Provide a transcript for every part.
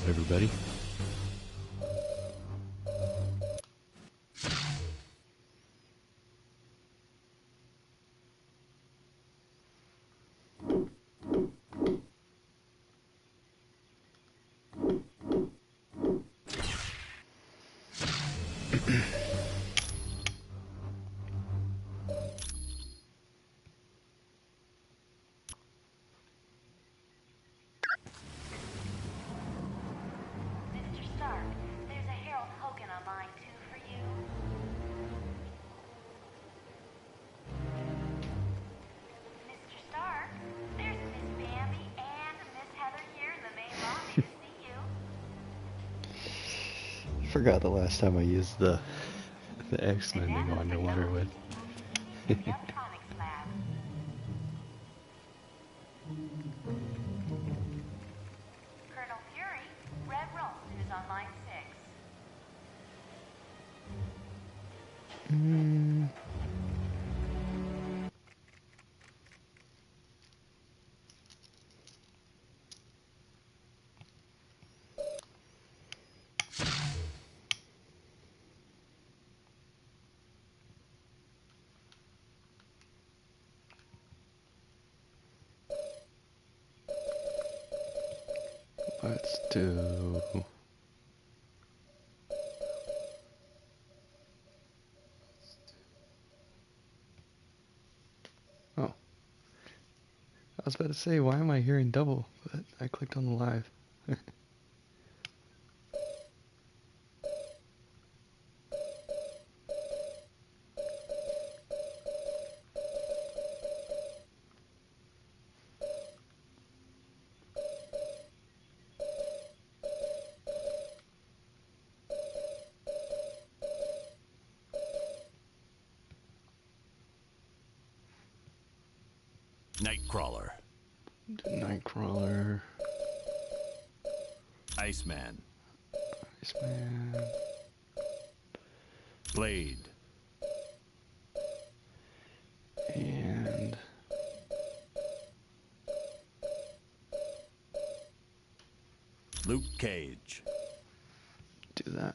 everybody. Mr. Stark, there's a Harold Hogan on line 2 for you. Mr. Stark, there's Miss Bambi and Miss Heather here in the main lobby to see you. Forgot the last time I used the X-Men to go underwater with. In the Optronics lab. Colonel Fury, Red Ralston is on line 6. Let's do... Oh. I was about to say, why am I hearing double? But I clicked on the live. Nightcrawler. Nightcrawler. Iceman. Iceman. Blade. And... Luke Cage. do that.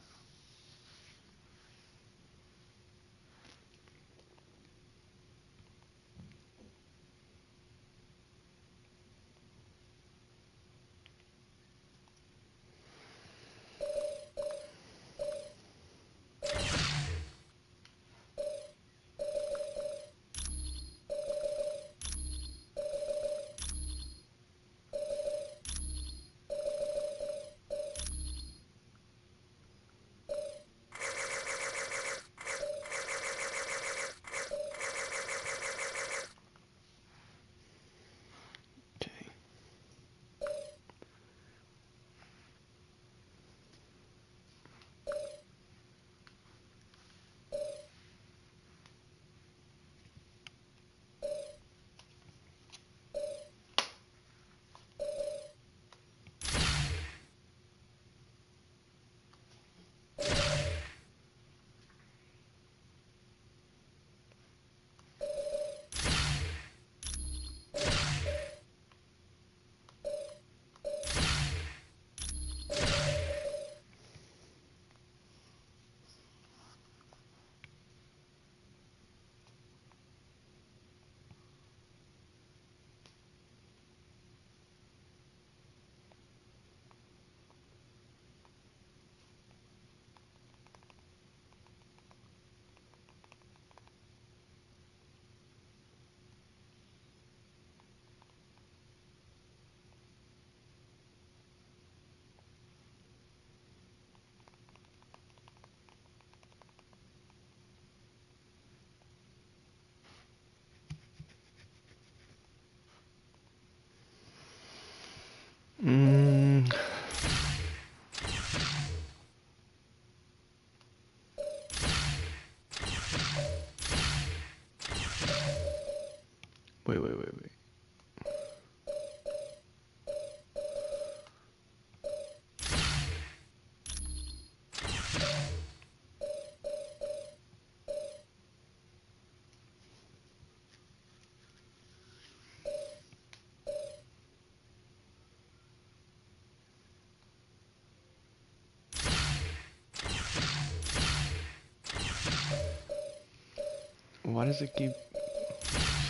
Why does it keep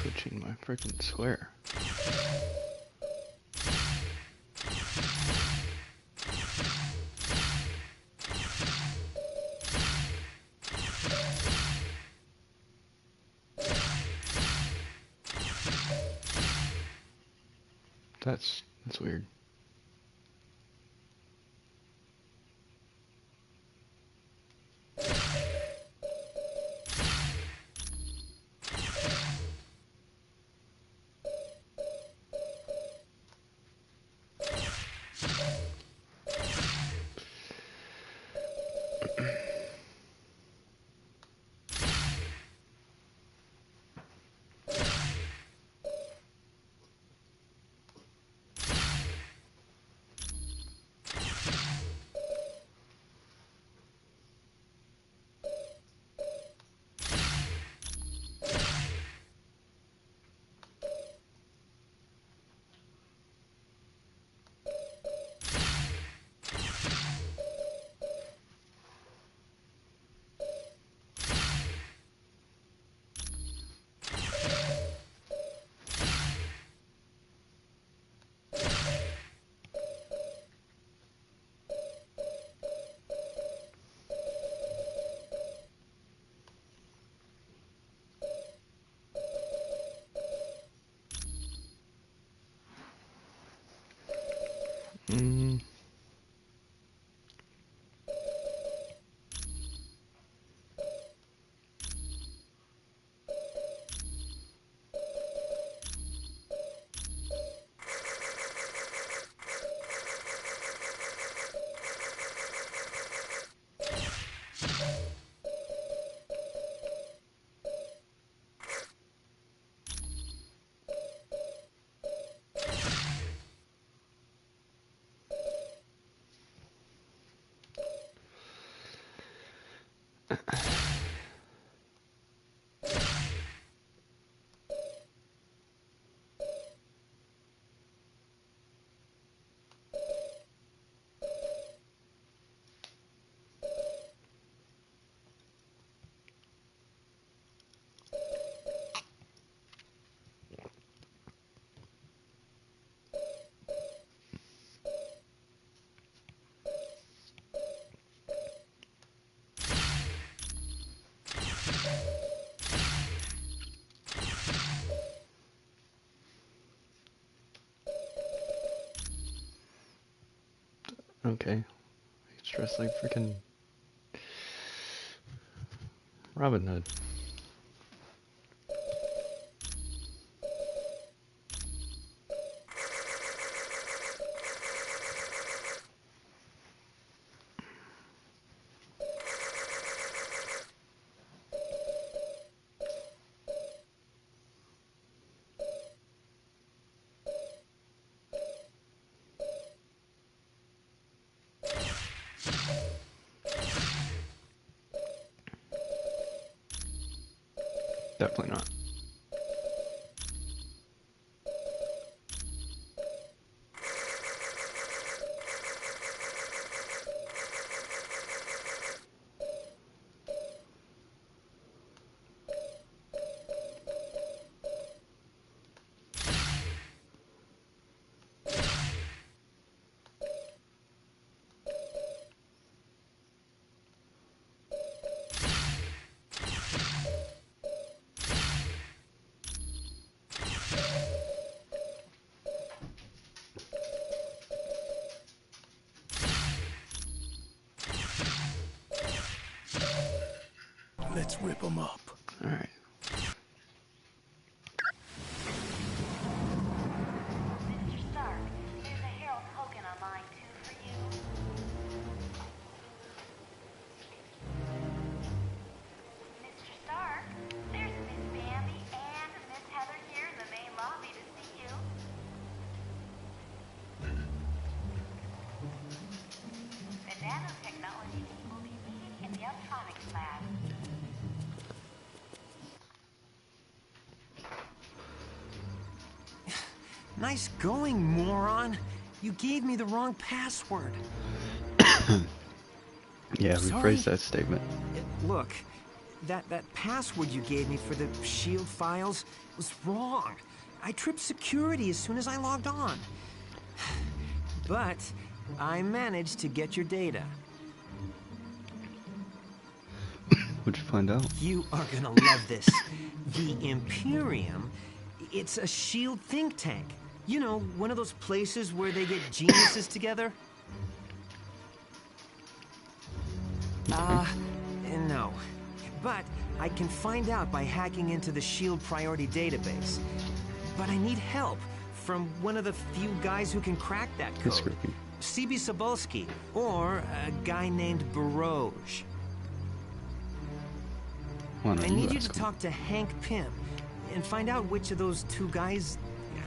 switching my freaking square? That's weird. Mm. Okay. He's dressed like freaking Robin Hood. Definitely not. Let's rip them up. All right. Mr. Stark, there's a Harold Hogan on line 2 for you. Mr. Stark, there's Miss Bambi and Miss Heather here in the main lobby to see you. The nanotechnology team will be meeting in the Optronics lab. Nice going, moron. You gave me the wrong password. Yeah, Sorry? rephrase that statement. Look, That password you gave me for the SHIELD files was wrong. I tripped security as soon as I logged on. But I managed to get your data. What'd you find out? You are gonna love this. The Imperium, it's a SHIELD think tank. You know, one of those places where they get geniuses together. No. But I can find out by hacking into the SHIELD priority database. But I need help from one of the few guys who can crack that That's code. creepy. CB Cebulski, or a guy named Baroj. Why don't I need you ask to him? talk to Hank Pym and find out which of those two guys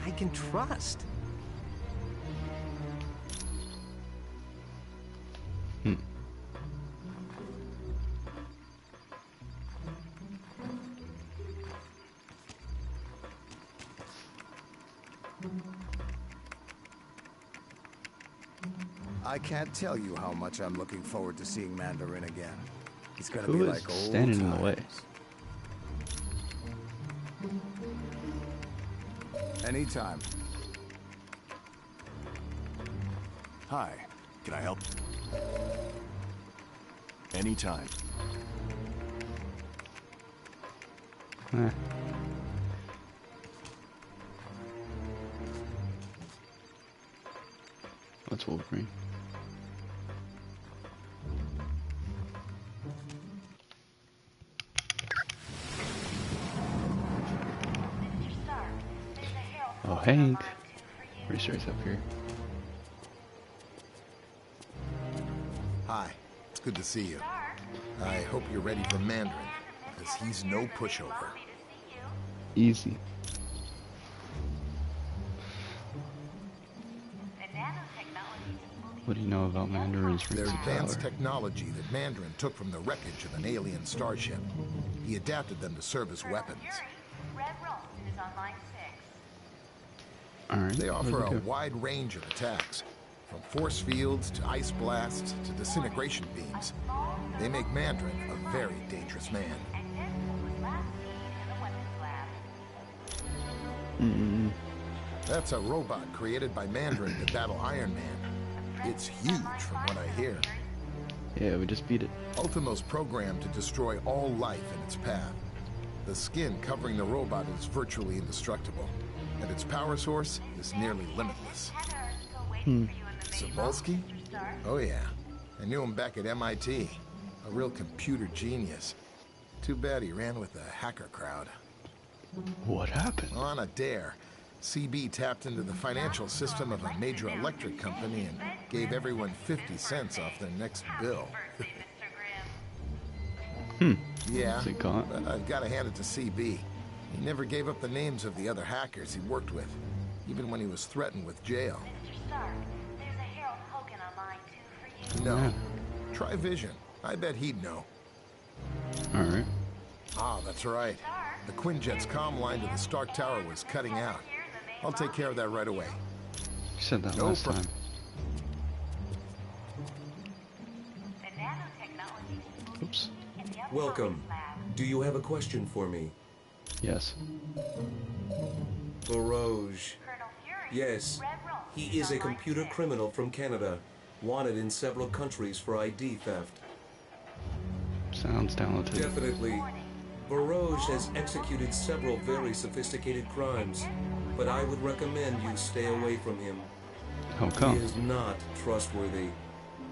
I can trust. I can't tell you how much I'm looking forward to seeing Mandarin again. It's gonna Who be is like old standing in the way? times. Anytime. Hi. Can I help? Anytime. Eh. That's Wolverine. Mr. Stark, there's a Herald Oh, Hulk on Hank. line 2 for you. Pretty sure he's up here. Hi, it's good to see you. Stark, I hope you're ready for Mandarin, and because Miss he's Heather no here, and they pushover. want me to see you. Easy. The nanotechnology team will be What do you know about Mandarin's They're rings of advanced power? technology that Mandarin took from the wreckage of an alien starship. He adapted them to serve as Colonel weapons. Fury, Red Ralston is on line 6. Alright. They where'd offer they a go? wide range of attacks, from force fields to ice blasts to disintegration beams. They make Mandarin a very dangerous man. And this was last seen in the weapons lab. That's a robot created by Mandarin to battle Iron Man. It's huge from what I hear. Yeah, we just beat it. Ultimo's programmed to destroy all life in its path. The skin covering the robot is virtually indestructible, and its power source is nearly limitless. Heather are still waiting for you in the main vault, Cebulski? Mr. Stark. Oh yeah, I knew him back at MIT. A real computer genius. Too bad he ran with the hacker crowd. What happened? On a dare, CB tapped into the financial system of a major electric company and gave everyone 50 cents off their next bill. Birthday, Mr. Grimm. Yeah, Is it gone? but I've got to hand it to CB. He never gave up the names of the other hackers he worked with, even when he was threatened with jail. Mr. Stark, there's a Harold Hogan on line 2 for you. No. Yeah. Try Vision. I bet he'd know. Alright. Ah, that's right. The Quinjet's comm line to the Stark Tower was cutting out. I'll take care of that right away. You said that No last pro- time. The nanotechnology team will be Oops. in the upper Welcome. weapons lab. Do you have a question for me? Yes. Baroj. Colonel Fury, Yes. Red Ralston He is on a line computer 6. criminal from Canada, wanted in several countries for ID theft. Sounds talented. Definitely. Baroj has executed several very sophisticated crimes, but I would recommend you stay away from him. How He come? is not trustworthy.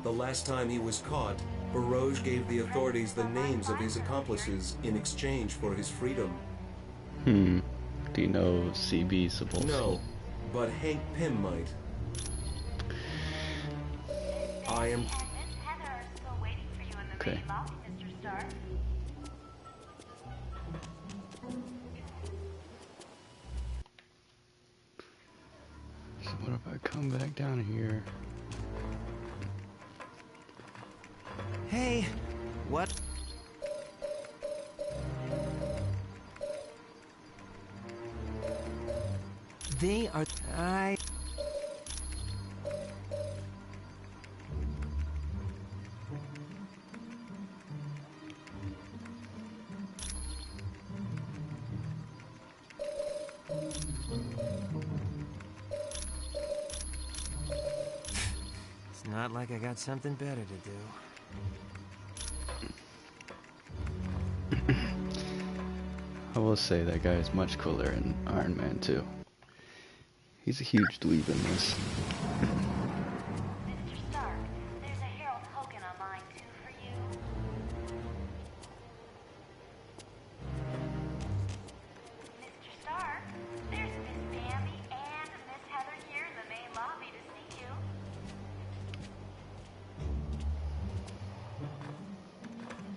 The last time he was caught, Baroj gave the authorities the names of his accomplices in exchange for his freedom. Do you know CB Cebulski? No, but Hank Pym might. I am... And Miss Heather are still waiting for you in the Okay. main lobby, Mr. Stark. So what if I come back down here? Hey, what? They are... Not like I got something better to do. I will say that guy is much cooler in Iron Man 2. He's a huge dweeb in this. Mr. Stark, there's a Harold Hogan on line 2 for you. Mr. Stark, there's Miss Bambi and Miss Heather here in the main lobby to see you.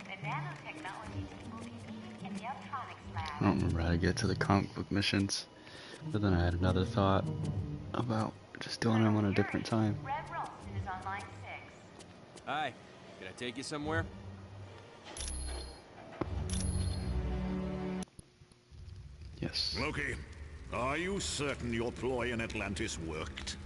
The nanotechnology team will be meeting in the electronics lab. I don't remember how to get to the comic book missions, but then I had another thought about just doing them on a different time. Red Ralston is on line 6. Hi, can I take you somewhere? Yes. Loki, are you certain your ploy in Atlantis worked?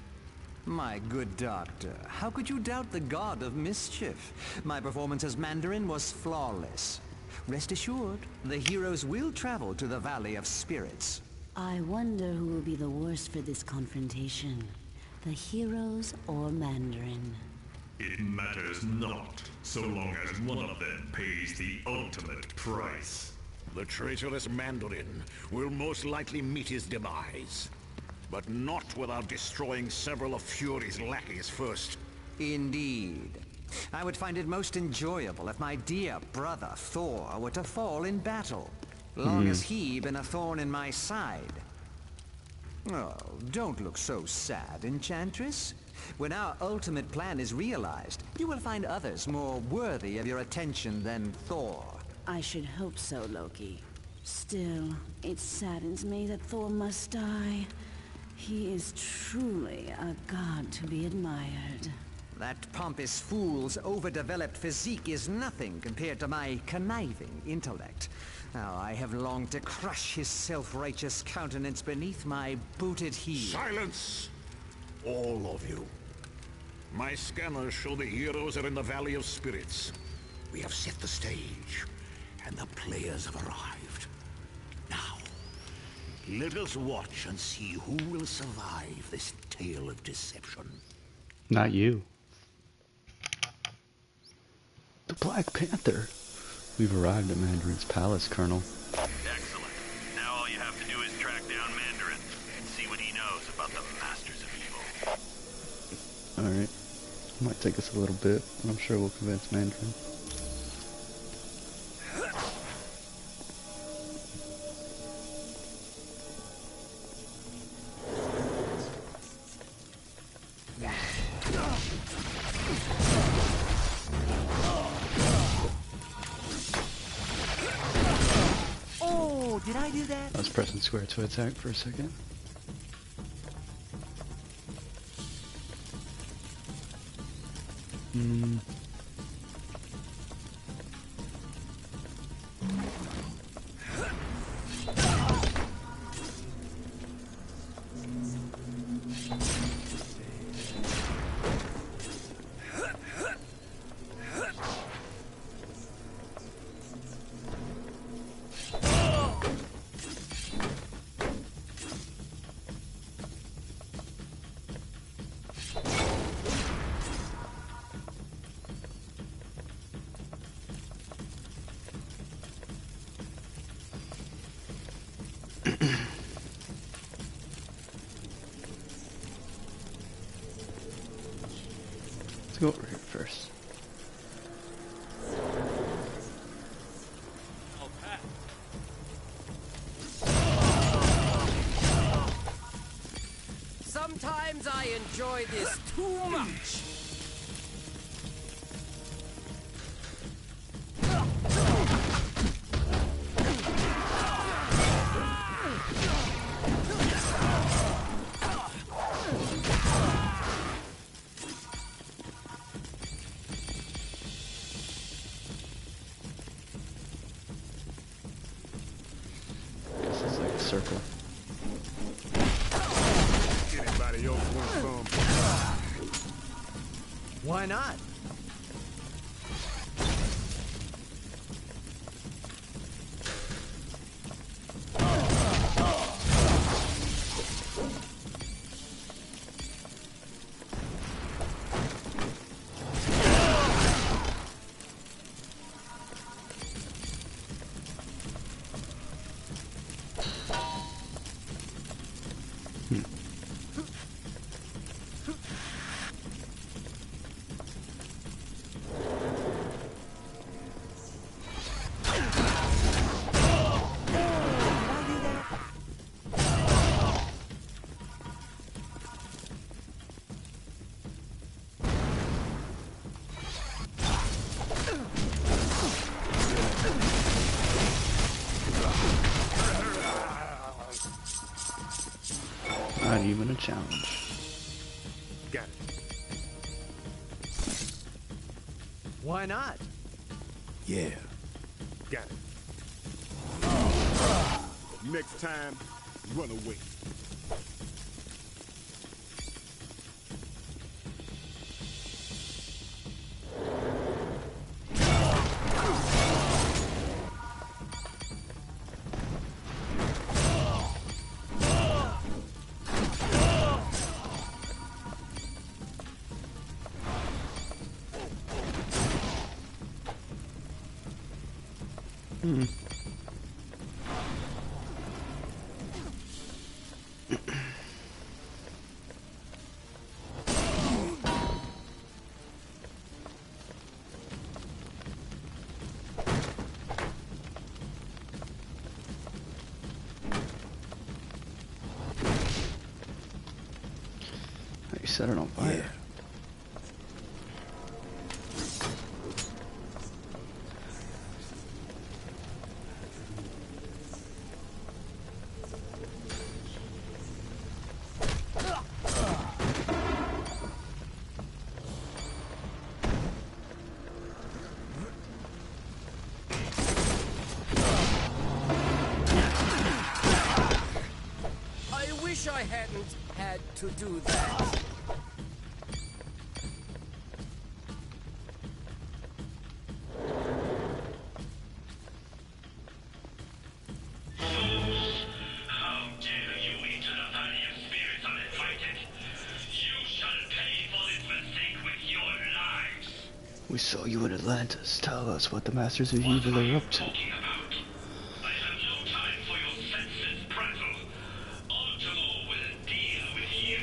My good doctor, how could you doubt the god of mischief? My performance as Mandarin was flawless. Rest assured, the heroes will travel to the Valley of Spirits. I wonder who will be the worst for this confrontation. The heroes or Mandarin? It matters not, so long as one of them pays the ultimate price. The traitorous Mandarin will most likely meet his demise. But not without destroying several of Fury's lackeys first. Indeed. I would find it most enjoyable if my dear brother Thor were to fall in battle, long as he been a thorn in my side. Oh, don't look so sad, Enchantress. When our ultimate plan is realized, you will find others more worthy of your attention than Thor. I should hope so, Loki. Still, it saddens me that Thor must die. He is truly a god to be admired. That pompous fool's overdeveloped physique is nothing compared to my conniving intellect. Now, I have longed to crush his self-righteous countenance beneath my booted heel. Silence! All of you. My scanners show the heroes are in the Valley of Spirits. We have set the stage, and the players have arrived. Now, let us watch and see who will survive this tale of deception. Not you. The Black Panther. We've arrived at Mandarin's palace, Colonel. Excellent. Now all you have to do is track down Mandarin and see what he knows about the Masters of Evil. Alright. Might take us a little bit, but I'm sure we'll convince Mandarin. Oh, did I do that? I was pressing square to attack for a second. Let's go over here first. Sometimes I enjoy this too much. This is like a circle. Anybody else want some? Why not? not even a challenge. Got it. Why not? Yeah. Got it. Next time, run away. You set it on fire. Yeah. I wish I hadn't had to do that. How dare you enter the Valley of Spirits uninvited? You shall pay for this mistake with your lives. We saw you in Atlantis. Tell us what the Masters of Evil are up to. I have no time for your senseless prattle. Ultimo will deal with you.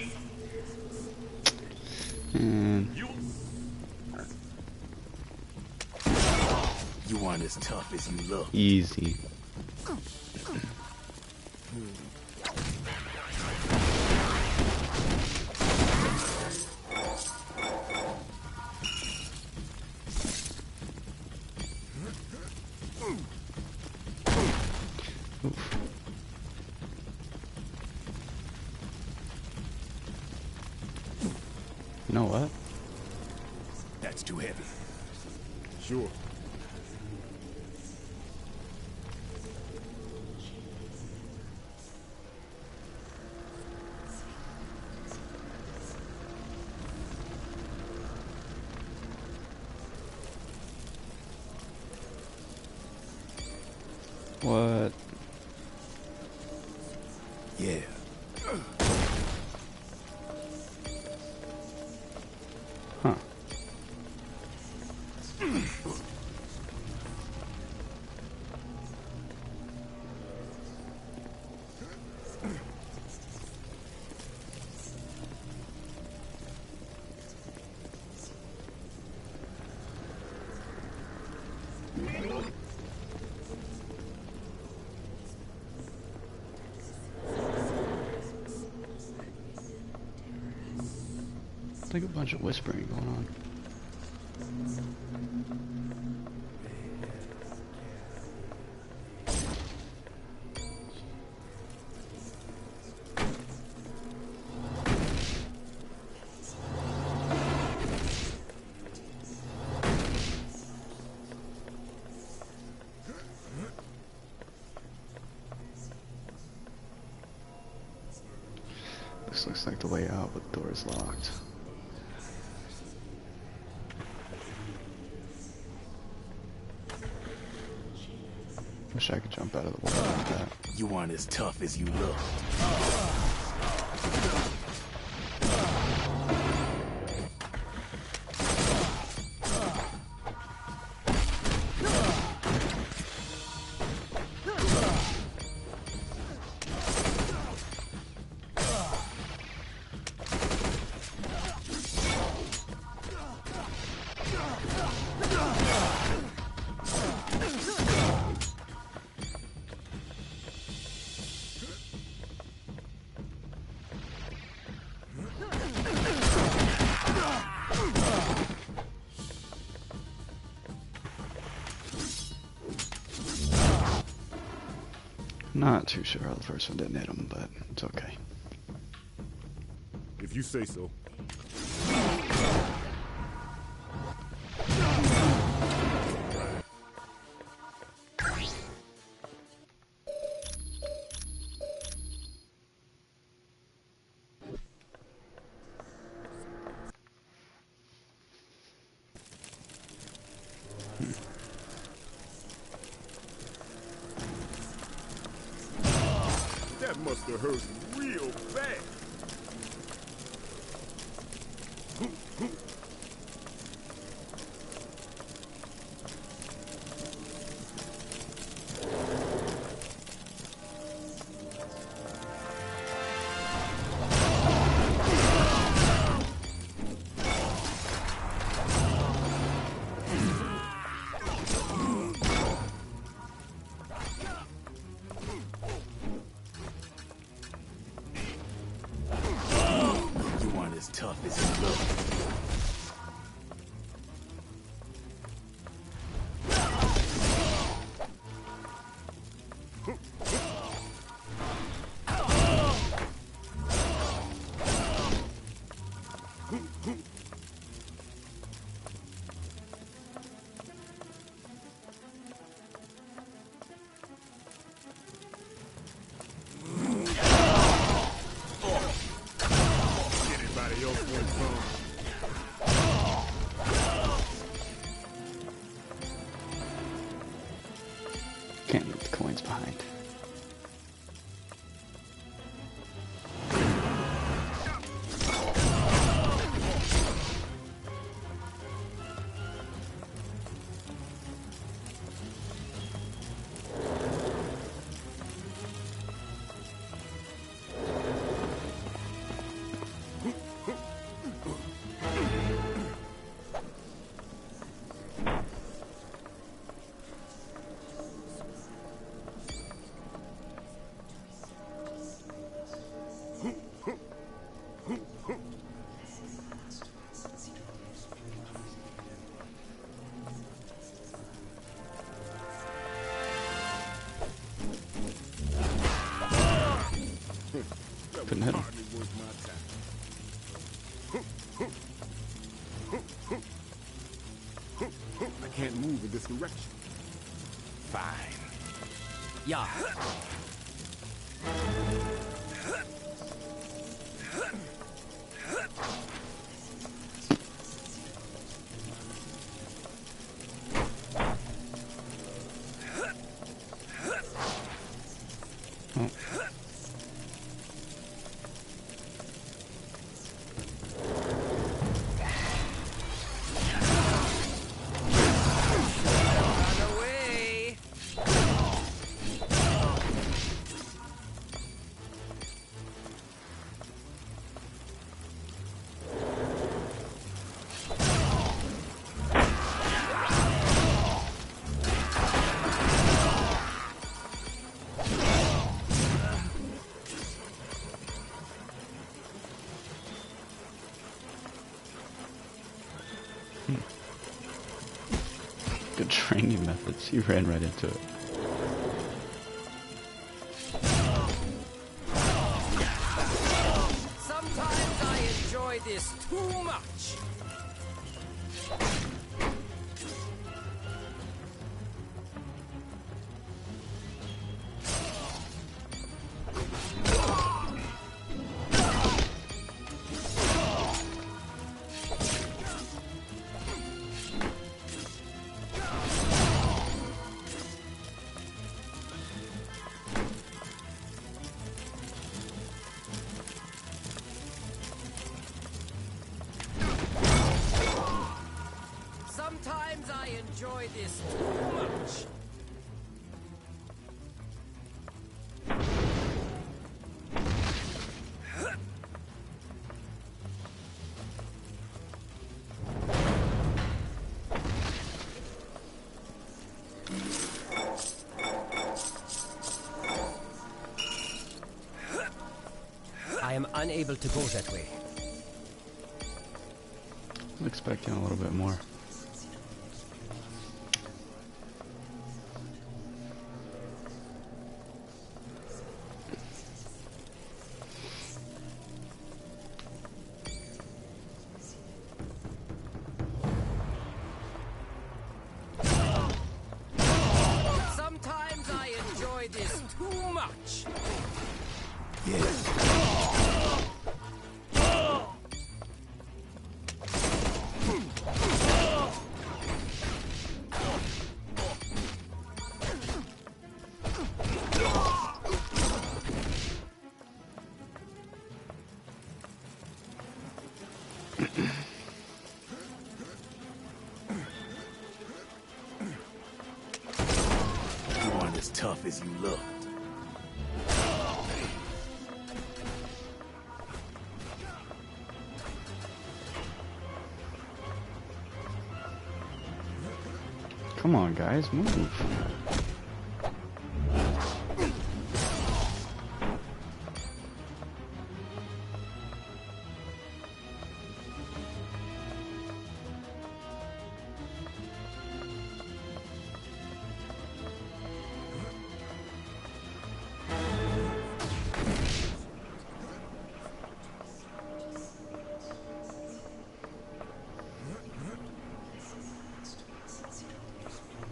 And You aren't as tough as you look. easy. Oof. You know what? That's too heavy. Sure. What? Yeah. Huh. It's like a bunch of whispering going on. This looks like the way out, but the door is locked. Wish I could jump out of the water like that. You aren't as tough as you look. Not too sure how the first one didn't hit him, but it's okay. if you say so. That must have hurt real bad. You aren't as tough as you look. Anybody else want some? Can't leave the coins behind. Couldn't hit him. Hardly worth my time. I can't move in this direction. Fine. Yeah. Oh. Run away. Good training methods. You ran right into it. Sometimes I enjoy this too much. Sometimes I enjoy this too much. I am unable to go that way. I'm expecting a little bit more. tough as you looked. Come on, guys, move.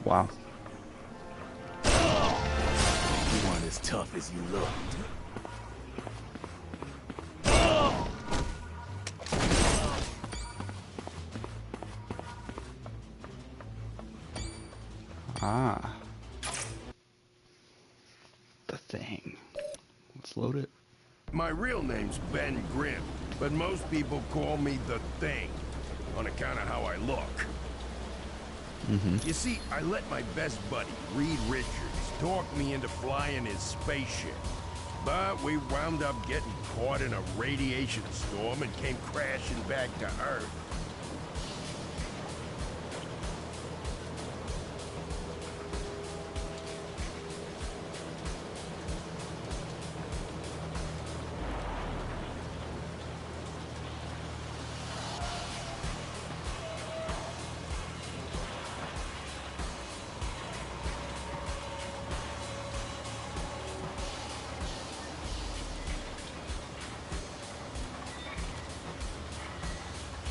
Wow. You weren't as tough as you looked. Ah. The thing. Let's load it. My real name's Ben Grimm, but most people call me The Thing, on account of how I look. You see, I let my best buddy, Reed Richards, talk me into flying his spaceship. But we wound up getting caught in a radiation storm and came crashing back to Earth.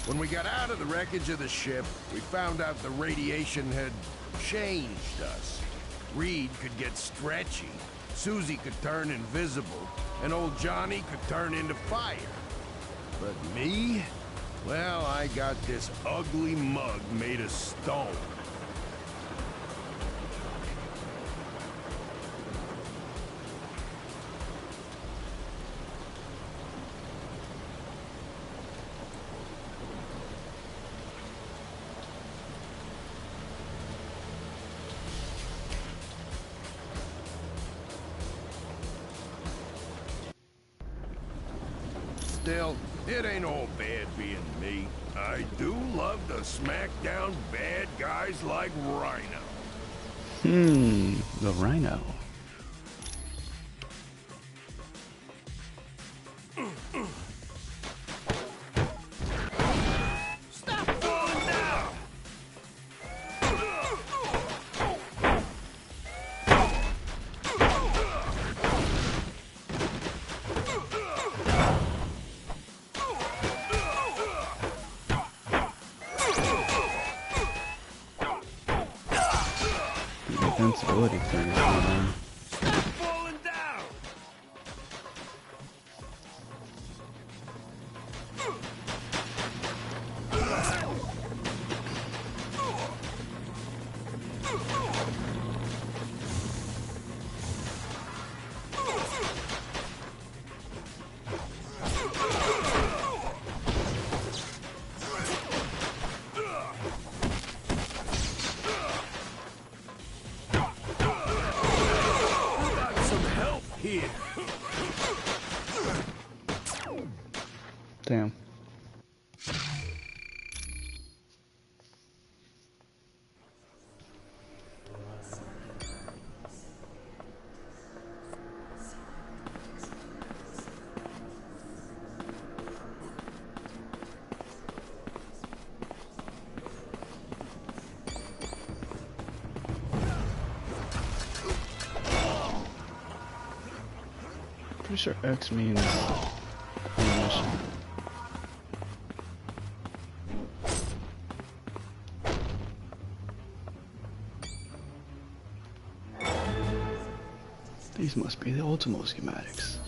When we got out of the wreckage of the ship, we found out the radiation had changed us. Reed could get stretchy, Susie could turn invisible, and old Johnny could turn into fire. But me? Well, I got this ugly mug made of stone. Still, it ain't all bad being me. I do love to smack down bad guys like Rhino. The Rhino. Stop falling down! Invincibility thing is going on. Stop falling down! Here. Damn. Pretty sure X means ammunition. These must be the Ultimo schematics.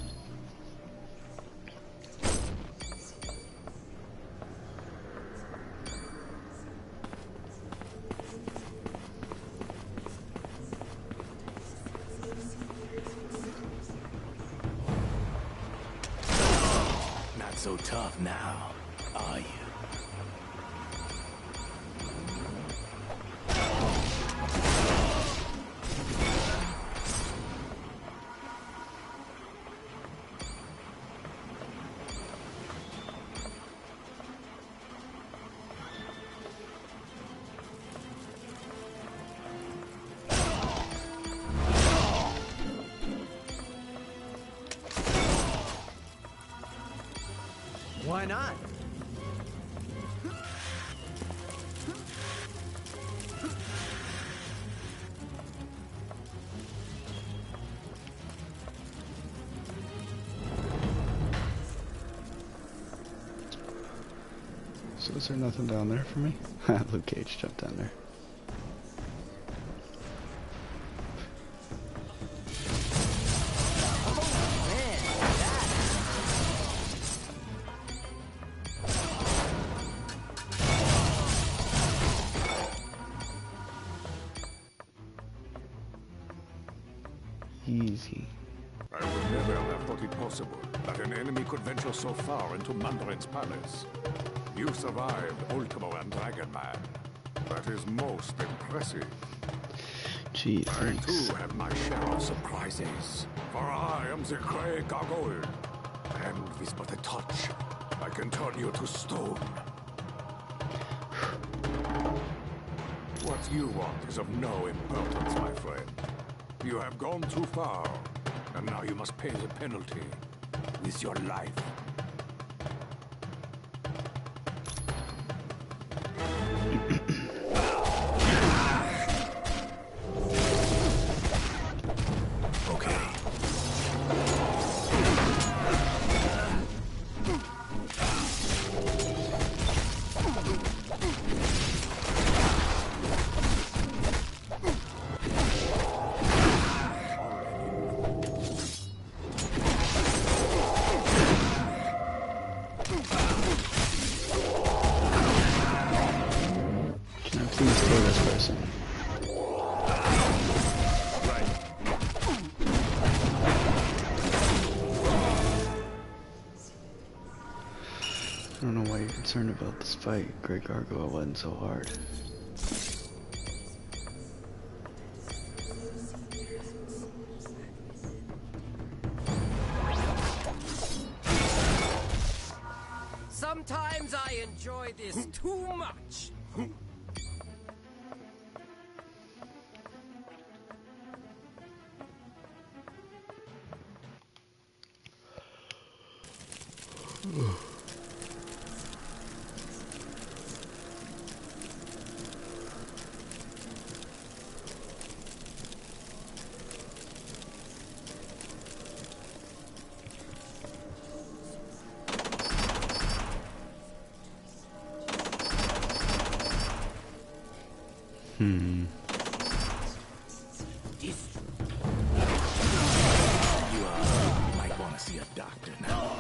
So tough now, are you? Why not? So is there nothing down there for me? Luke Cage jumped down there. Easy. I would never have thought it possible that an enemy could venture so far into Mandarin's palace. You survived Ultimo and Dragon Man. That is most impressive. Gee, I thanks. too have my share of surprises. For I am the Grey Gargoyle. And with but a touch, I can turn you to stone. What you want is of no importance, my friend. You have gone too far, and now you must pay the penalty with your life. I don't know why you're concerned about this fight. Grey Gargoyle wasn't so hard. Sometimes I enjoy this too much. You might want to see a doctor now.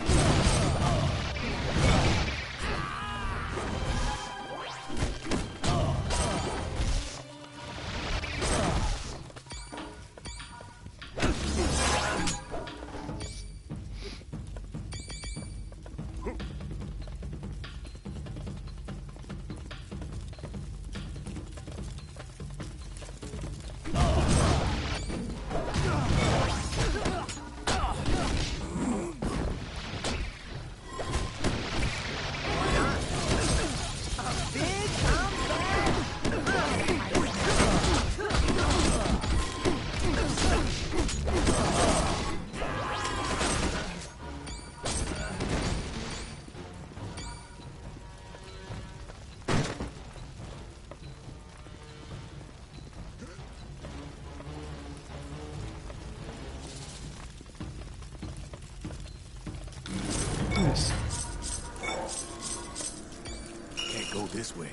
Nice. Can't go this way.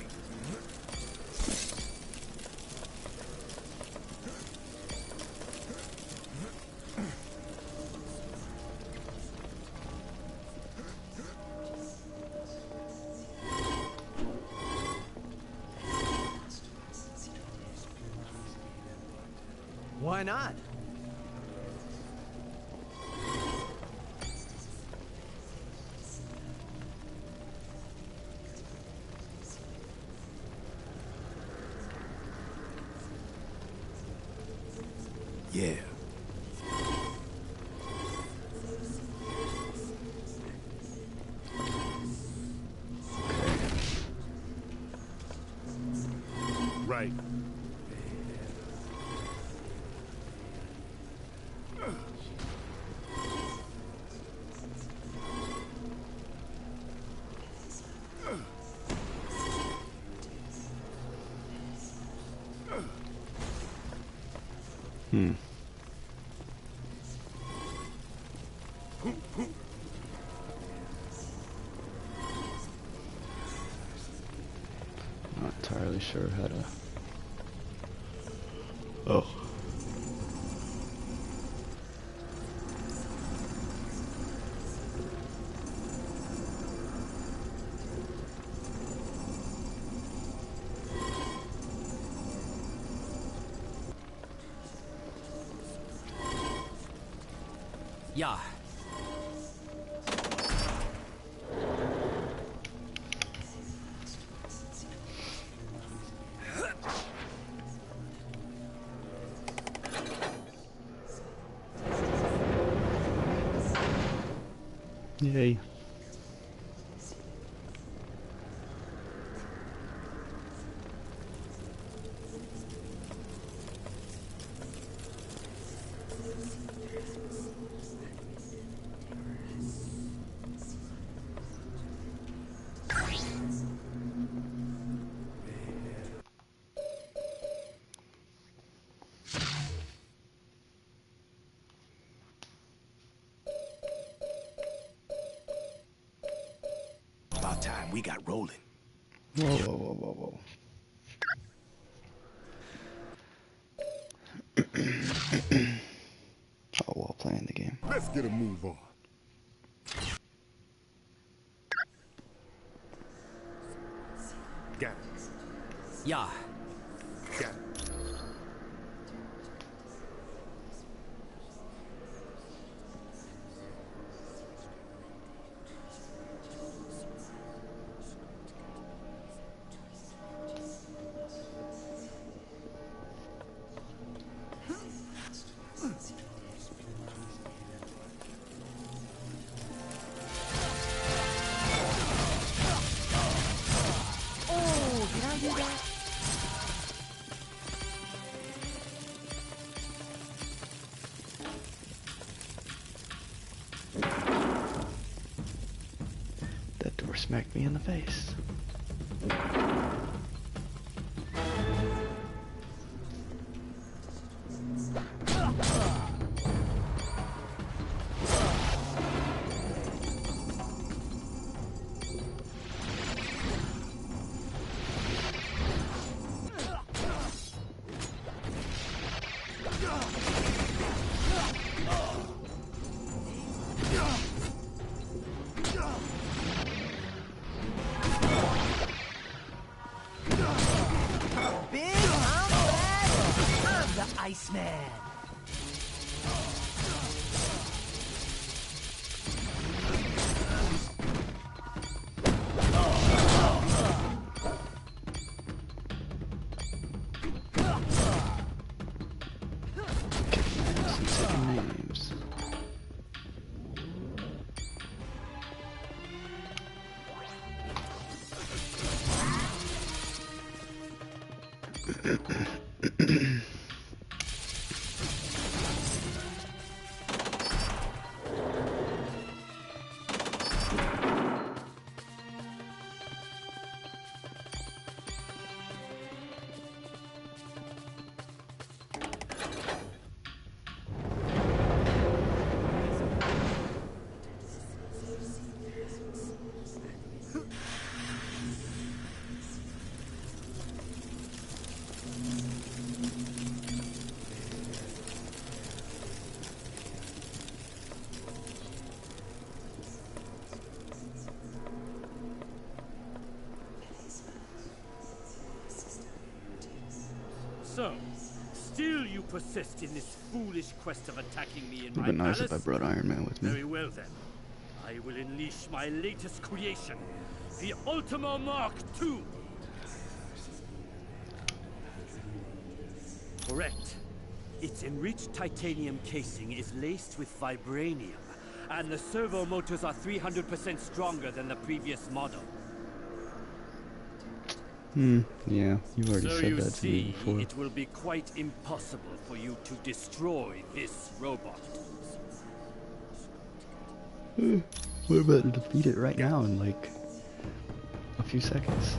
Why not? Yeah. Right. Not entirely sure how to... Oh. Yeah. Yay. About time we got rolling. Whoa, whoa, whoa, whoa, whoa. Oh, while playing the game. Let's get a move on. Got it. Yeah. Got it. Oh, did I do that? That door smacked me in the face. Big, I'm bad. I'm the Iceman. Some second names. So, still you persist in this foolish quest of attacking me in It would my have been nice palace? if I brought Iron Man with me. Very well then. I will unleash my latest creation, the Ultima Mark II. Correct. Its enriched titanium casing is laced with vibranium, and the servo motors are 300% stronger than the previous model. Yeah, you already So said you that to me see, before. it will be quite impossible for you to destroy this robot. We're about to defeat it right now in like a few seconds.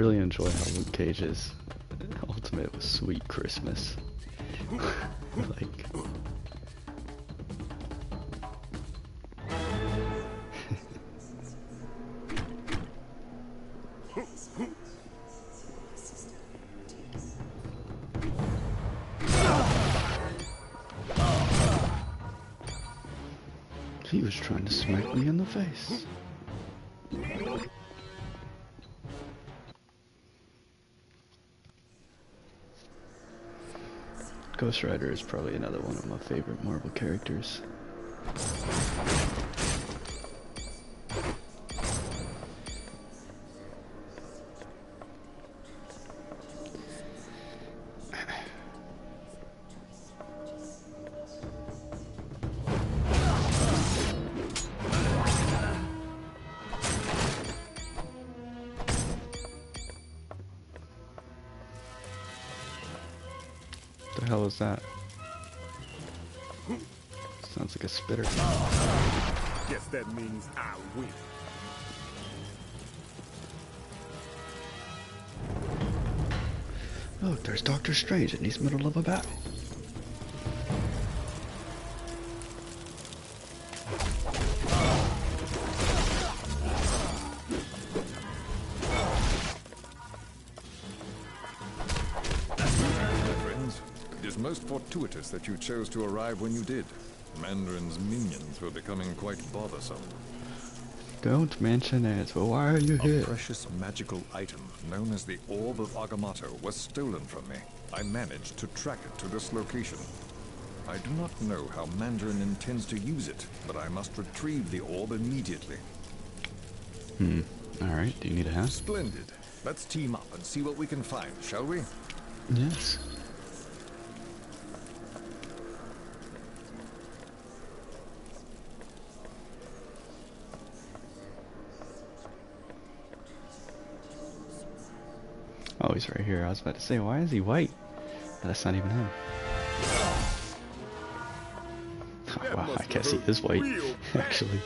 really enjoy how Luke Cage's ultimate was Sweet Christmas. Like... He was trying to smack me in the face. Ghost Rider is probably another one of my favorite Marvel characters. What the hell is that? Sounds like a spitter. Guess that means I win. Look, there's Doctor Strange in the middle of a battle. Most fortuitous that you chose to arrive when you did. Mandarin's minions were becoming quite bothersome. Don't mention it, but why are you here? A precious magical item known as the Orb of Agamotto was stolen from me. I managed to track it to this location. I do not know how Mandarin intends to use it, but I must retrieve the orb immediately. Alright, do you need a hand? Splendid. Let's team up and see what we can find, shall we? Yes. Oh, he's right here. I was about to say, why is he white? That's not even him. Oh, wow, I guess he is white, actually.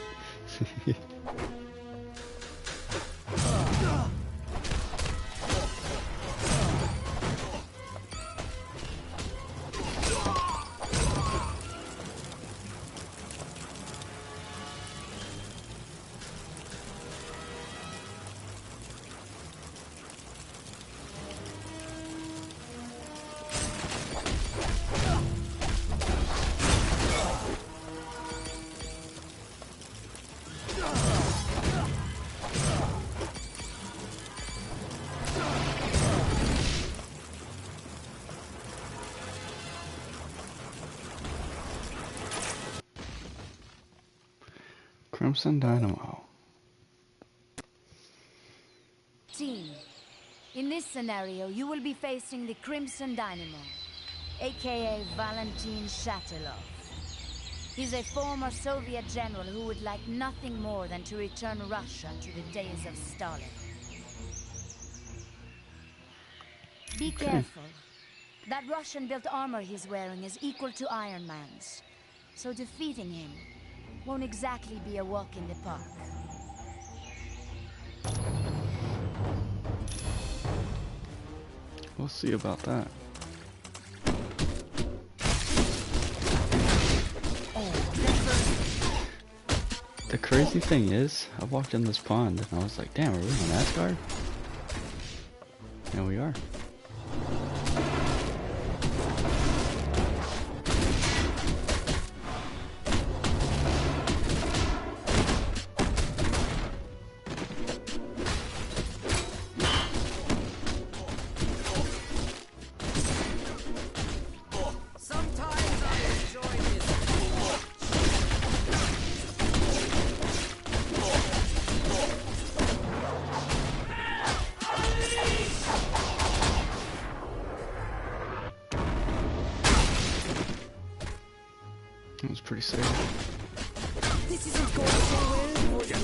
Crimson Dynamo. Team, in this scenario, you will be facing the Crimson Dynamo, aka Valentin Shatilov. He's a former Soviet general who would like nothing more than to return Russia to the days of Stalin. Be careful. That Russian-built armor he's wearing is equal to Iron Man's, so defeating him won't exactly be a walk in the park. We'll see about that. The crazy thing is, I walked in this pond and I was like, damn, are we on Asgard? And we are. That was pretty safe. This isn't going so well for you.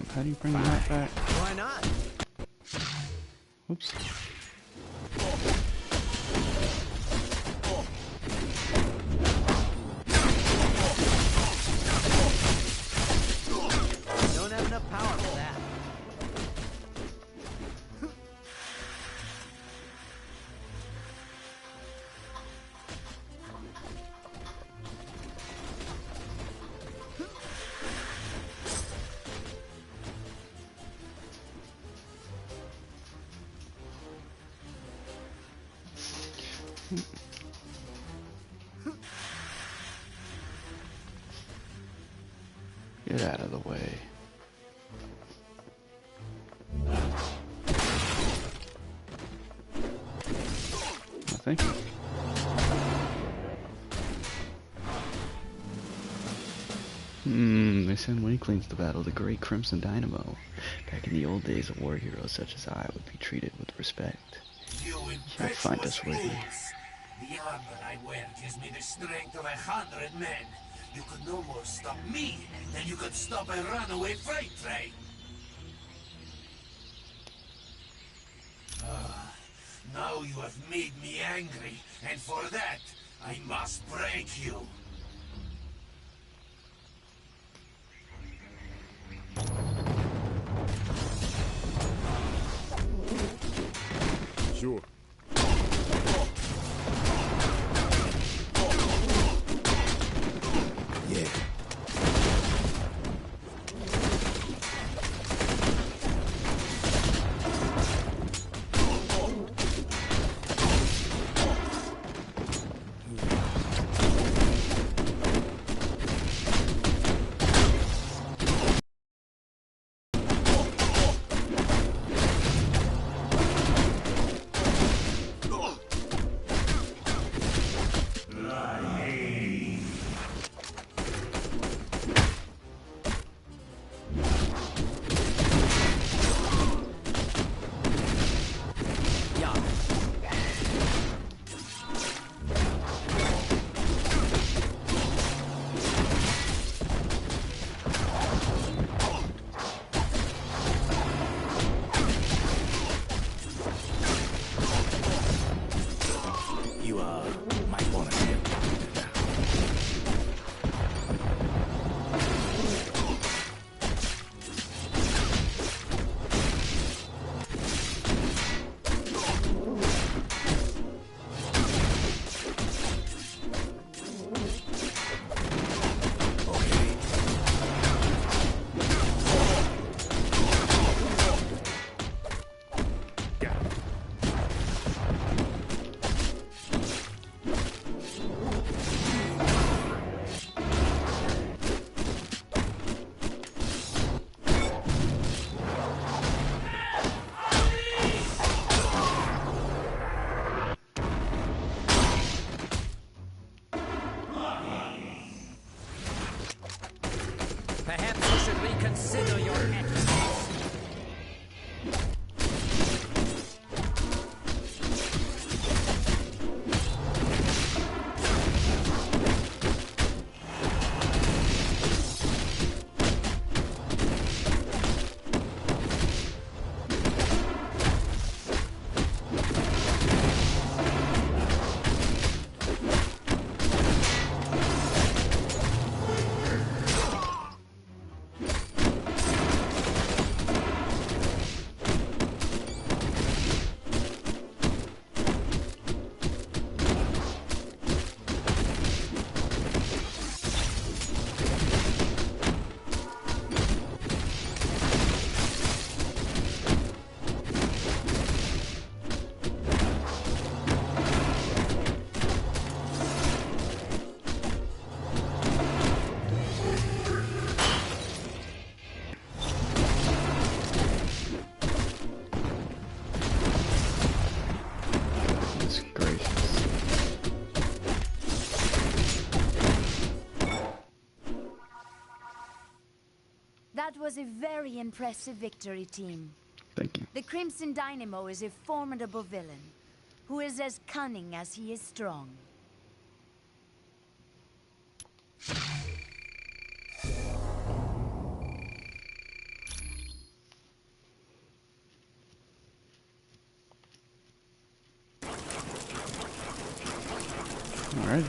jump. How do you bring that back? Why not? Oops. Don't have enough power for that. Get out of the way. Oh, thank you. They send Winklings to battle the great Crimson Dynamo. Back in the old days, a war hero such as I would be treated with respect. You'll find us worthy. The armor I wear gives me the strength of 100 men. You could no more stop me than you could stop a runaway freight train. Now you have made me angry, and for that, I must break you. Sure. Yeah. Perhaps you should reconsider your actions. That was a very impressive victory, team. Thank you. The Crimson Dynamo is a formidable villain, who is as cunning as he is strong. Alright.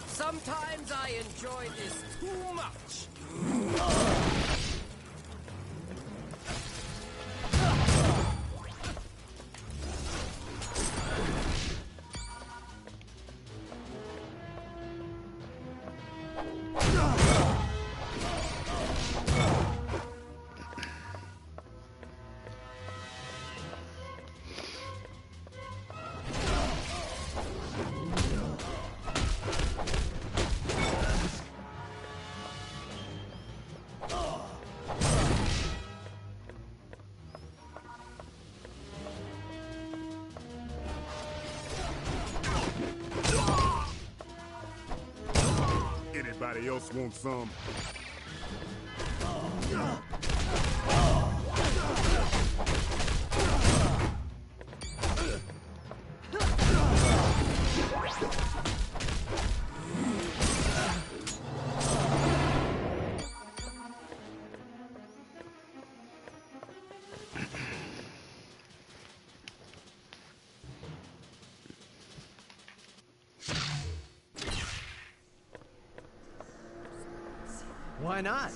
Sometimes I enjoy this too much. Anybody else want some? Why not?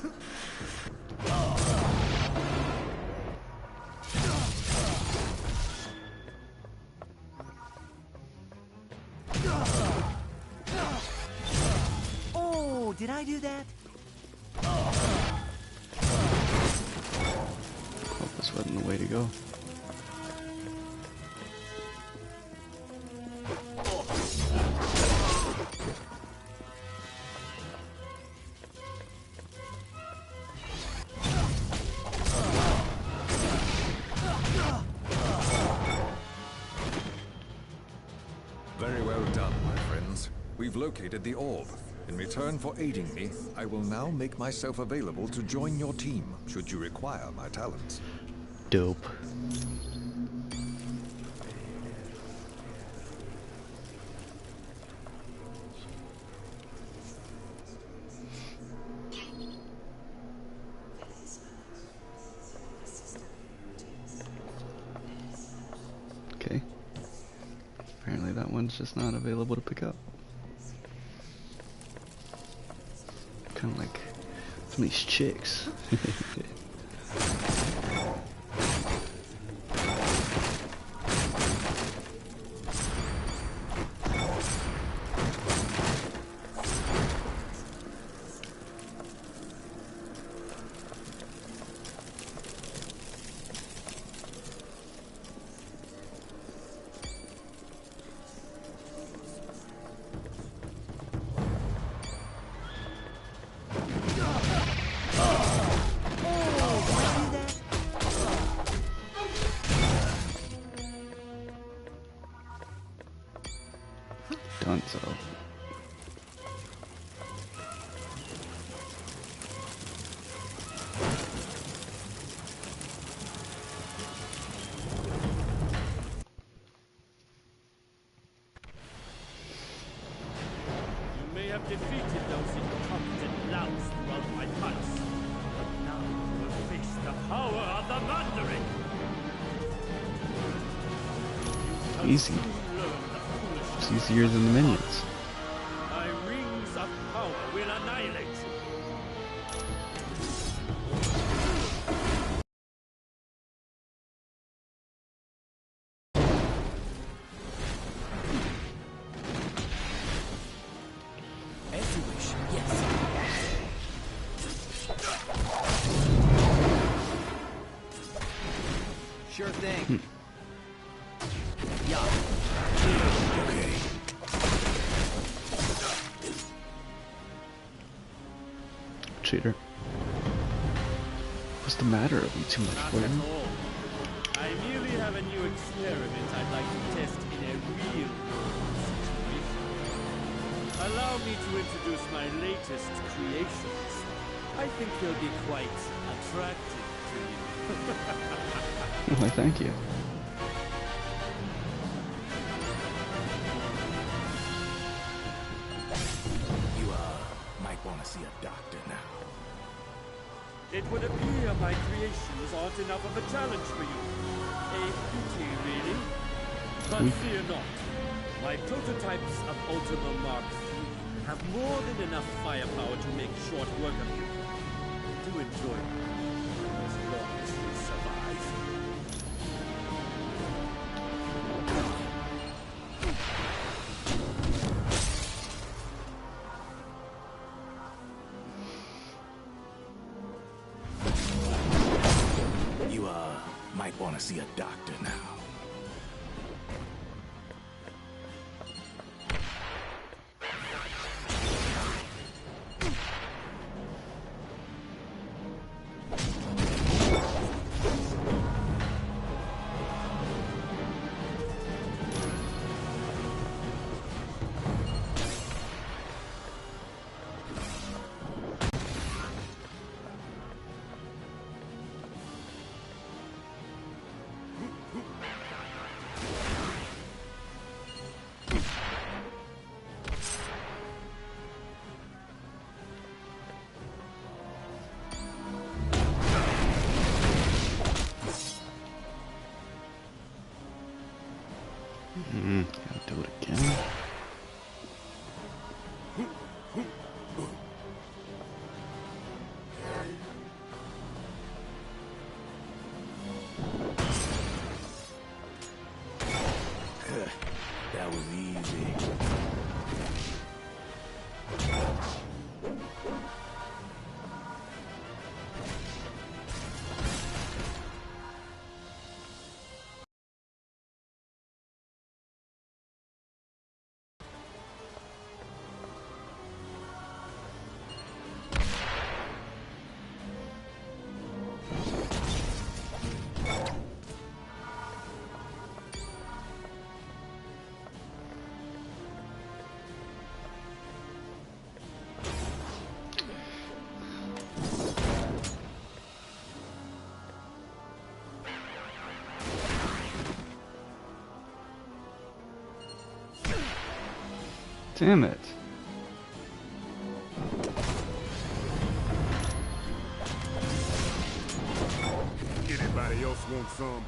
Oh, did I do that? Hope this wasn't the way to go. Very well done, my friends. We've located the orb. In return for aiding me, I will now make myself available to join your team, should you require my talents. Dope. Okay. Apparently that one's just not available to pick up. Kind of like some of these chicks. Dunzo. You may have defeated those incompetent louts throughout my palace, but now you will face the power of the Mandarin! Easy. It's easier than the minions. My rings of power will annihilate you. As you wish, yes. Sure thing. Yeah. Okay. Cheater. What's the matter? Are we too much for Not at him? all. I merely have a new experiment I'd like to test in a real world situation. Allow me to introduce my latest creations. I think they'll be quite attractive to you. Why, thank you. You, might want to see a doctor now. It would appear my creations aren't enough of a challenge for you. A pity, really. But fear not. My prototypes of Ultima Mark III have more than enough firepower to make short work of you. Do enjoy them, as long as you survive. You, might want to see a doctor now. Gotta do it again. That was easy. Damn it. Anybody else want some?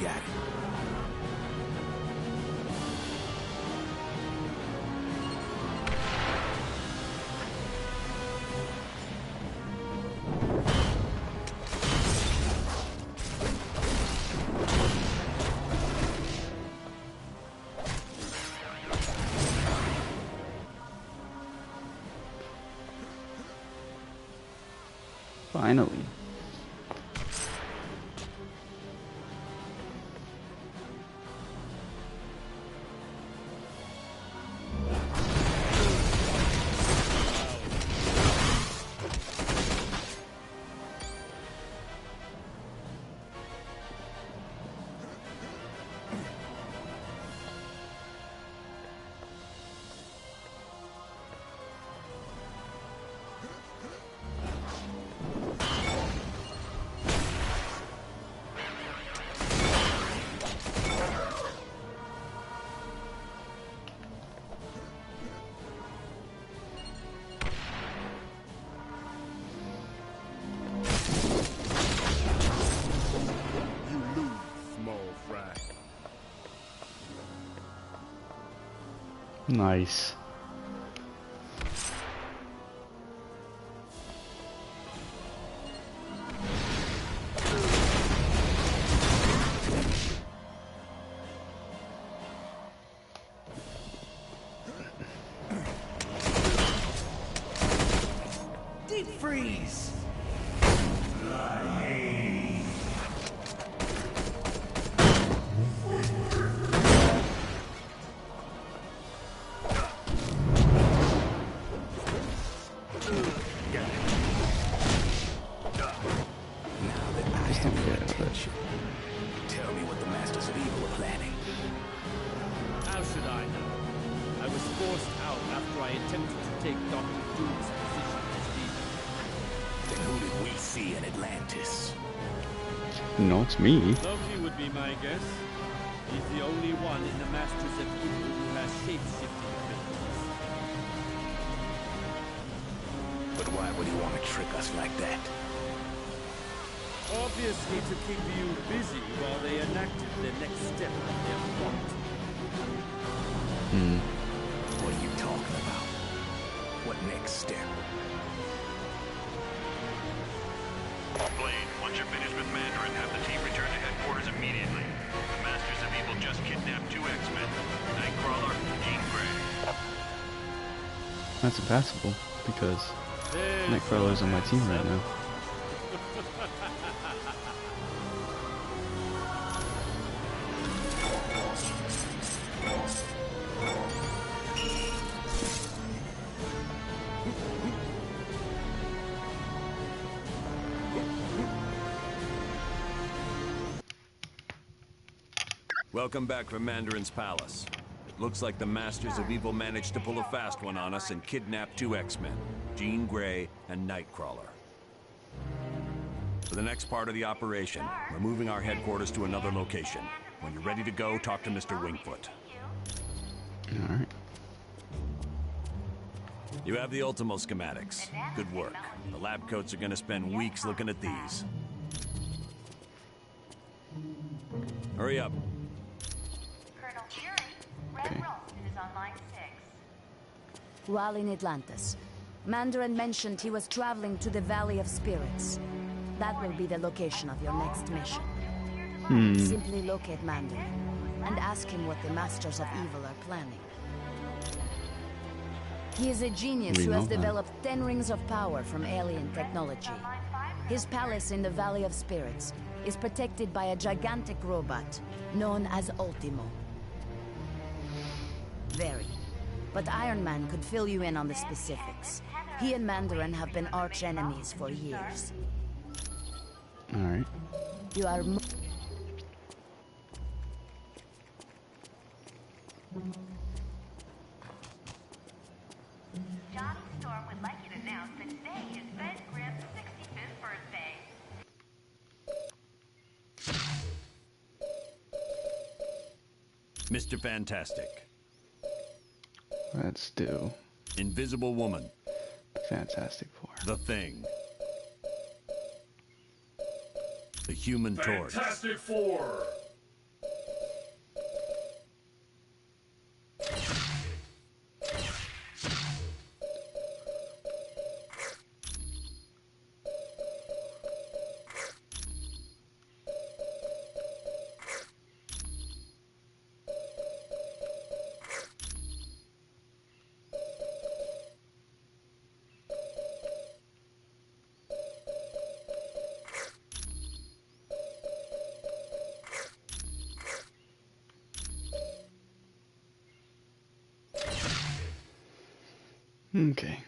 Got it. Finally. Nice. Deep freeze! Tell me what the Masters of Evil are planning. How should I know? I was forced out after I attempted to take Dr. Doom's position as leader. Then who did we see in Atlantis? No, it's me. Loki would be my guess. He's the only one in the Masters of Evil who has shape-shifting abilities. But why would he want to trick us like that? Obviously to keep you busy while they enacted the next step of their plot. What are you talking about? What next step? Blade, once you're finished with Mandarin, have the team return to headquarters immediately. The Masters of Evil just kidnapped 2 X-Men, Nightcrawler and Jean Grey. That's impassable because Nightcrawler's on my team right now. Welcome back from Mandarin's palace. It looks like the Masters of Evil managed to pull a fast one on us and kidnap 2 X-Men, Jean Grey and Nightcrawler. For the next part of the operation, we're moving our headquarters to another location. When you're ready to go, talk to Mr. Wingfoot. Alright. You have the Ultimo schematics. Good work. The lab coats are gonna spend weeks looking at these. Hurry up. Colonel Fury, Red Ralston is on line 6. While in Atlantis, Mandarin mentioned he was traveling to the Valley of Spirits. That will be the location of your next mission. Simply locate Mandarin and ask him what the Masters of Evil are planning. He is a genius who has developed 10 rings of power from alien technology. His palace in the Valley of Spirits is protected by a gigantic robot known as Ultimo. Very. But Iron Man could fill you in on the specifics. He and Mandarin have been arch enemies for years. Alright. You are Johnny Storm would like you to announce that today is Ben Grimm's 65th birthday. Mr. Fantastic. Let's do Invisible Woman. Fantastic Four. The Thing. The Human Torch. Fantastic Four! Okay.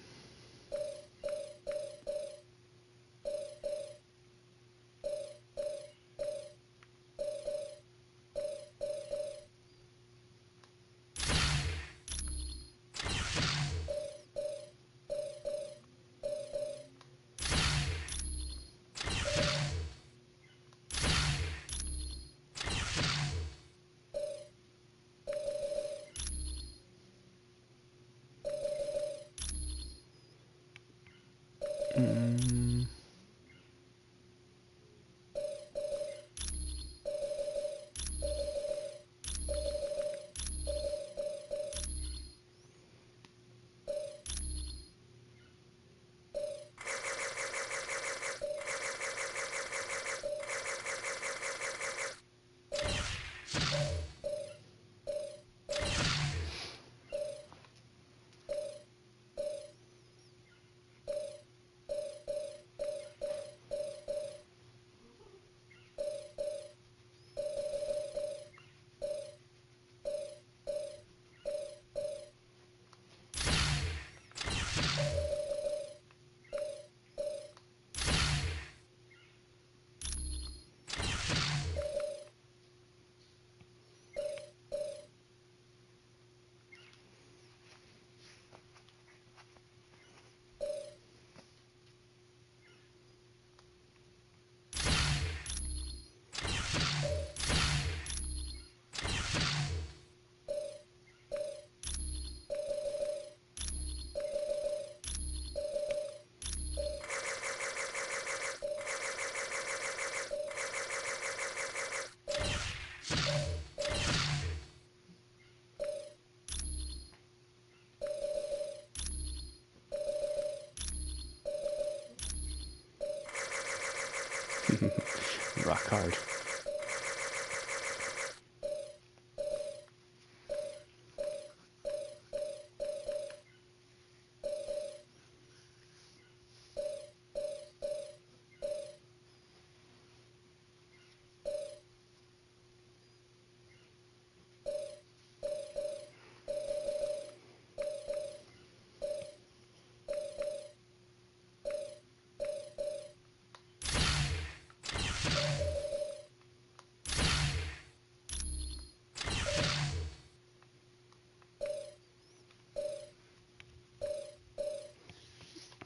Rock hard.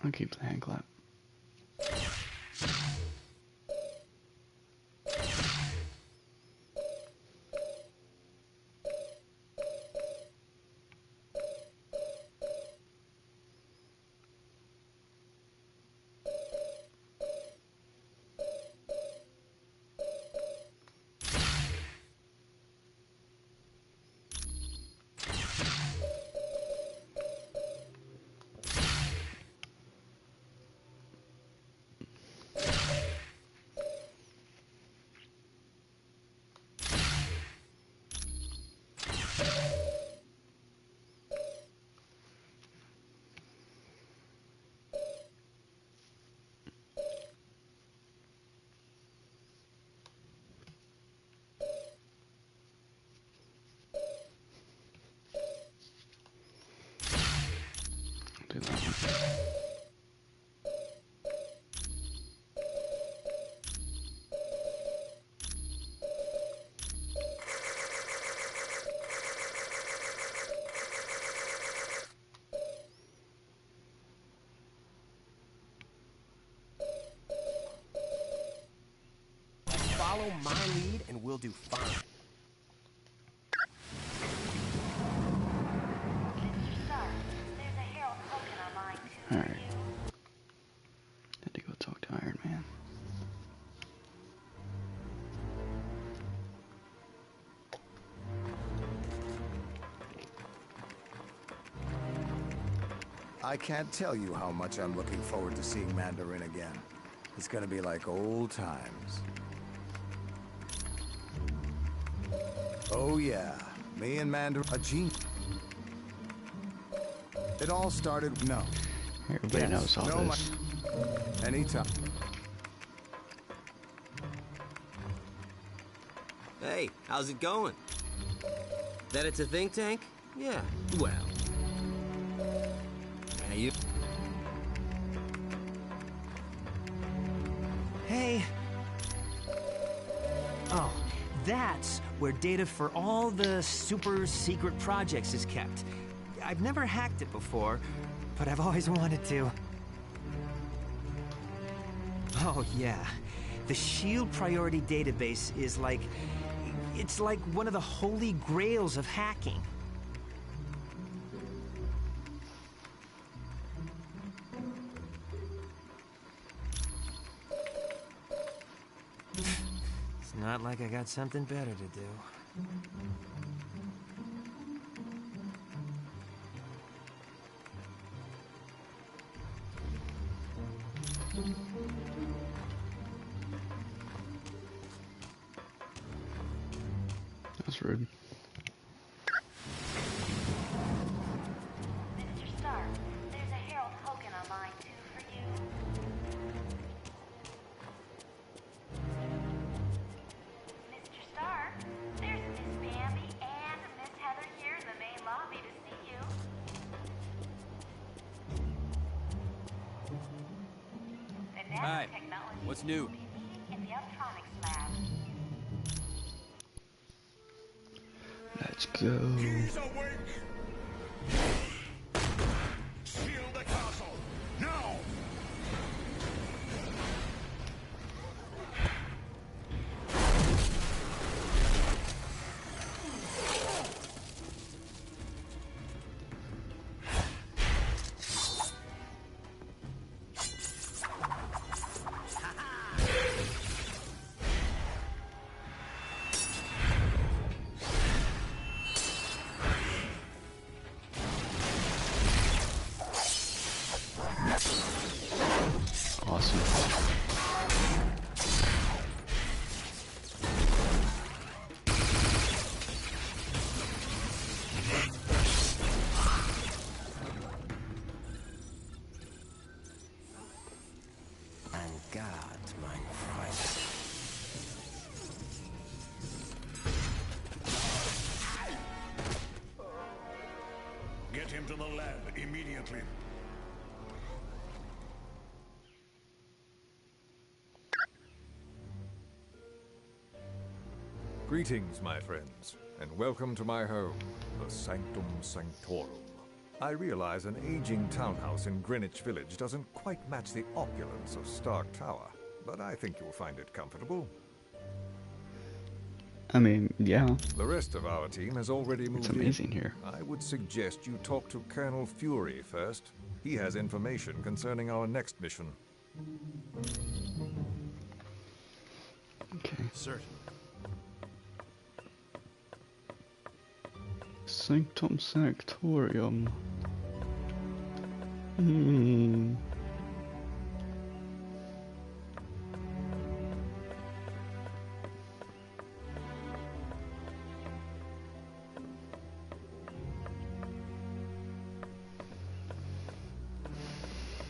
I'll keep the hand clap. Do that one. Follow my lead and we'll do fine. Alright. Had to go talk to Iron Man. I can't tell you how much I'm looking forward to seeing Mandarin again. It's gonna be like old times. Oh yeah, me and Mandarin, a genius. It all started, no. Everybody knows all this. Anytime. Hey, how's it going? That it's a think tank? Yeah, well. Yeah, you... Hey. Oh, that's where data for all the super secret projects is kept. I've never hacked it before, but I've always wanted to. Oh, yeah. The SHIELD Priority Database is like... It's like one of the holy grails of hacking. It's not like I got something better to do. That's rude. Mr. Stark, there's a Harold Hogan online too for you. Mr. Stark, there's Miss Bambi and Miss Heather here in the main lobby to see you. The Hi. nanotechnology What's new? will be leading in the optronics lab. Let's go. He's awake! Seal the castle! Now! And guard, mein Freund. Get him to the lab immediately. Greetings, my friends, and welcome to my home, the Sanctum Sanctorum. I realize an aging townhouse in Greenwich Village doesn't quite match the opulence of Stark Tower, but I think you'll find it comfortable. I mean, yeah. The rest of our team has already moved in. It's amazing here. I would suggest you talk to Colonel Fury first. He has information concerning our next mission. Okay. Certain. Sanctum Sanctorium.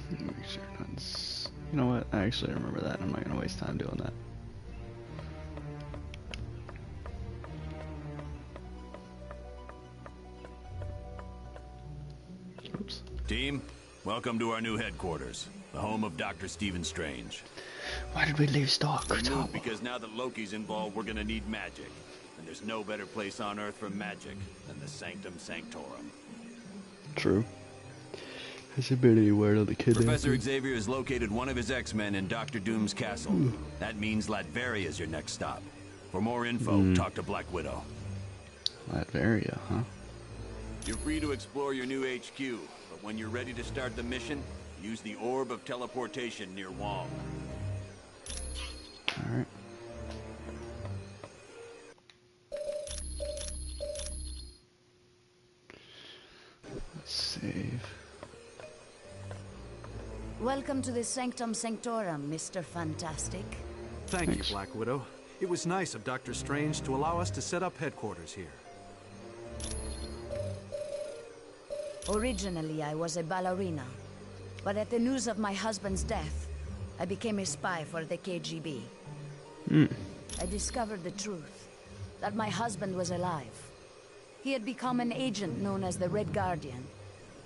Make sure not. You know what? I actually remember that. I'm not gonna waste time doing that. Oops. Team, welcome to our new headquarters, the home of Dr. Stephen Strange. Why did we leave Stark? We moved because now that Loki's involved, we're gonna need magic. And there's no better place on Earth for magic than the Sanctum Sanctorum. True. Has it been anywhere to the kid? Professor Xavier has located one of his X-Men in Dr. Doom's castle. That means Latveria is your next stop. For more info, talk to Black Widow. Latveria, huh? You're free to explore your new HQ, but when you're ready to start the mission, use the Orb of Teleportation near Wong. Alright. Let's save. Welcome to the Sanctum Sanctorum, Mr. Fantastic. Thank you, Black Widow. It was nice of Dr. Strange to allow us to set up headquarters here. Originally, I was a ballerina. But at the news of my husband's death, I became a spy for the KGB. I discovered the truth, that my husband was alive. He had become an agent known as the Red Guardian,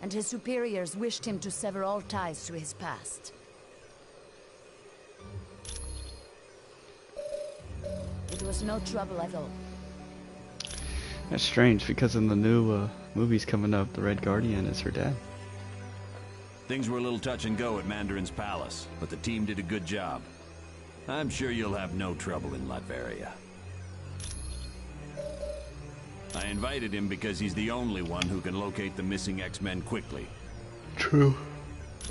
and his superiors wished him to sever all ties to his past. It was no trouble at all. That's strange, because in the new movies coming up, the Red Guardian is her dad. Things were a little touch and go at Mandarin's palace, but the team did a good job. I'm sure you'll have no trouble in Latveria. I invited him because he's the only one who can locate the missing X-Men quickly. True.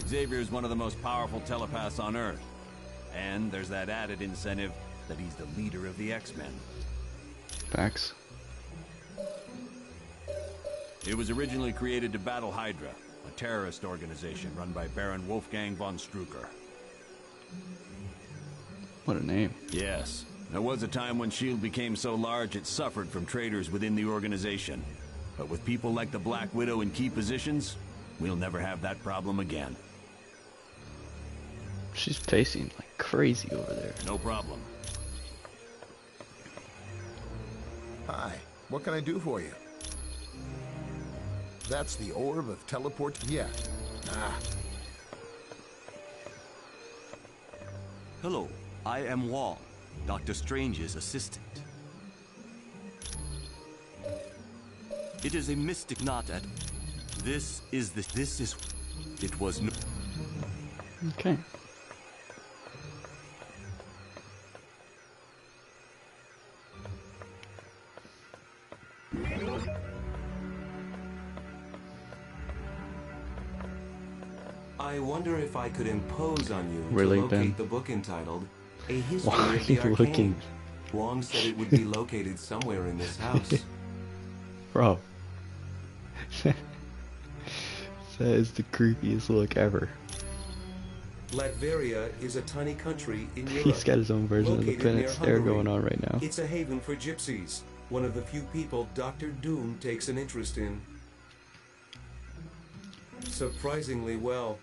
Xavier is one of the most powerful telepaths on Earth. And there's that added incentive that he's the leader of the X-Men. Facts. It was originally created to battle Hydra, a terrorist organization run by Baron Wolfgang von Strucker. What a name. Yes. There was a time when S.H.I.E.L.D. became so large it suffered from traitors within the organization. But with people like the Black Widow in key positions, we'll never have that problem again. She's pacing like crazy over there. No problem. Hi, what can I do for you? That's the Orb of Teleport? Yeah. Hello, I am Wong, Dr. Strange's assistant. It is a mystic knot at... It was no... Okay. I wonder if I could impose on you Really, to locate Ben? the book entitled A History Why of the are you Arcane. looking? Wong said it would be located somewhere in this house. Bro. That is the creepiest look ever. Latveria is a tiny country in Europe. He's got his own version of the located near Penance Stare Hungary. going on right now. It's a haven for gypsies, one of the few people Dr. Doom takes an interest in. Surprisingly well.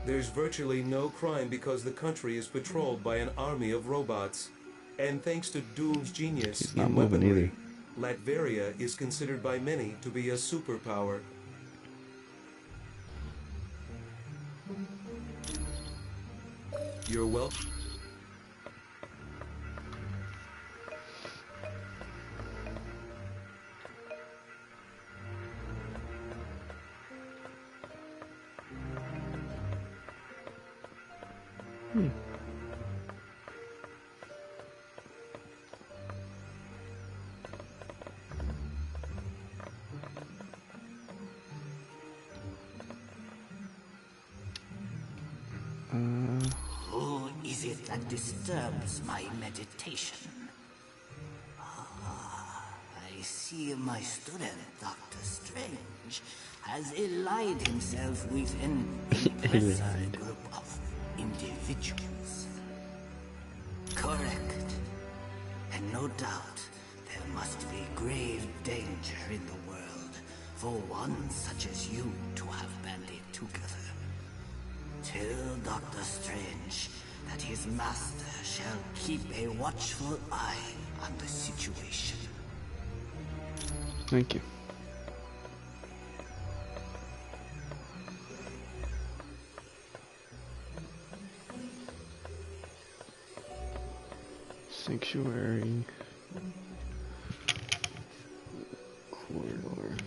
There's virtually no crime because the country is patrolled by an army of robots. And thanks to Doom's genius He's not in moving weaponry, either. Latveria is considered by many to be a superpower. You're welcome. Who is it that disturbs my meditation? I see my student, Dr. Strange, has allied himself with an impressive group of individuals. Correct. And no doubt, there must be grave danger in the world for one such as you to have banded together. Tell Dr. Strange that his master shall keep a watchful eye on the situation. Thank you. Sanctuary. Corridor.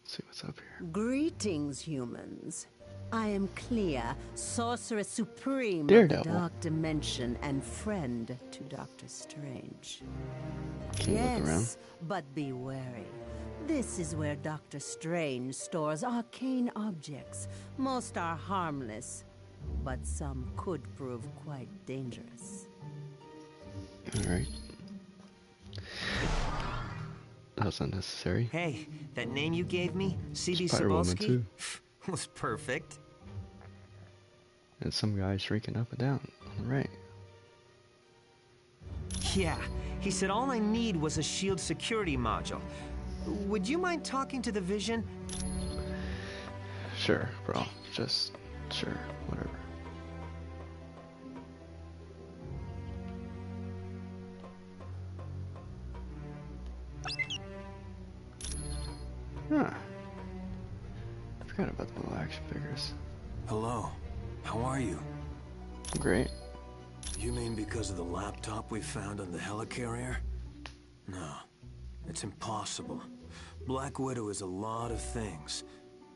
Let's see what's up here. Greetings, humans. I am Clea, Sorceress Supreme Daredevil. of the Dark Dimension and friend to Doctor Strange. Can you look around? Yes, but be wary. This is where Doctor Strange stores arcane objects. Most are harmless, but some could prove quite dangerous. Alright. That was unnecessary. Hey, that name you gave me, C.B. Spider-Woman Cebulski, too. was perfect. And some guy shrinking up and down. Alright. Yeah, he said all I need was a shield security module. Would you mind talking to the Vision? Sure, bro. Just, sure, whatever. Huh. Forgot about the little action figures. Hello. How are you? Great. You mean because of the laptop we found on the helicarrier? No. It's impossible. Black Widow is a lot of things,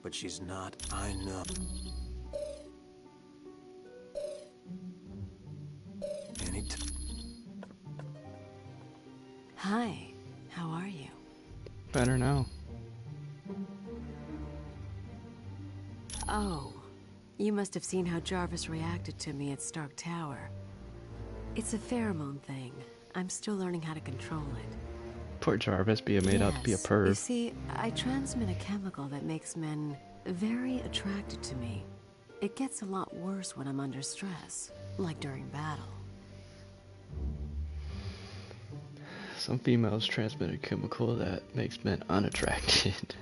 but she's not, I know. Hi, how are you? Better now. Oh, you must have seen how Jarvis reacted to me at Stark Tower. It's a pheromone thing. I'm still learning how to control it. Poor Jarvis being made out to be a You perv. see, I transmit a chemical that makes men very attracted to me. It gets a lot worse when I'm under stress, like during battle. Some females transmit a chemical that makes men unattracted.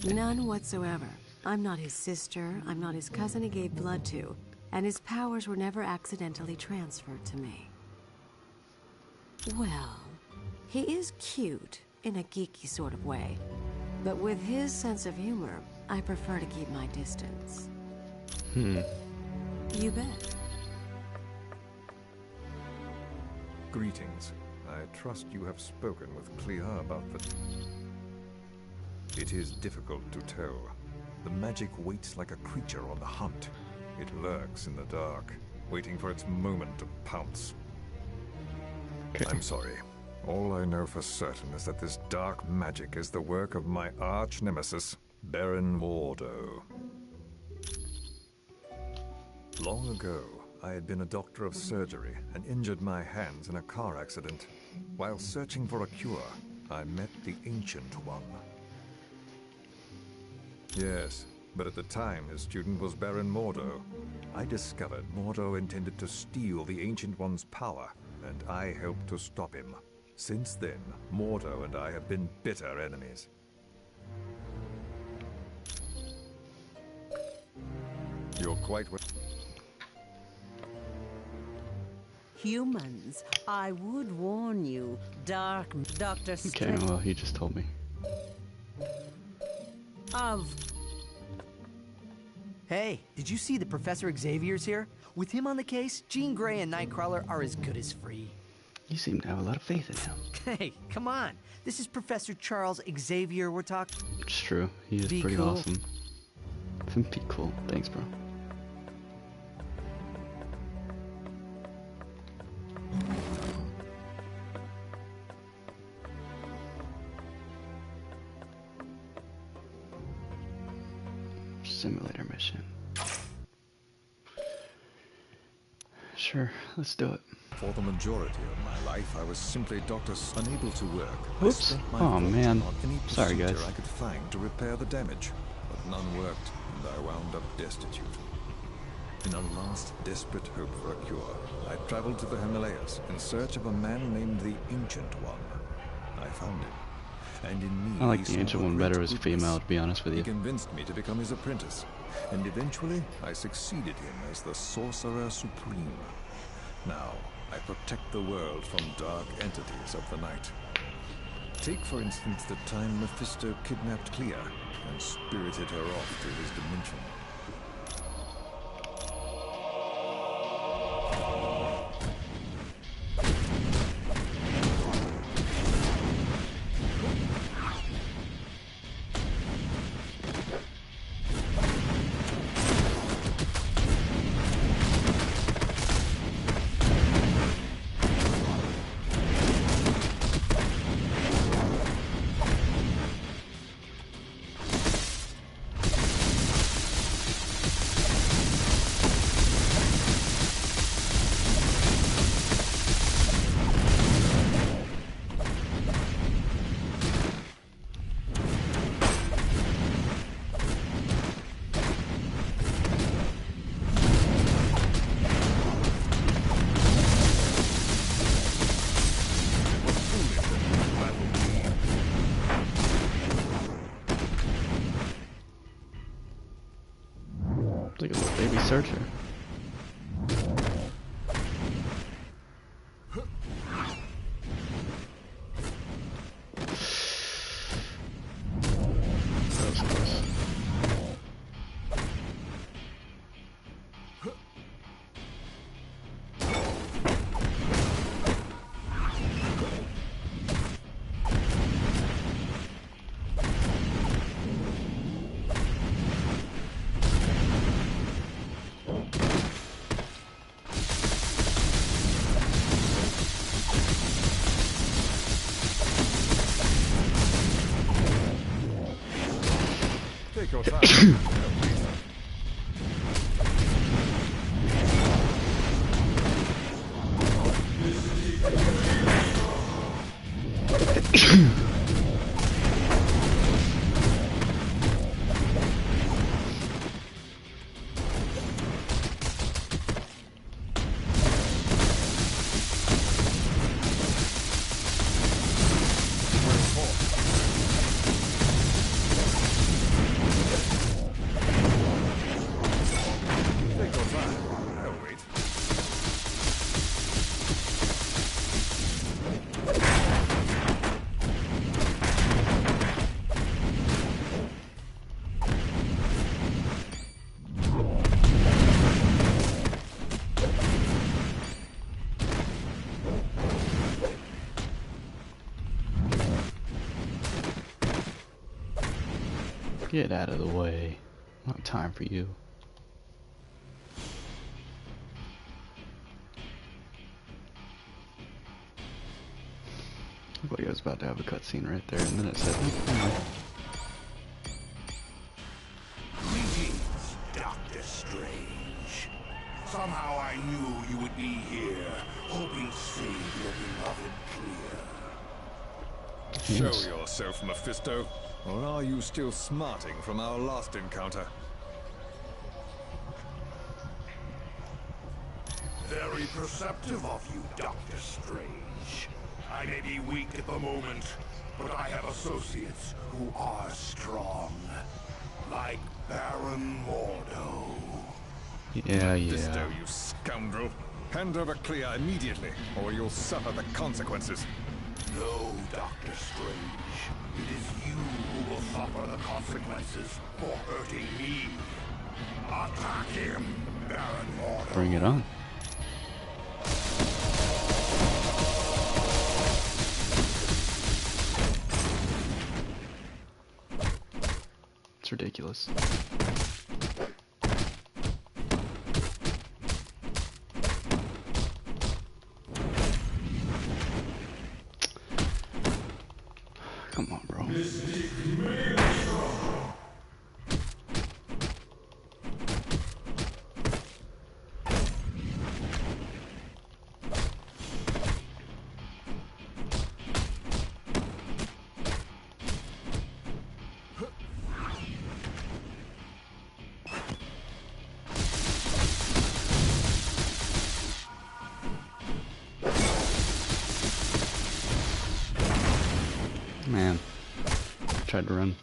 None whatsoever. I'm not his sister, I'm not his cousin he gave blood to, and his powers were never accidentally transferred to me. Well, he is cute, in a geeky sort of way. But with his sense of humor, I prefer to keep my distance. You bet. Greetings. I trust you have spoken with Clea about the... It is difficult to tell. The magic waits like a creature on the hunt. It lurks in the dark, waiting for its moment to pounce. I'm sorry. All I know for certain is that this dark magic is the work of my arch-nemesis, Baron Mordo. Long ago, I had been a doctor of surgery and injured my hands in a car accident. While searching for a cure, I met the Ancient One. Yes, but at the time his student was Baron Mordo. I discovered Mordo intended to steal the Ancient One's power, and I helped to stop him. Since then, Mordo and I have been bitter enemies. You're quite Humans, I would warn you, Dr. Okay, Strange well, he just told me. of... Hey, did you see that Professor Xavier's here? With him on the case, Jean Grey and Nightcrawler are as good as free. You seem to have a lot of faith in him. Hey, come on. This is Professor Charles Xavier we're talking. It's true. He is Be pretty cool. awesome. Be cool. Thanks, bro. Simulator mission. Sure, let's do it. For the majority of my life, I was simply unable to work. I Whoops. spent my Oh, fortune man. on any Sorry, procedure guys. I could find to repair the damage, but none worked, and I wound up destitute. In a last desperate hope for a cure, I traveled to the Himalayas in search of a man named the Ancient One. I found him, and in me I like he the saw Ancient a One great better as a goodness. female, to be honest with He you. convinced me to become his apprentice, and eventually I succeeded him as the Sorcerer Supreme. Now, I protect the world from dark entities of the night. Take, for instance, the time Mephisto kidnapped Clea and spirited her off to his dimension. Look at little baby searcher. That was close. Take your time. Take your time. I'll wait. Get out of the way. Not time for you. Looked like I was about to have a cutscene right there, and then it said, "Oh, Greetings, Doctor Strange. Somehow I knew you would be here, hoping to save your beloved Clea. Show yourself, Mephisto, or are you still smarting from our last encounter? Very perceptive of you, Doctor Strange. I may be weak at the moment, but I have associates who are strong. Like Baron Mordo. Yeah, Mephisto, yeah. you scoundrel. Hand over Clea immediately, or you'll suffer the consequences. No, Dr. Strange. It is you who will suffer the consequences for hurting me. Attack him, Baron Mordo. Bring it on. It's ridiculous. Come on, bro. Man, tried to run.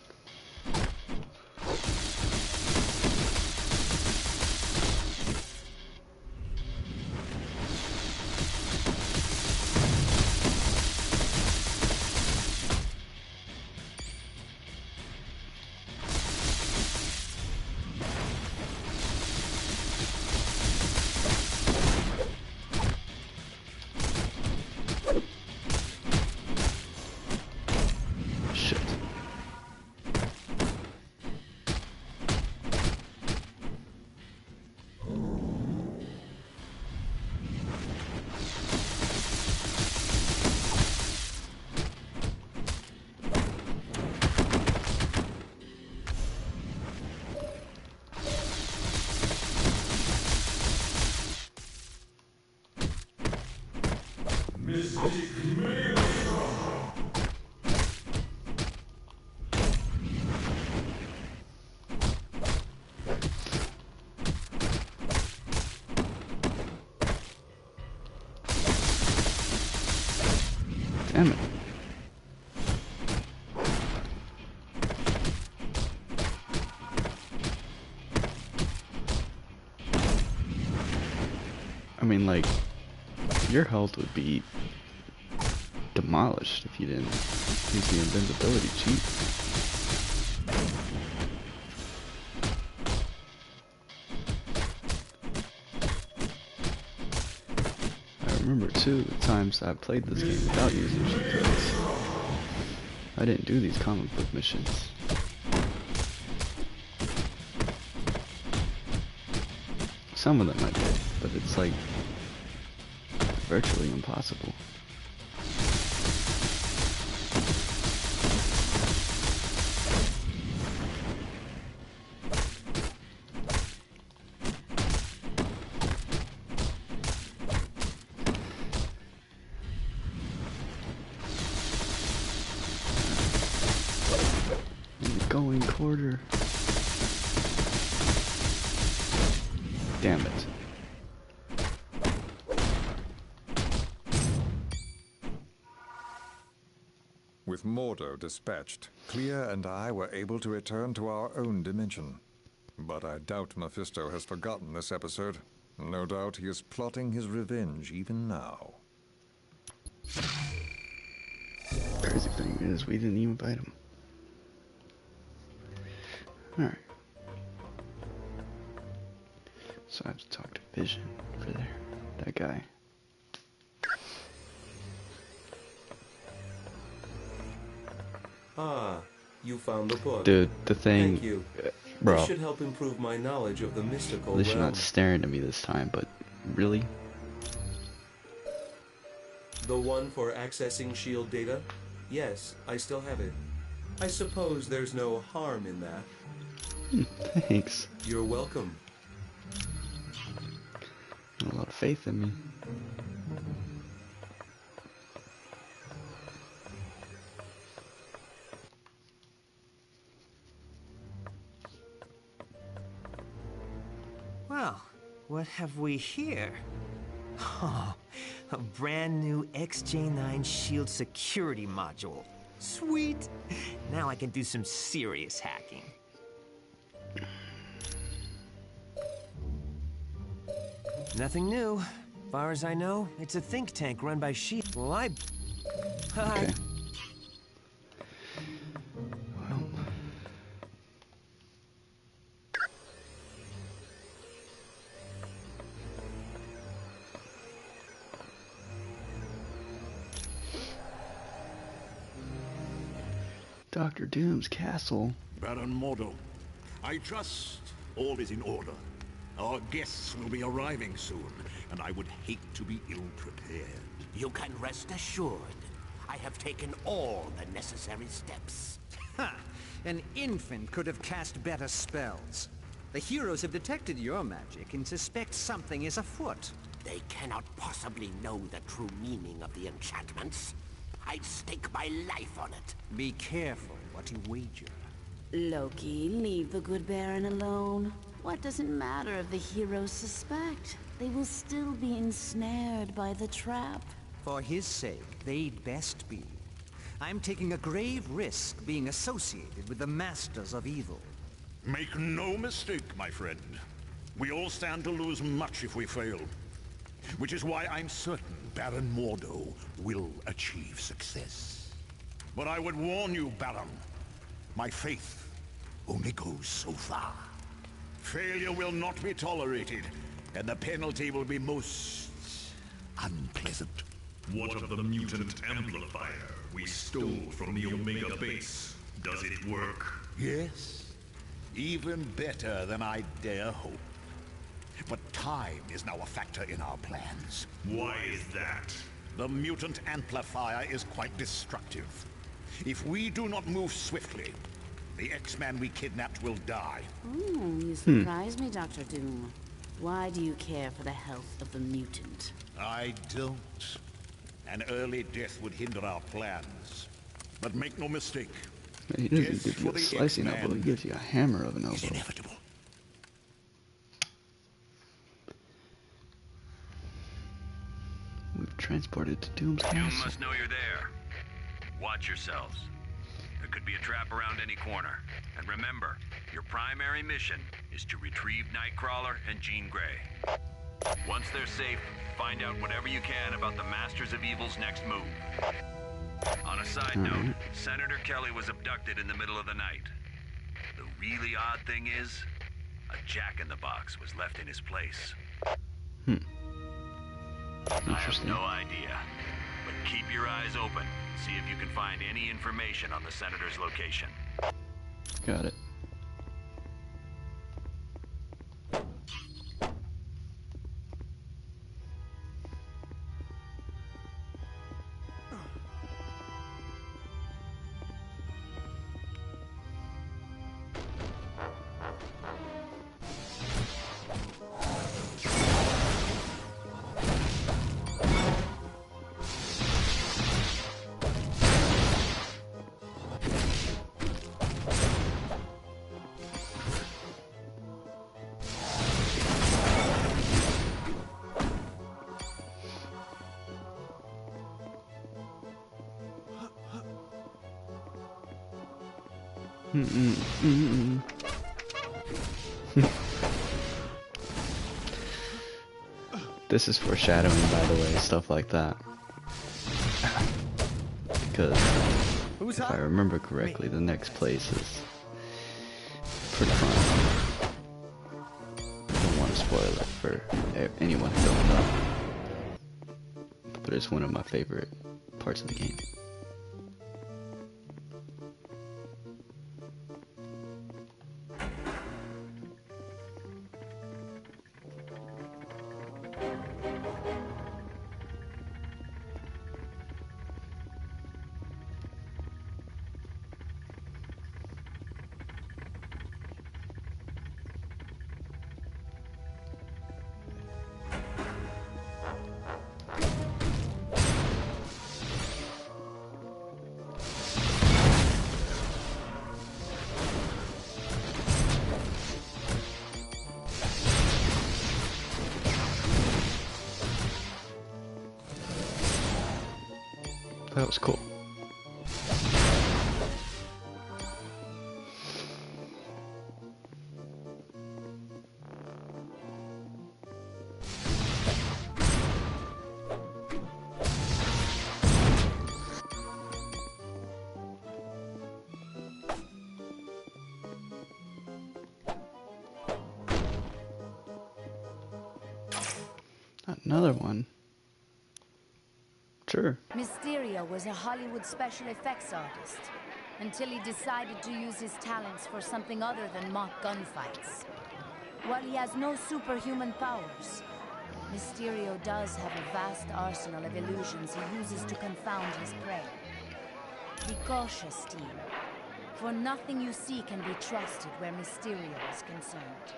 Shit. Damn it. I mean, like, your health would be demolished if you didn't use the invincibility cheat. I remember too the times I played this game without using cheat codes. I didn't do these comic book missions. Some of them I did, but it's like virtually impossible. Going quarter. Damn it. With Mordo dispatched, Clea and I were able to return to our own dimension. But I doubt Mephisto has forgotten this episode. No doubt he is plotting his revenge even now. Crazy thing is, we didn't even bite him. Alright. So I have to talk to Vision for there. That guy. Ah, you found the book. Dude, the thing. Thank you. Bro. This should help improve my knowledge of the mystical At least you're realm. not staring at me this time, but really? The one for accessing SHIELD data? Yes, I still have it. I suppose there's no harm in that. Thanks. You're welcome. A lot of faith in me. Well, what have we here? Oh, a brand new XJ9 Shield security module. Sweet! Now I can do some serious hacking. Nothing new. Far as I know, it's a think tank run by S.H.I.E.L.D. Well, Hi. Okay. Dr. Doom's castle. Baron Mordo, I trust all is in order. Our guests will be arriving soon, and I would hate to be ill-prepared. You can rest assured. I have taken all the necessary steps. Ha! An infant could have cast better spells. The heroes have detected your magic and suspect something is afoot. They cannot possibly know the true meaning of the enchantments. I'd stake my life on it. Be careful what you wager. Loki, leave the good Baron alone. What does it matter if the heroes suspect? They will still be ensnared by the trap. For his sake, they'd best be. I'm taking a grave risk being associated with the Masters of Evil. Make no mistake, my friend. We all stand to lose much if we fail. Which is why I'm certain Baron Mordo will achieve success. But I would warn you, Baron, my faith only goes so far. Failure will not be tolerated, and the penalty will be most unpleasant. What of the mutant amplifier we stole from the Omega base? Does it work? Yes, even better than I dare hope. But time is now a factor in our plans. Why is that? The mutant amplifier is quite destructive. If we do not move swiftly, the X-Man we kidnapped will die. You surprise me, Dr. Doom. Why do you care for the health of the mutant? I don't. An early death would hinder our plans. But make no mistake. He doesn't give you a slicing elbow, he gives you a hammer of an elbow. Inevitable. We've transported to Doom's You castle. must know you're there. Watch yourselves. There could be a trap around any corner. And remember, your primary mission is to retrieve Nightcrawler and Jean Grey. Once they're safe, find out whatever you can about the Masters of Evil's next move. On a side note, Senator Kelly was abducted in the middle of the night. The really odd thing is, a jack-in-the-box was left in his place. I have no idea, but keep your eyes open. See if you can find any information on the Senator's location. Got it. This is foreshadowing, by the way, stuff like that. Because if I remember correctly, the next place is pretty fun. I don't want to spoil it for anyone who don't know, but it's one of my favorite parts of the game. That was cool. Another one. Sure. Mysterio was a Hollywood special effects artist until he decided to use his talents for something other than mock gunfights. While he has no superhuman powers, Mysterio does have a vast arsenal of illusions he uses to confound his prey. Be cautious, team, for nothing you see can be trusted where Mysterio is concerned.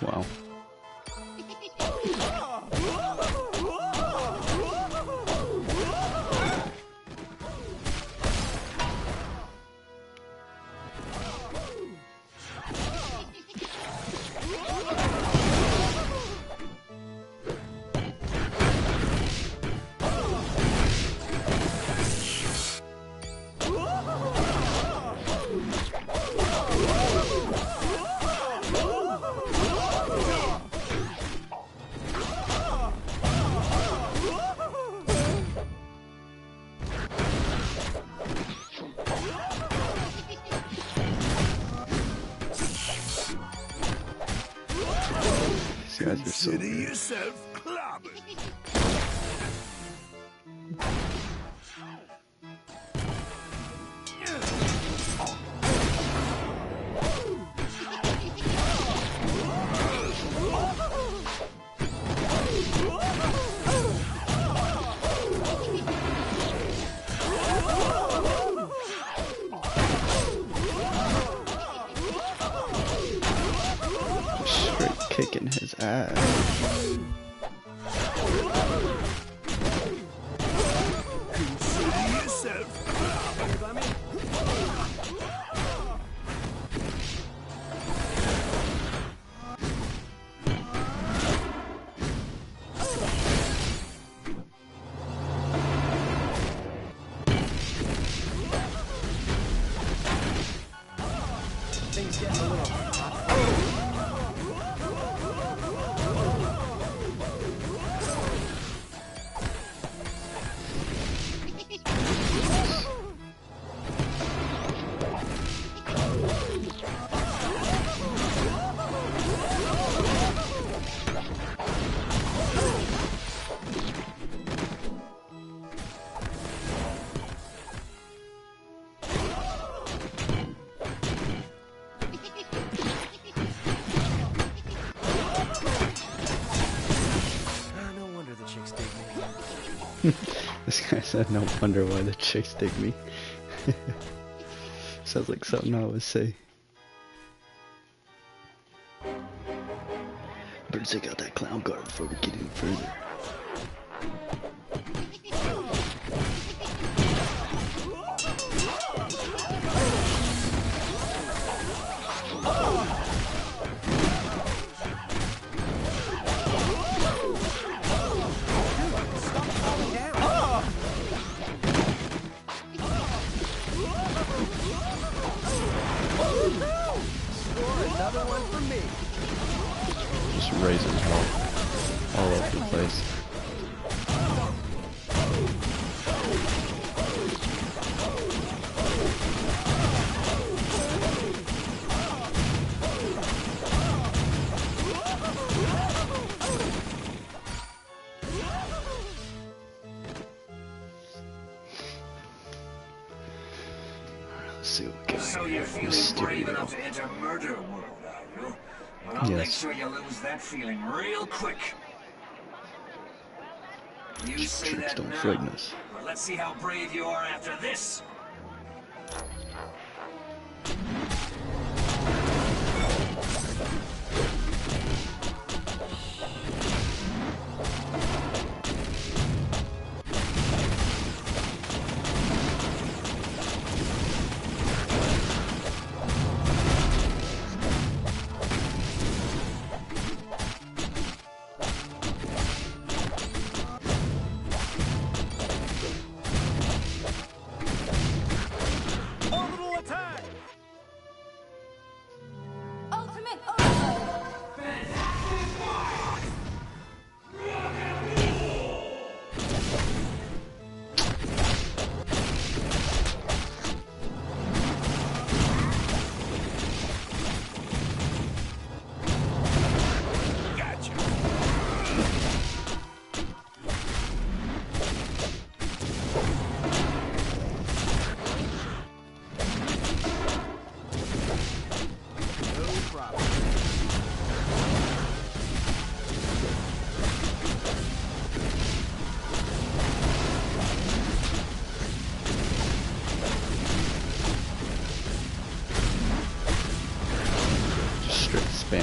Wow. These guys are so Consider good. yourself clobbered. Straight kicking his ass. Consider yourself clobbered. Things getting a little This guy said, no wonder why the chicks dig me. Sounds like something I would say. Better check out that clown guard before we get any further. Another one for me. Just raises all over the place. Let's see what we got. So you're feeling brave enough to enter murder world, are you? Well, I'll make sure you lose that feeling real quick. You say Tricks that don't now. frighten us. But let's see how brave you are after this.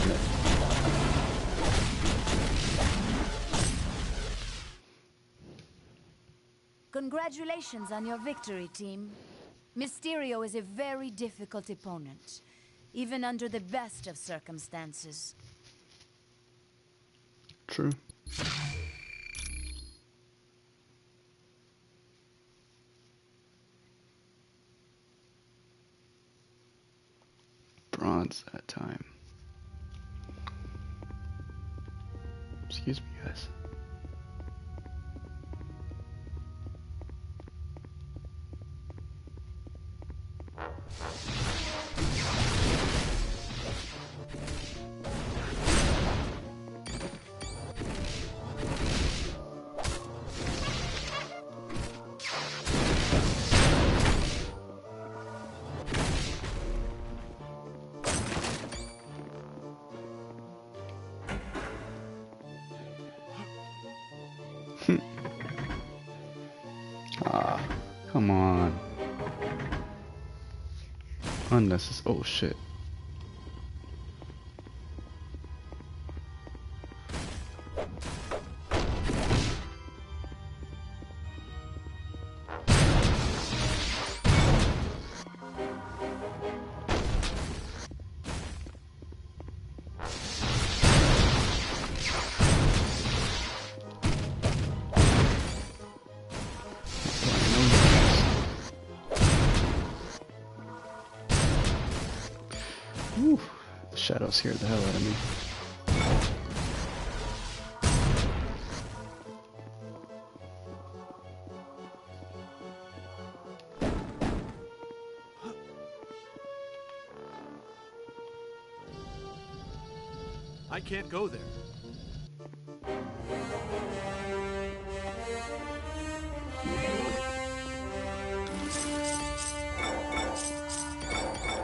damn it. Congratulations on your victory, team. Mysterio is a very difficult opponent, even under the best of circumstances. True. Bronze that time. Excuse me, guys. Ah, come on. Unnecessary. Oh shit. Whew. The shadow scared the hell out of me. I can't go there.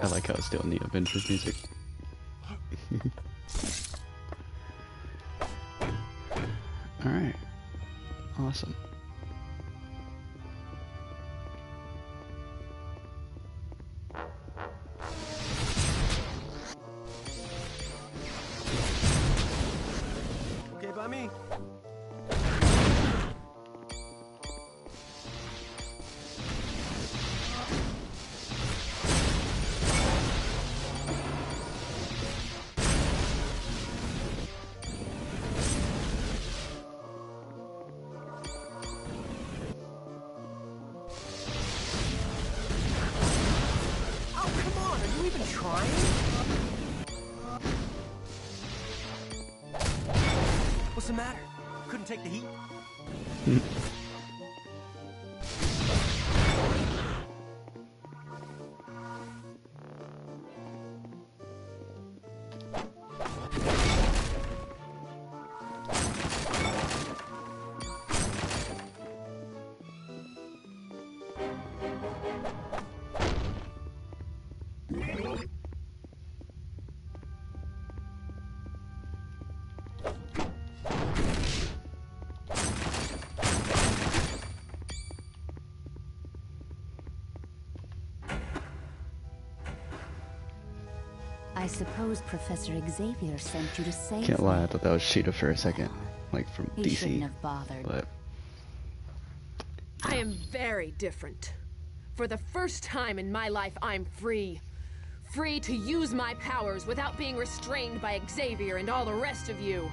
I like how it's still in the Avengers music. Alright. Awesome. Okay by me. What's the matter? Couldn't take the heat? I suppose Professor Xavier sent you to save Can't lie, me. I thought that was Cheetah for a second. Like from He DC. shouldn't have bothered. But I am very different. For the first time in my life, I'm free. Free to use my powers without being restrained by Xavier and all the rest of you.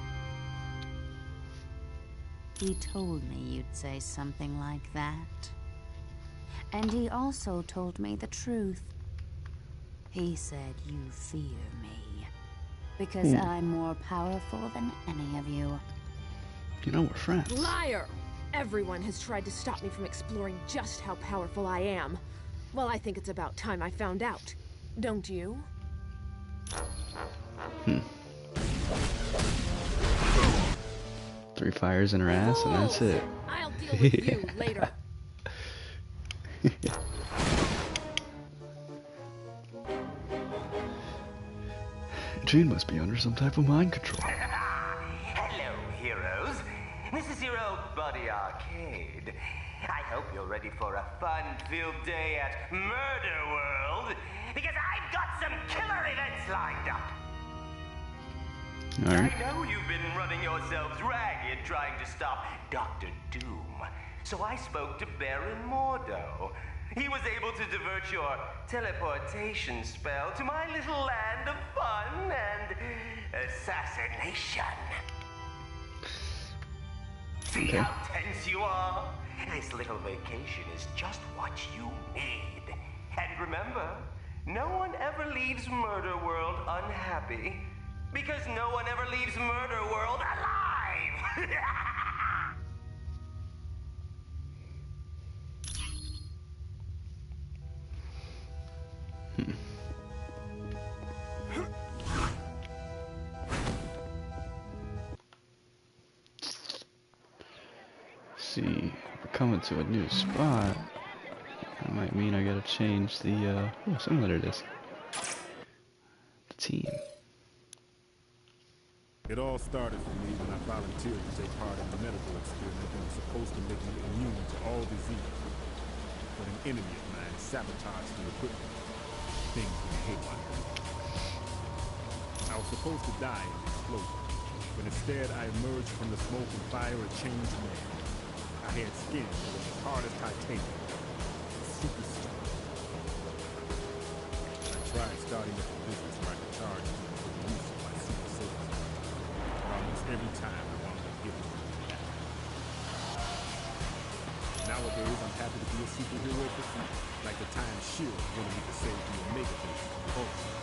He told me you'd say something like that. And he also told me the truth. He said you fear me. Because I'm more powerful than any of you. you know we're friends. Liar! Everyone has tried to stop me from exploring just how powerful I am. Well, I think it's about time I found out. Don't you? Three fires in her ass and that's it. I'll deal with you later. Jean must be under some type of mind control. Hello, heroes. This is your old buddy Arcade. I hope you're ready for a fun-filled day at Murder World, because I've got some killer events lined up. Alright. I know you've been running yourselves ragged trying to stop Dr. Doom. So I spoke to Baron Mordo. He was able to divert your teleportation spell to my little land of fun and assassination. See how tense you are? This little vacation is just what you need. And remember, no one ever leaves Murder World unhappy. Because no one ever leaves Murder World alive! See, we're coming to a new spot. That might mean I gotta change the, simulator disc. The team. It all started for me when I volunteered to take part in the medical experiment that was supposed to make me immune to all disease. But an enemy of mine sabotaged the equipment. Things went haywire. I was supposed to die in the explosion, but instead I emerged from the smoke and fire a changed man. I had skin that was as hard as titanium. Super strong. I tried starting up a business where I could charge people for the use of my super soldier. But almost every time I wound up giving them back. Nowadays, I'm happy to be a superhero at the front, like the time S.H.I.E.L.D. wanted me to save the Omega base from Vulcan.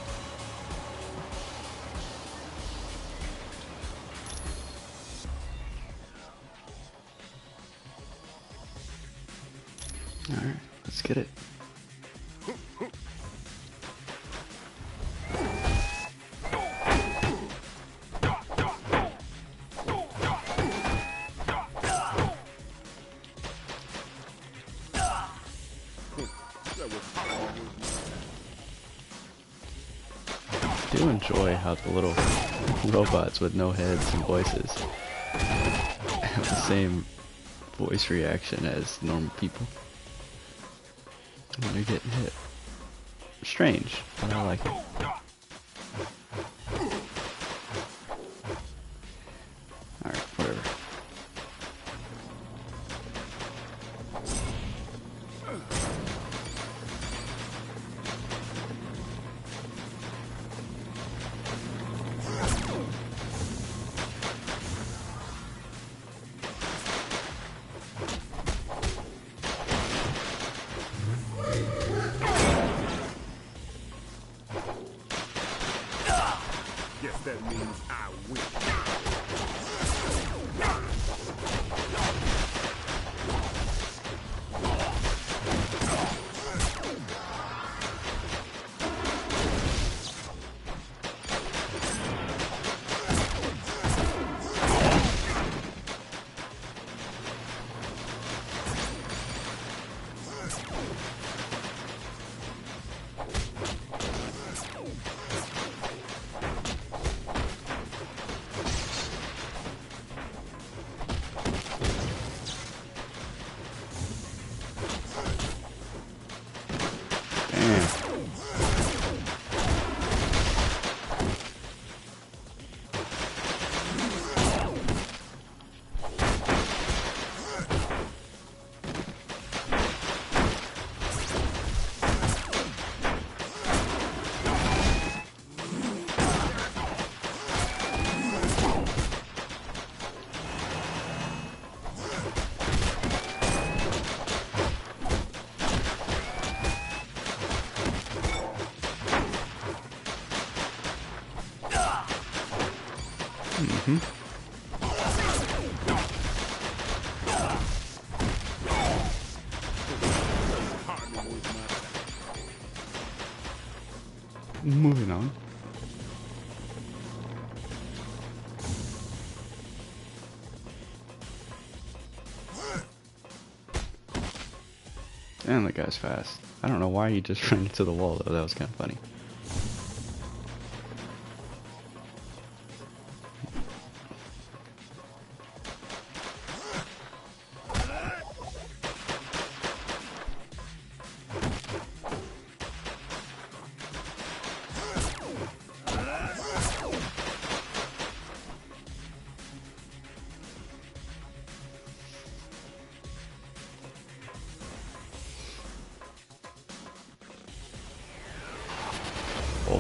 Alright, let's get it. I do enjoy how the little robots with no heads and voices have the same voice reaction as normal people when they're getting hit. Strange, but I like it. Alright, whatever. Guess that means I win. Moving on. Damn, that guy's fast. I don't know why he just ran into the wall though, that was kind of funny.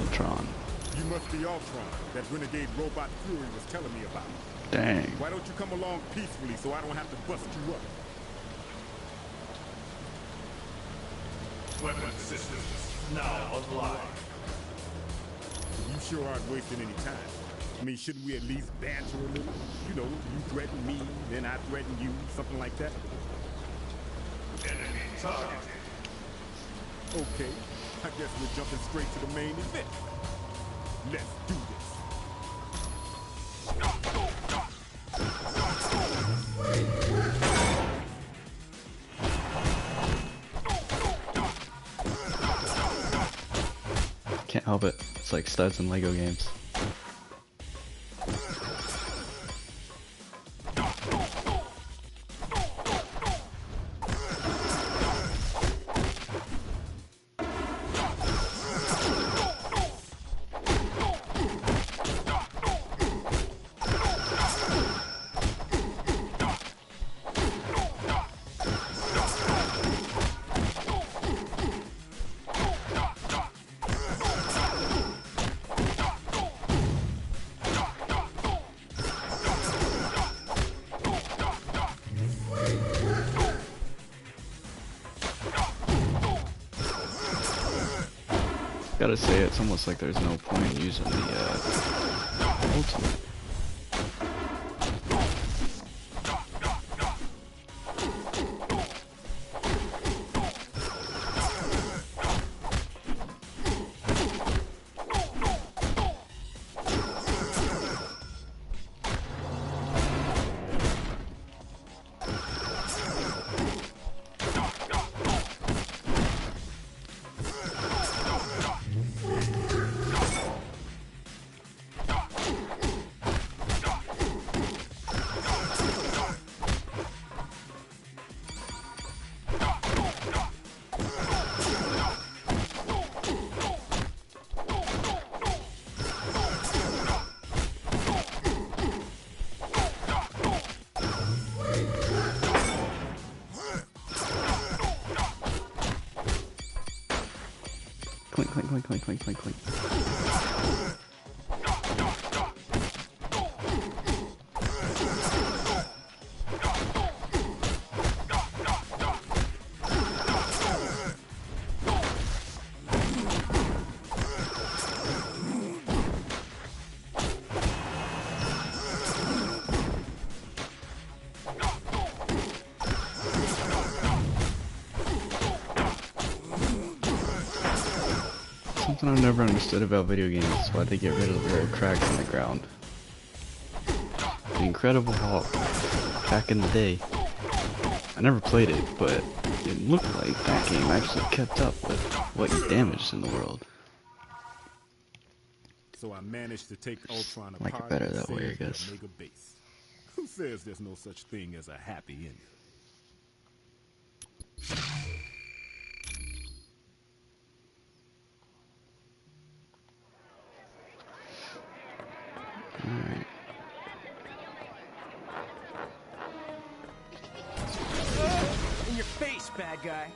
Ultron. You must be Ultron, that renegade robot Fury was telling me about. Dang. Why don't you come along peacefully so I don't have to bust you up? Weapon systems now online. You sure aren't wasting any time. I mean, shouldn't we at least banter a little? You know, you threaten me, then I threaten you, something like that. Enemy targeted. Okay, I guess we're jumping straight to the main event. Let's do this. Can't help it. It's like studs in Lego games. Gotta say, it's almost like there's no point in using the ultimate. Clink, clink, clink, clink, clink, clink, clink. Something I've never understood about video games is why they get rid of the little cracks in the ground. The Incredible Hulk, back in the day, I never played it, but it looked like that game actually kept up with what you damaged in the world. So I managed to take Ultron Like it apart better and that way, I save the guess. Omega base. Who says there's no such thing as a happy ending? Alright. In your face, bad guy.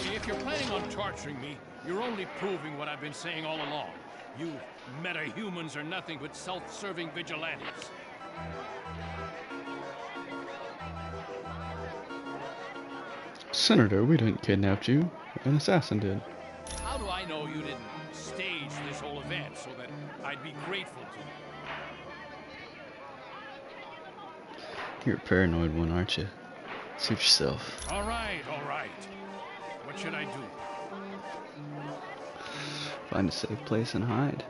If you're planning on torturing me, you're only proving what I've been saying all along. You meta-humans are nothing but self-serving vigilantes. Senator, we didn't kidnap you. An assassin did. How do I know you didn't stage this whole event so that I'd be grateful to you? You're a paranoid one, aren't you? Suit yourself. All right, all right. What should I do? Find a safe place and hide.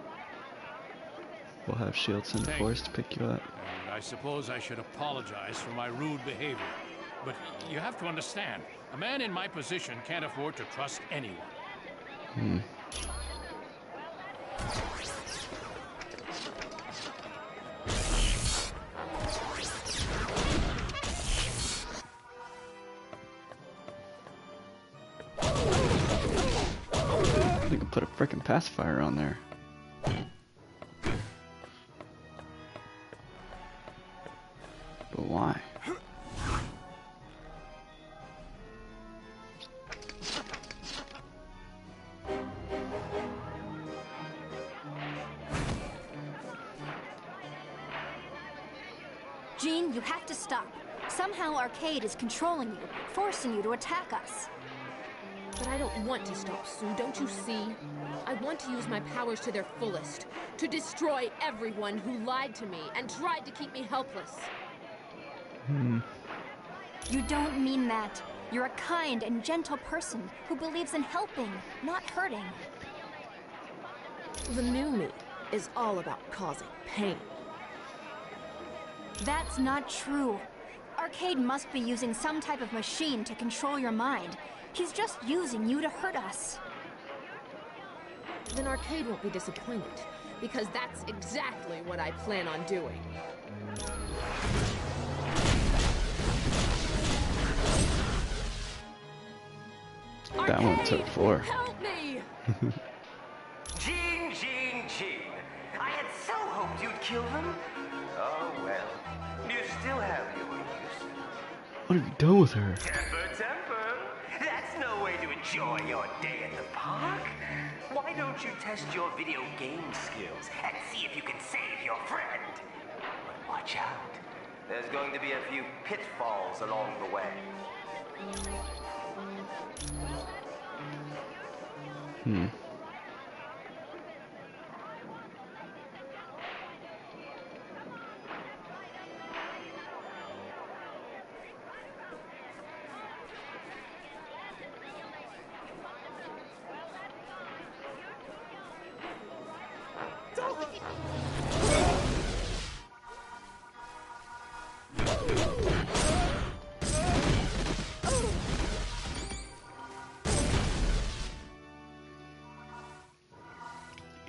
We'll have shields sent Thank force to pick you up. And I suppose I should apologize for my rude behavior. But you have to understand, a man in my position can't afford to trust anyone. Hmm. You could put a frickin' pacifier on there. But why? Jean, you have to stop. Somehow Arcade is controlling you, forcing you to attack us. But I don't want to stop, Sue, don't you see? I want to use my powers to their fullest, to destroy everyone who lied to me and tried to keep me helpless. You don't mean that. You're a kind and gentle person who believes in helping, not hurting. The new me is all about causing pain. That's not true. Arcade must be using some type of machine to control your mind. He's just using you to hurt us. Then Arcade won't be disappointed, because that's exactly what I plan on doing. That one took 4. Help me! Jean, Jean, Jean. I had so hoped you'd kill them. Oh well. You still have your use. What have you done with her? Temper, temper. That's no way to enjoy your day at the park. Why don't you test your video game skills and see if you can save your friend? But watch out. There's going to be a few pitfalls along the way.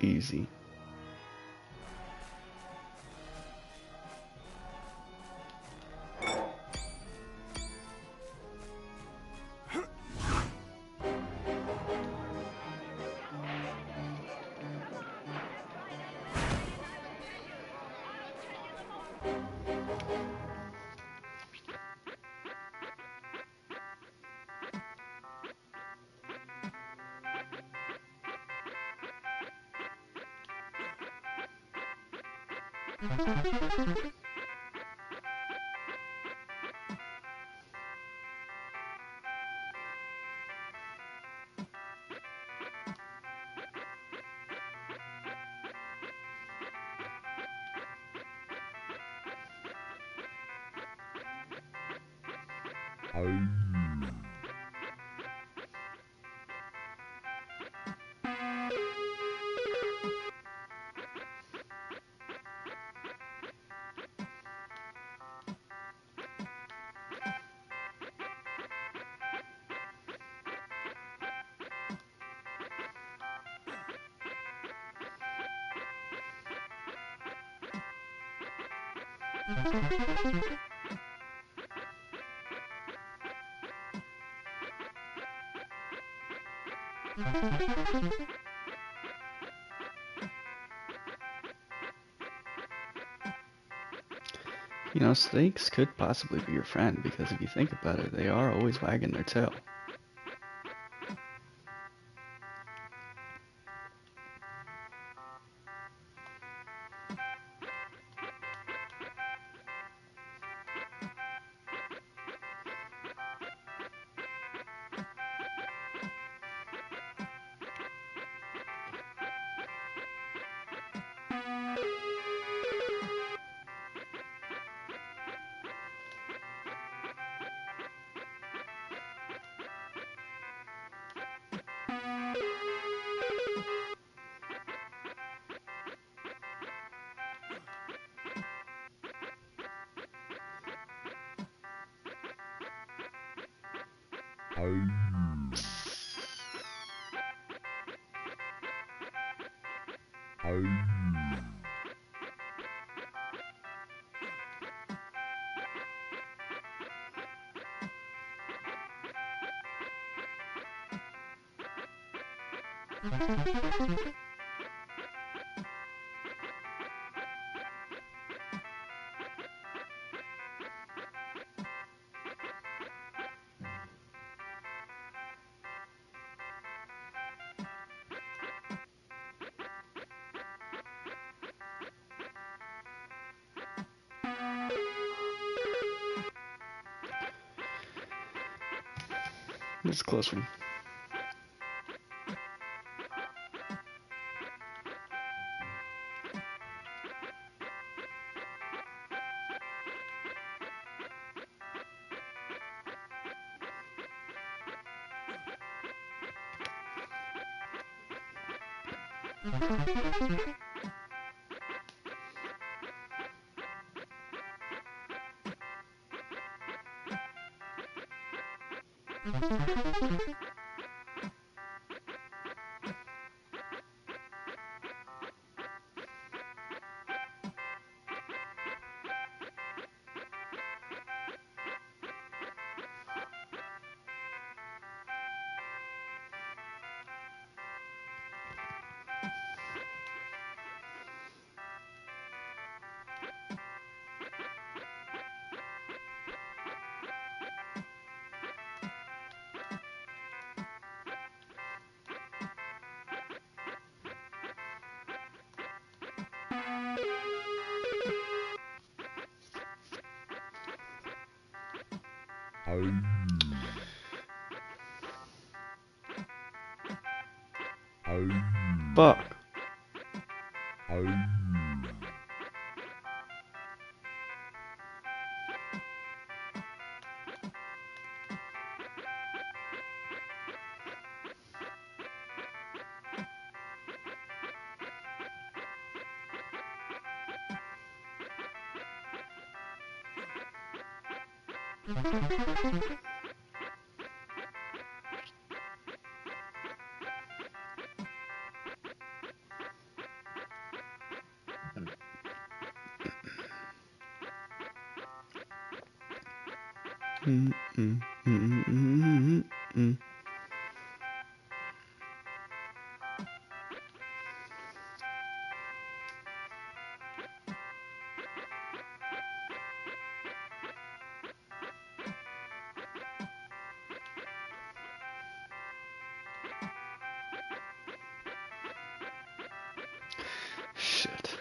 Easy. You know, snakes could possibly be your friend, because if you think about it, they are always wagging their tail. It's a close one. Fuck. Shit.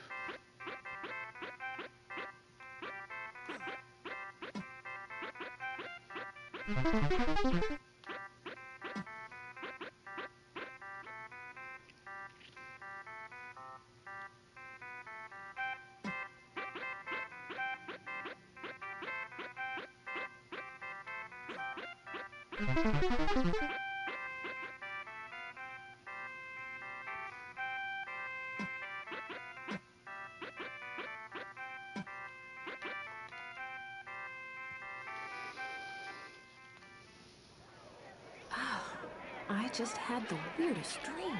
I just had the weirdest dream.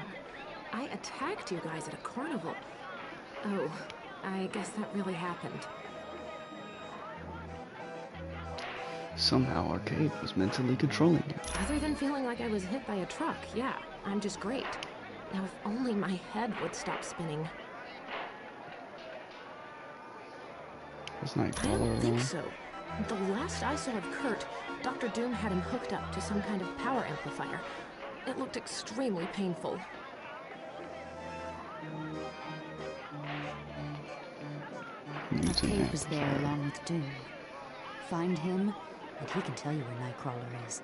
I attacked you guys at a carnival. Oh, I guess that really happened. Somehow Arcade was mentally controlling you. Other than feeling like I was hit by a truck, yeah, I'm just great. Now if only my head would stop spinning. It's not I don't think so. The last I saw of Kurt, Dr. Doom had him hooked up to some kind of power amplifier. It looked extremely painful. Arcade was there along with Doom. Find him, and he can tell you where Nightcrawler is.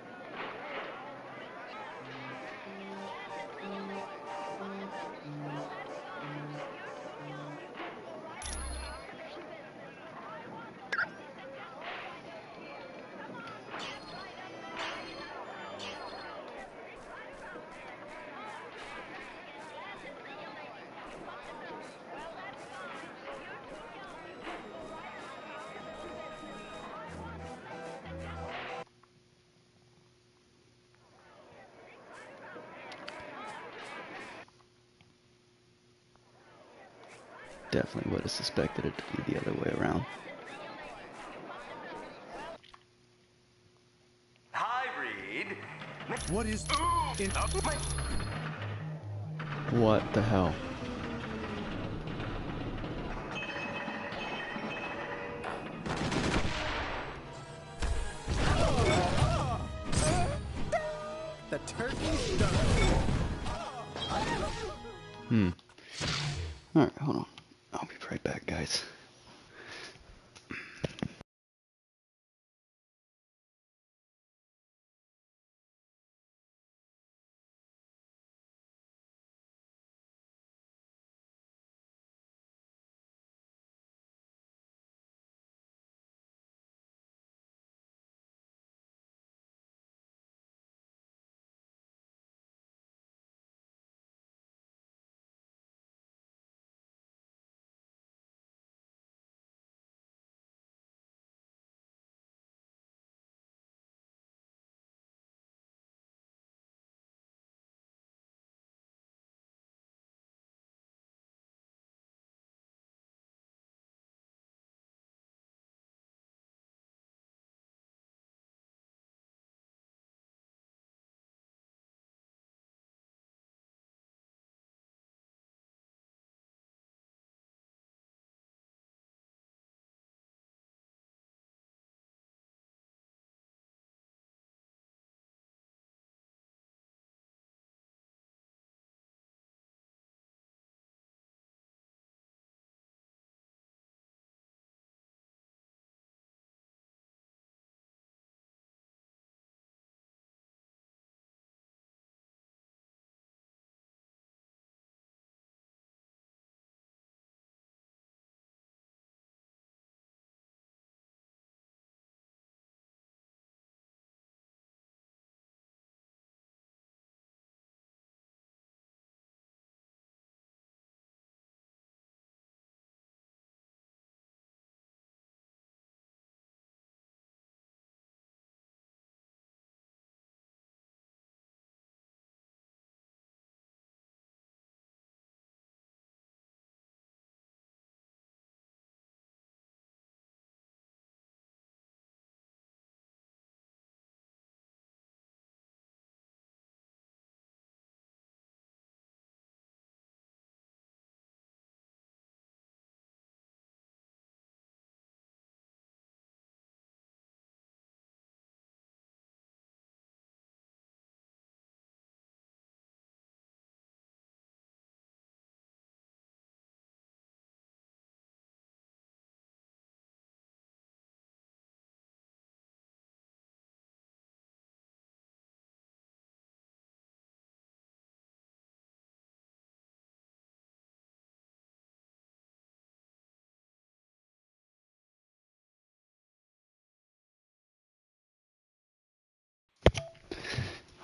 Definitely would have suspected it to be the other way around. Hi, Reed. What is in What the hell? the turkey's done? Alright, hold on. I'll be right back, guys.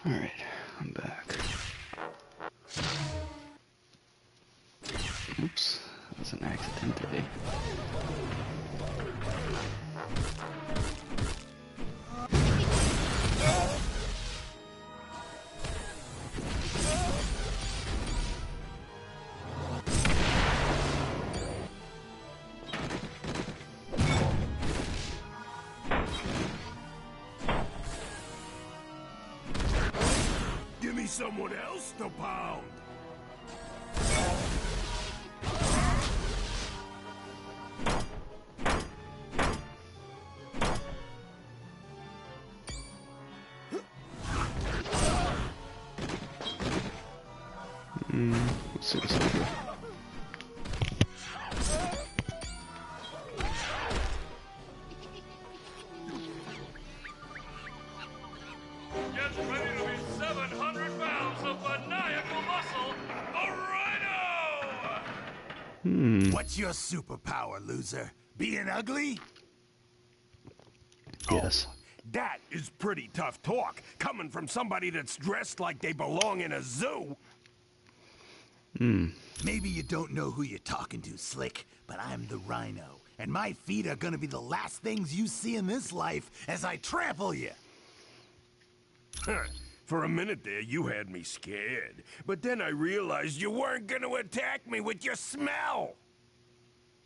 Alright, I'm back. Oops, that was an accident today. Give me someone else to pound. Let's see what's up here. Get ready to be 700 pounds of maniacal muscle, the Rhino! What's your superpower, loser? Being ugly? Yes. That is pretty tough talk, coming from somebody that's dressed like they belong in a zoo. Maybe you don't know who you're talking to, Slick, but I'm the Rhino, and my feet are gonna be the last things you see in this life as I trample you. For a minute there, you had me scared. But then I realized you weren't gonna attack me with your smell.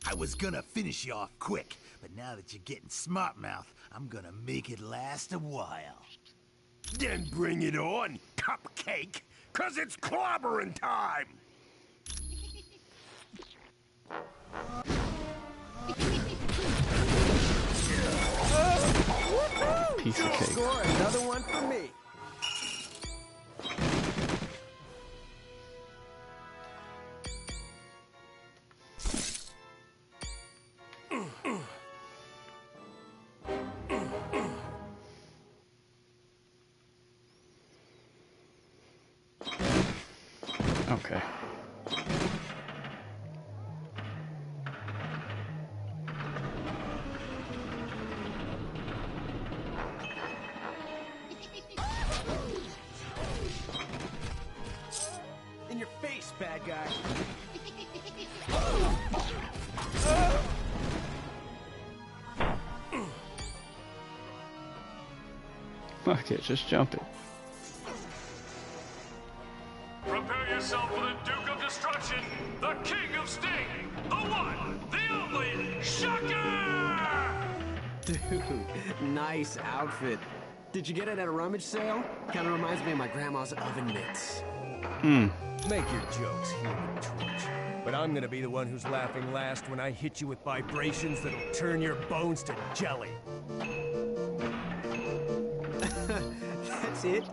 I was gonna finish you off quick, but now that you're getting smart mouth, I'm gonna make it last a while. Then bring it on, cupcake, 'cause it's clobbering time. Piece of cake. Score, another one for me. Okay. In your face, bad guy. Fuck it, just jump it. Prepare yourself for the Duke of Destruction, the King of Sting, the one, the only, Shocker! Dude, nice outfit. Did you get it at a rummage sale? Kinda reminds me of my grandma's oven mitts. Make your jokes, Human Torch. But I'm gonna be the one who's laughing last when I hit you with vibrations that'll turn your bones to jelly. That's it?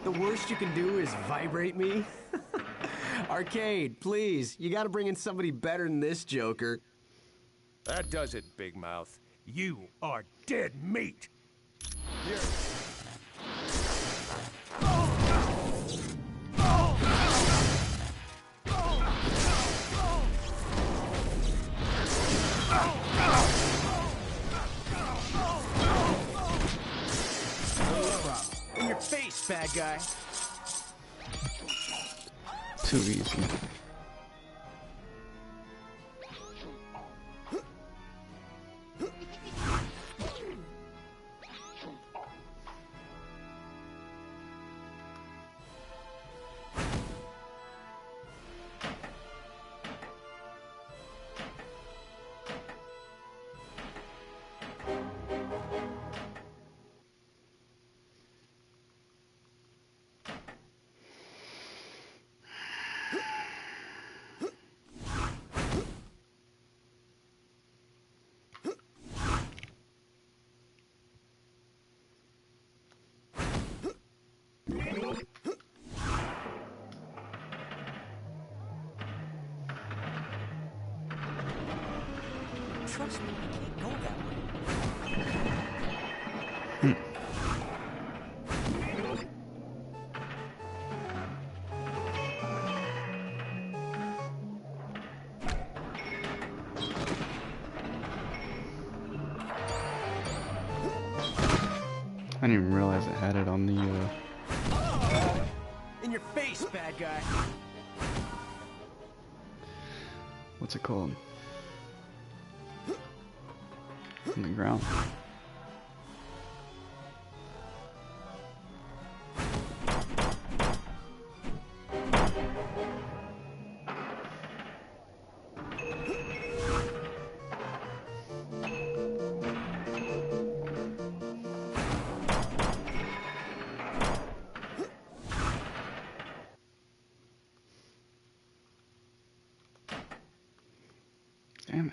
The worst you can do is vibrate me? Arcade, please. You gotta bring in somebody better than this Joker. That does it, Big Mouth. You are dead meat. In your face, bad guy. Too easy. Trust me, I can't go that way. I didn't even realize it had it on the In your face, bad guy. What's it called? On the ground. Damn it.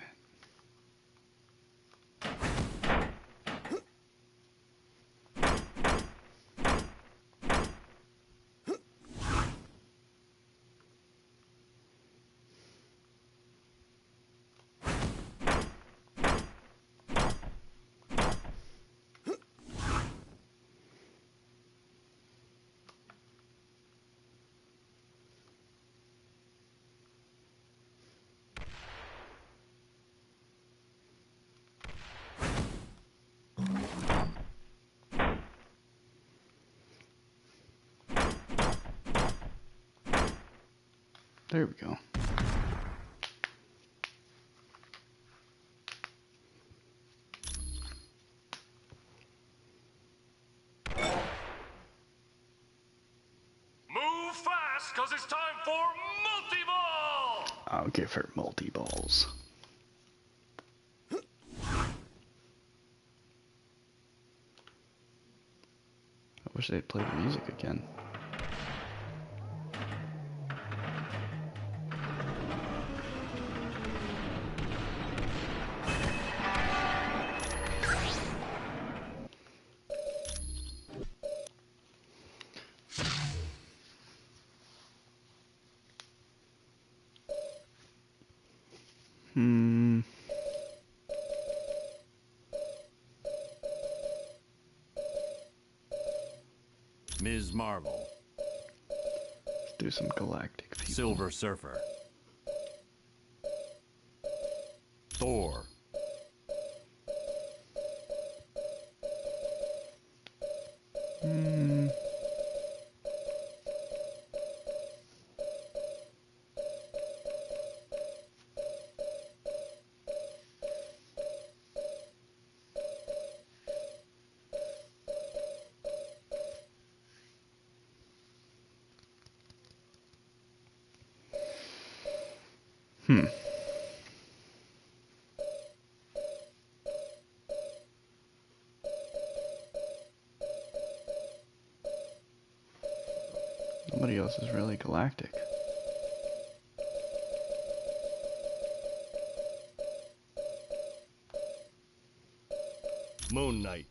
There we go. Move fast, cause it's time for multi-ball! I'll give her multi-balls. I wish they'd play the music again. Ms. Marvel. Let's do some galactic people. Silver Surfer. Thor. Nobody else is really galactic. Moon Knight.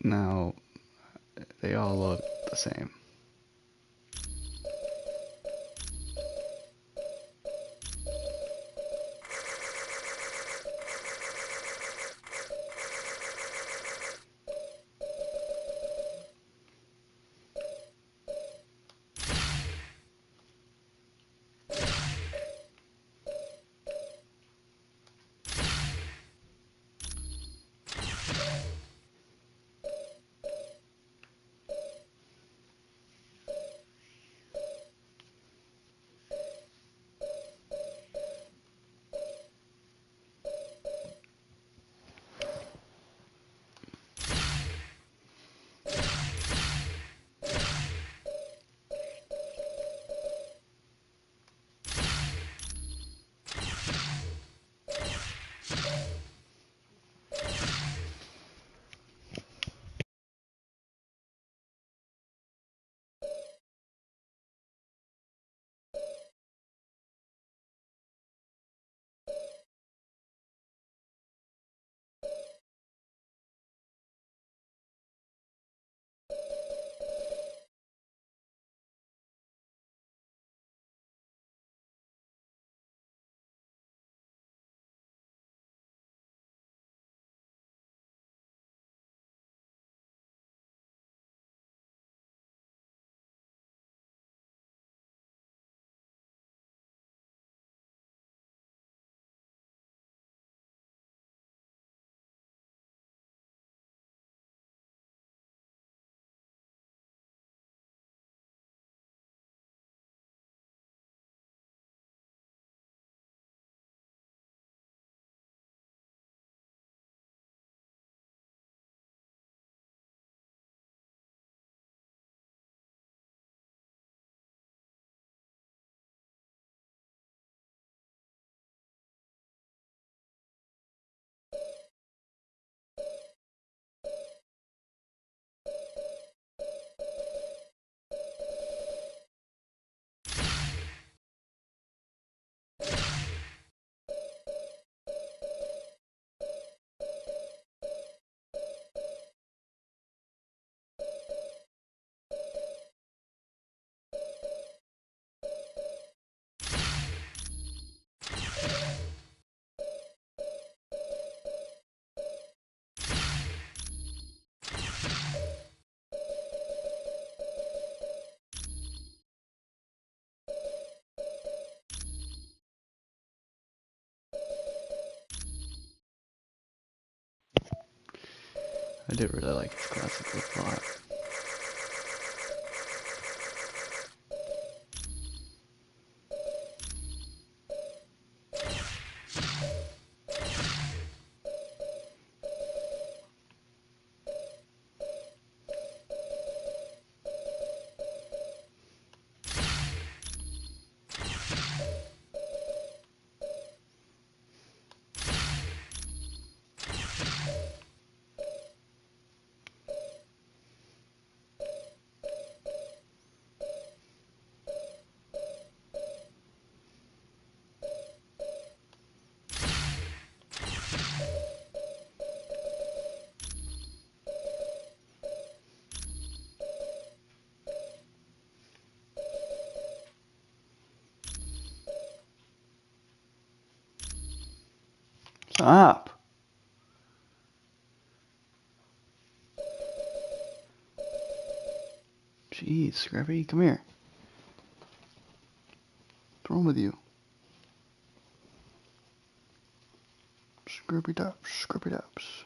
Now, they all look the same. I did really like this classic look a lot. Stop. Jeez, Scrappy, come here. What's wrong with you? Scrappy Dops, Scrappy Dops.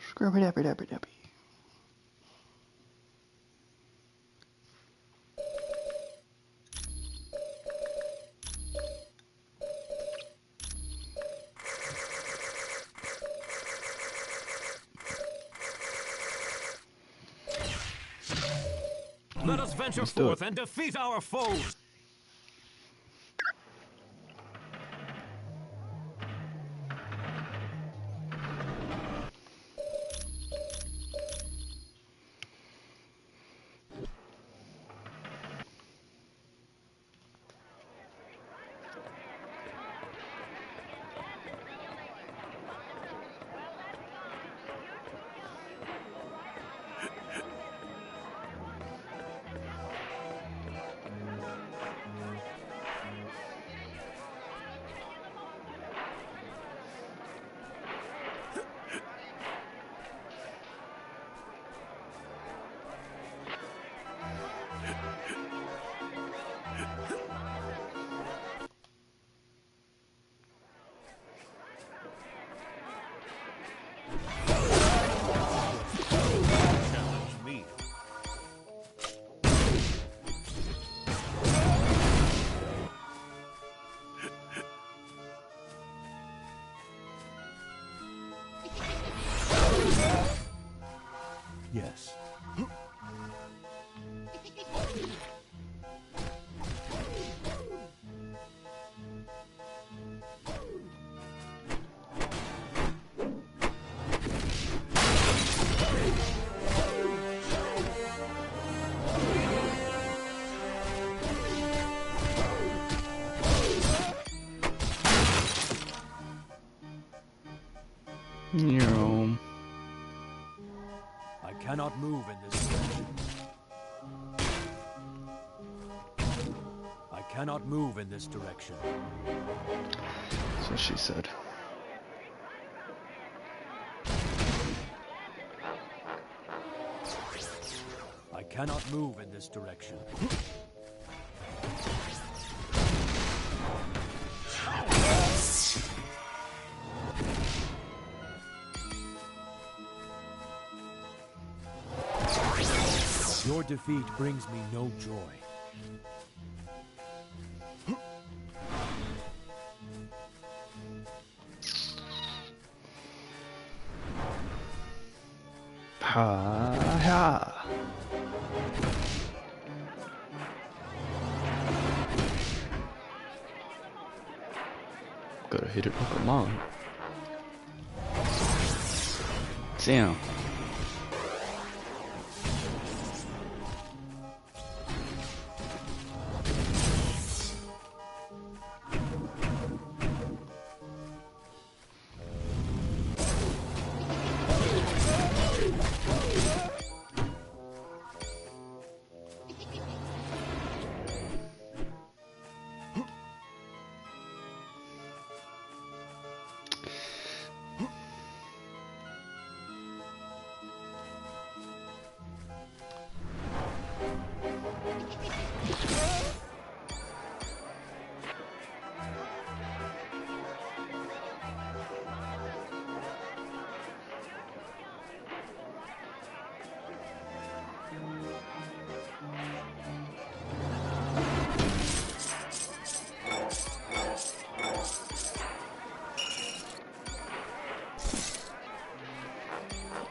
Scrappy Dappy Dappy Dappy. Let us venture forth and defeat our foes. No. I cannot move in this direction. I cannot move in this direction. That's what she said. I cannot move in this direction. Your defeat brings me no joy. Ha ha. Gotta hit it like a mom. Damn.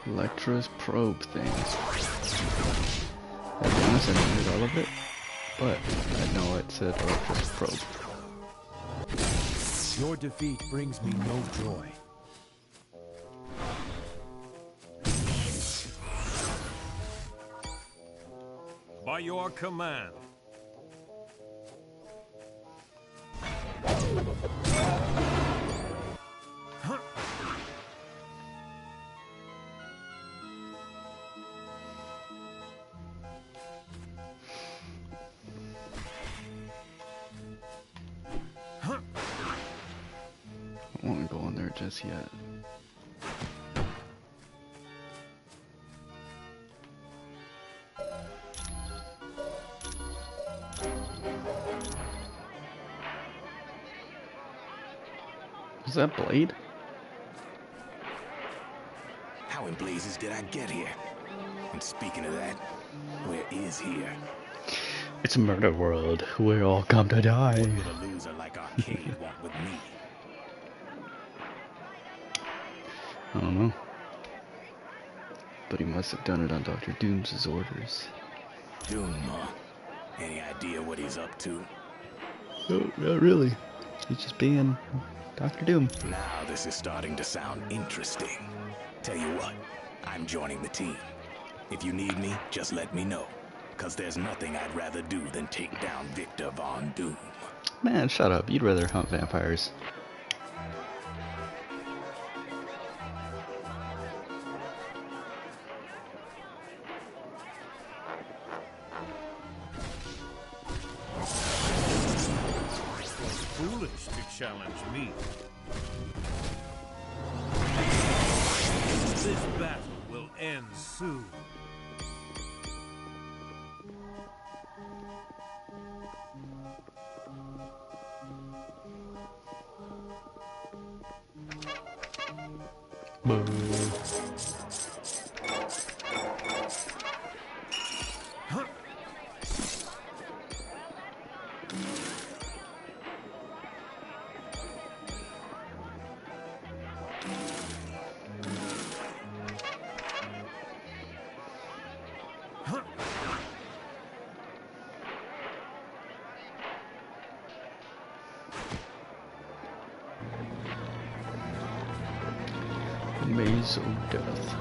Electra's probe thing. To be honest, I didn't read all of it, but I know it said Electra's probe. Your defeat brings me no joy. By your command. I won't go in there just yet. Is that Blade? How in blazes did I get here? And speaking of that, where is here? It's a murder world. We all come to die. What would a loser like Arcade want with me? I don't know. But he must have done it on Dr. Doom's orders. Doom, huh? Any idea what he's up to? No, not really. He's just being Dr. Doom. Now this is starting to sound interesting. Tell you what, I'm joining the team. If you need me, just let me know. Cause there's nothing I'd rather do than take down Victor Von Doom. Man, shut up. You'd rather hunt vampires. Foolish to challenge me. This battle will end soon. Maze of Death.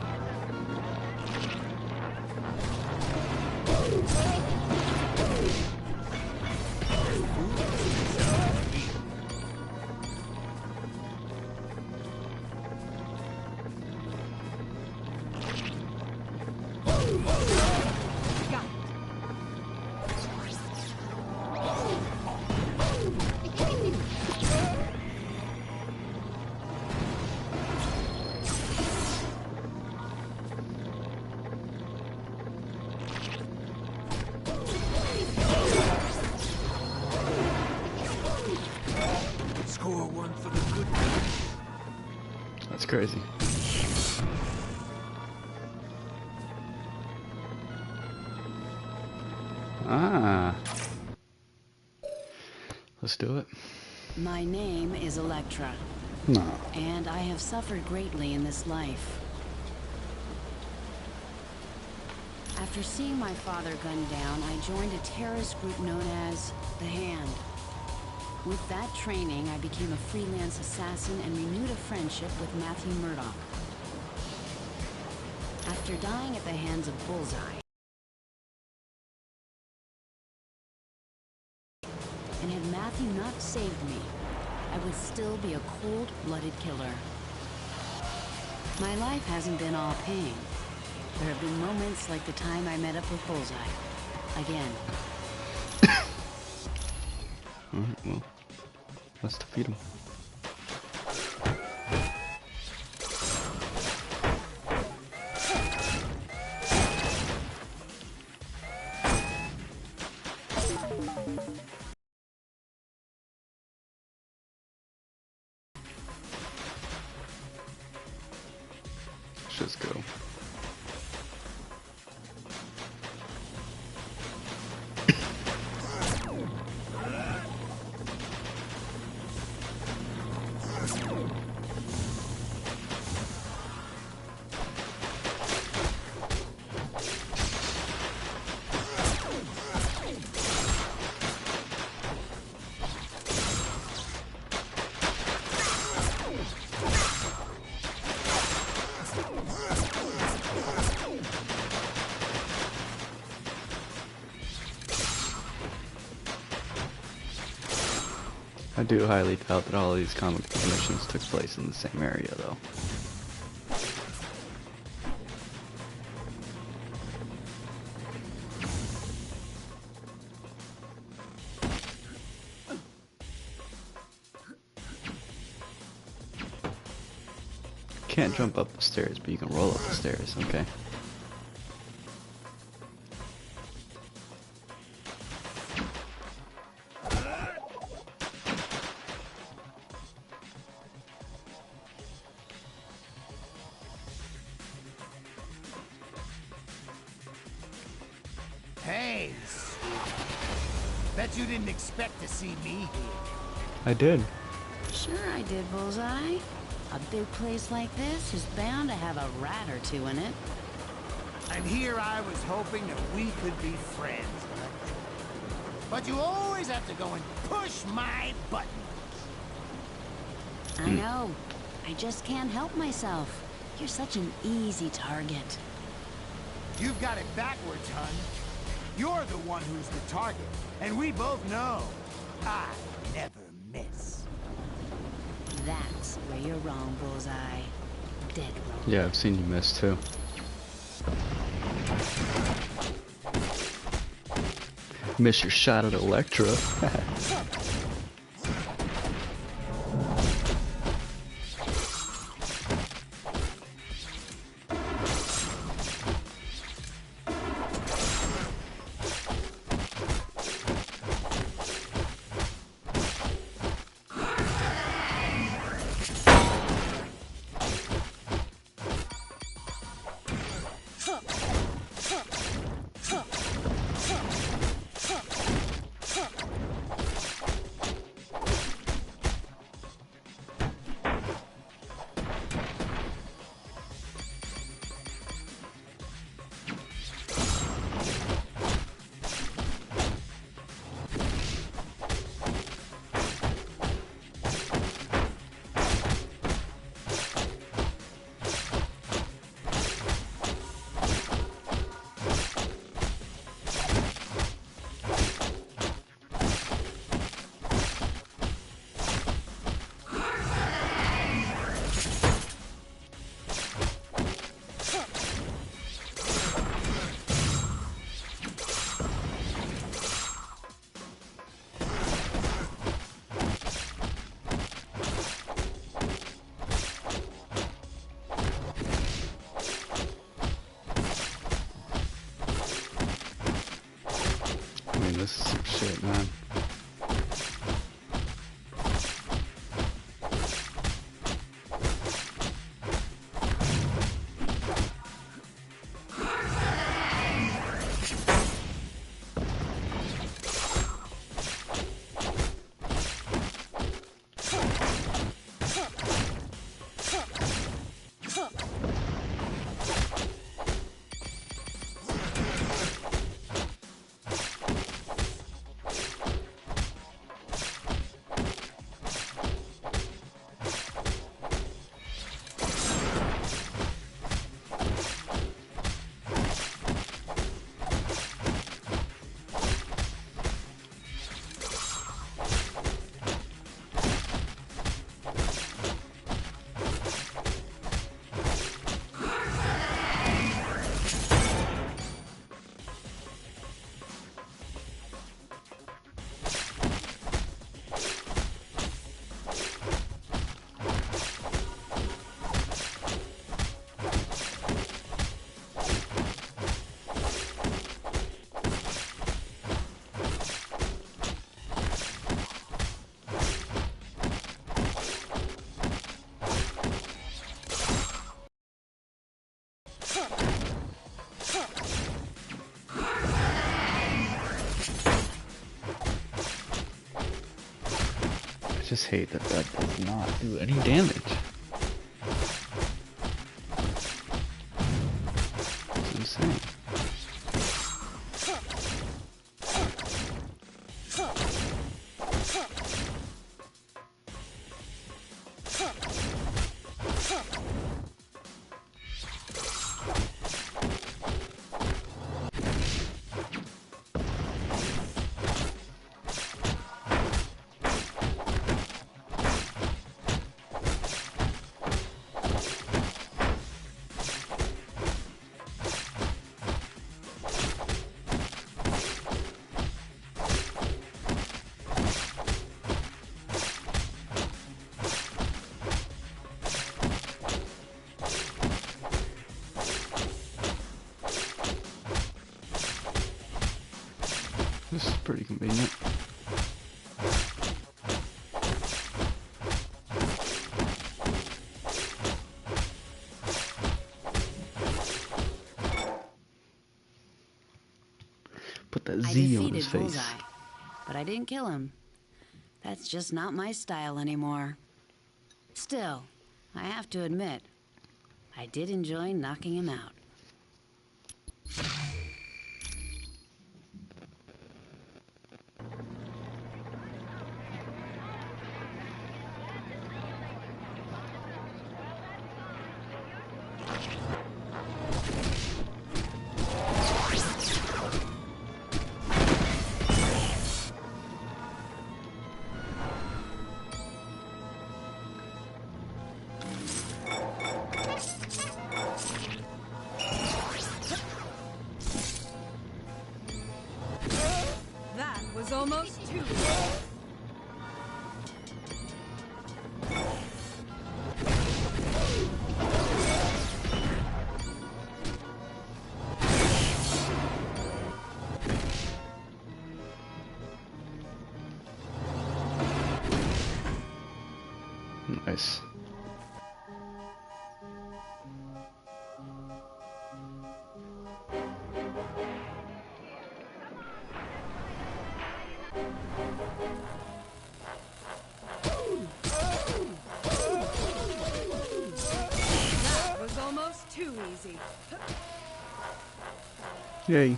for the good guy. That's crazy. Ah. Let's do it. My name is Electra. No. And I have suffered greatly in this life. After seeing my father gunned down, I joined a terrorist group known as The Hand. With that training, I became a freelance assassin and renewed a friendship with Matthew Murdoch. After dying at the hands of Bullseye, and had Matthew not saved me, I would still be a cold-blooded killer. My life hasn't been all pain. There have been moments like the time I met up with Bullseye. Again. Alright, well, let's defeat him. Let's just go. I do highly doubt that all of these comic book missions took place in the same area, though. Can't jump up the stairs, but you can roll up the stairs, okay. Hey, bet you didn't expect to see me here. I did. Sure I did, Bullseye. A big place like this is bound to have a rat or two in it. And here I was hoping that we could be friends, Electra. But you always have to go and push my buttons. I know. I just can't help myself. You're such an easy target. You've got it backwards, hun. You're the one who's the target, and we both know I never miss. That's where you're wrong, Bullseye. Dead wrong. Yeah, I've seen you miss too. Miss your shot at Electra. just hate that that does not do any damage. It's insane. This is pretty convenient. Put that Z on his face. Bullseye, but I didn't kill him. That's just not my style anymore. Still, I have to admit, I did enjoy knocking him out. That was almost too. Nice. That was almost too easy. Yay.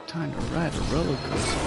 Time to ride a roller coaster.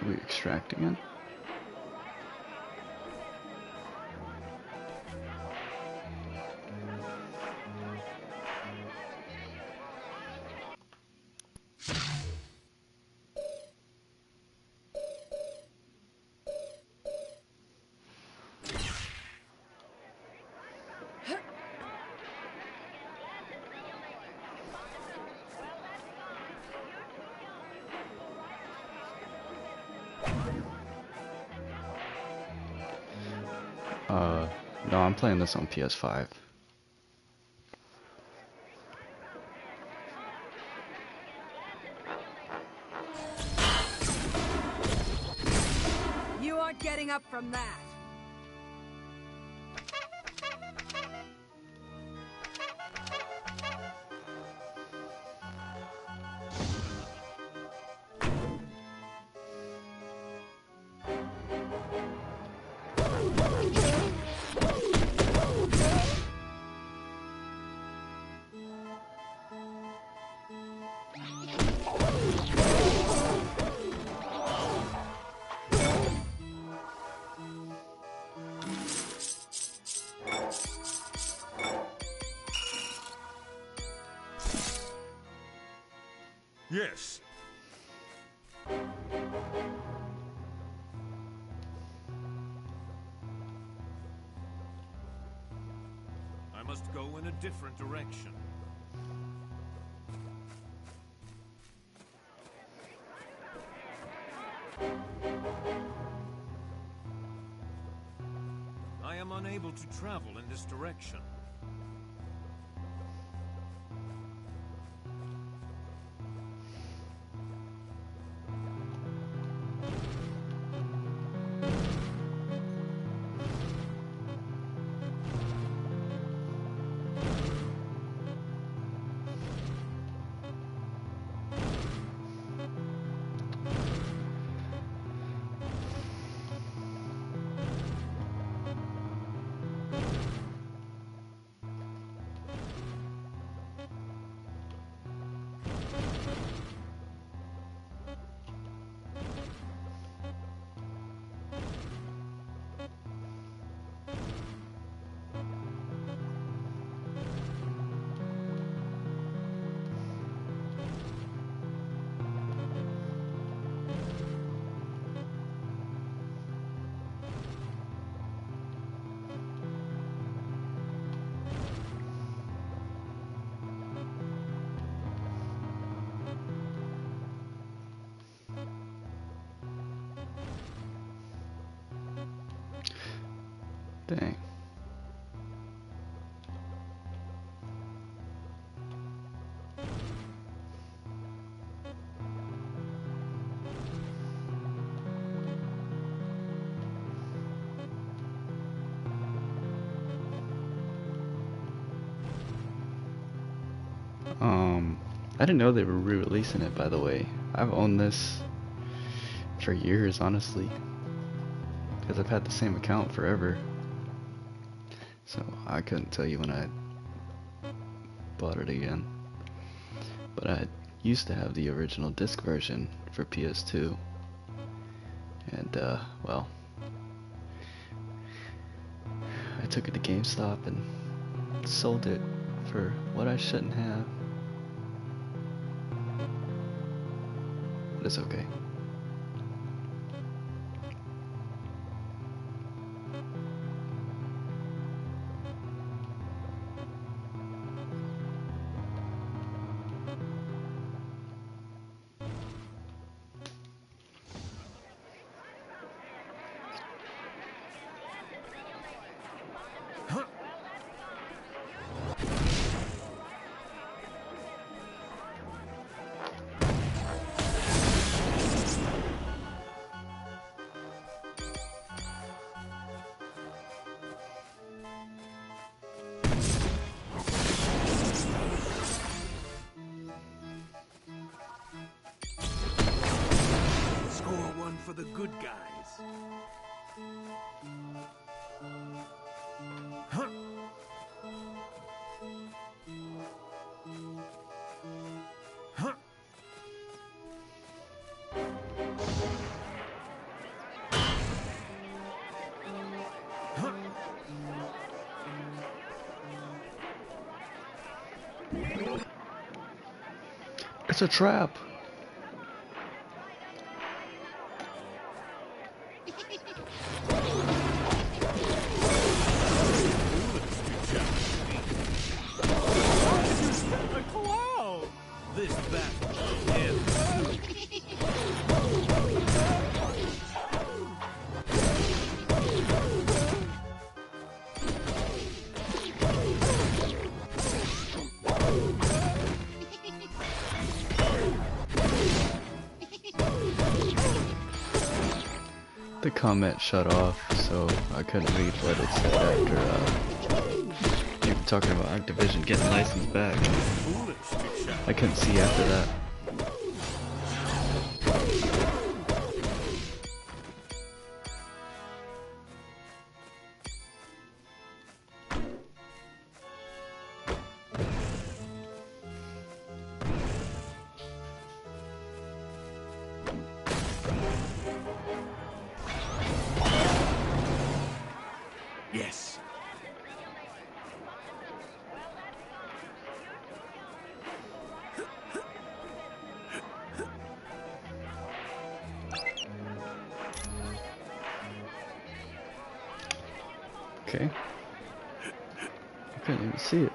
Do we extract again? No, I'm playing this on PS5. You aren't getting up from that. Yes. I must go in a different direction. I am unable to travel in this direction. Dang. I didn't know they were re-releasing it, by the way. I've owned this for years, honestly, because I've had the same account forever. So I couldn't tell you when I bought it again. But I used to have the original disc version for PS2. And, well, I took it to GameStop and sold it for what I shouldn't have. But it's okay. For the good guys. Huh. Huh. Huh. It's a trap. The comment shut off, so I couldn't read what it said after you were talking about Activision getting license back. I couldn't see after that. Yes. Okay. I couldn't even see it.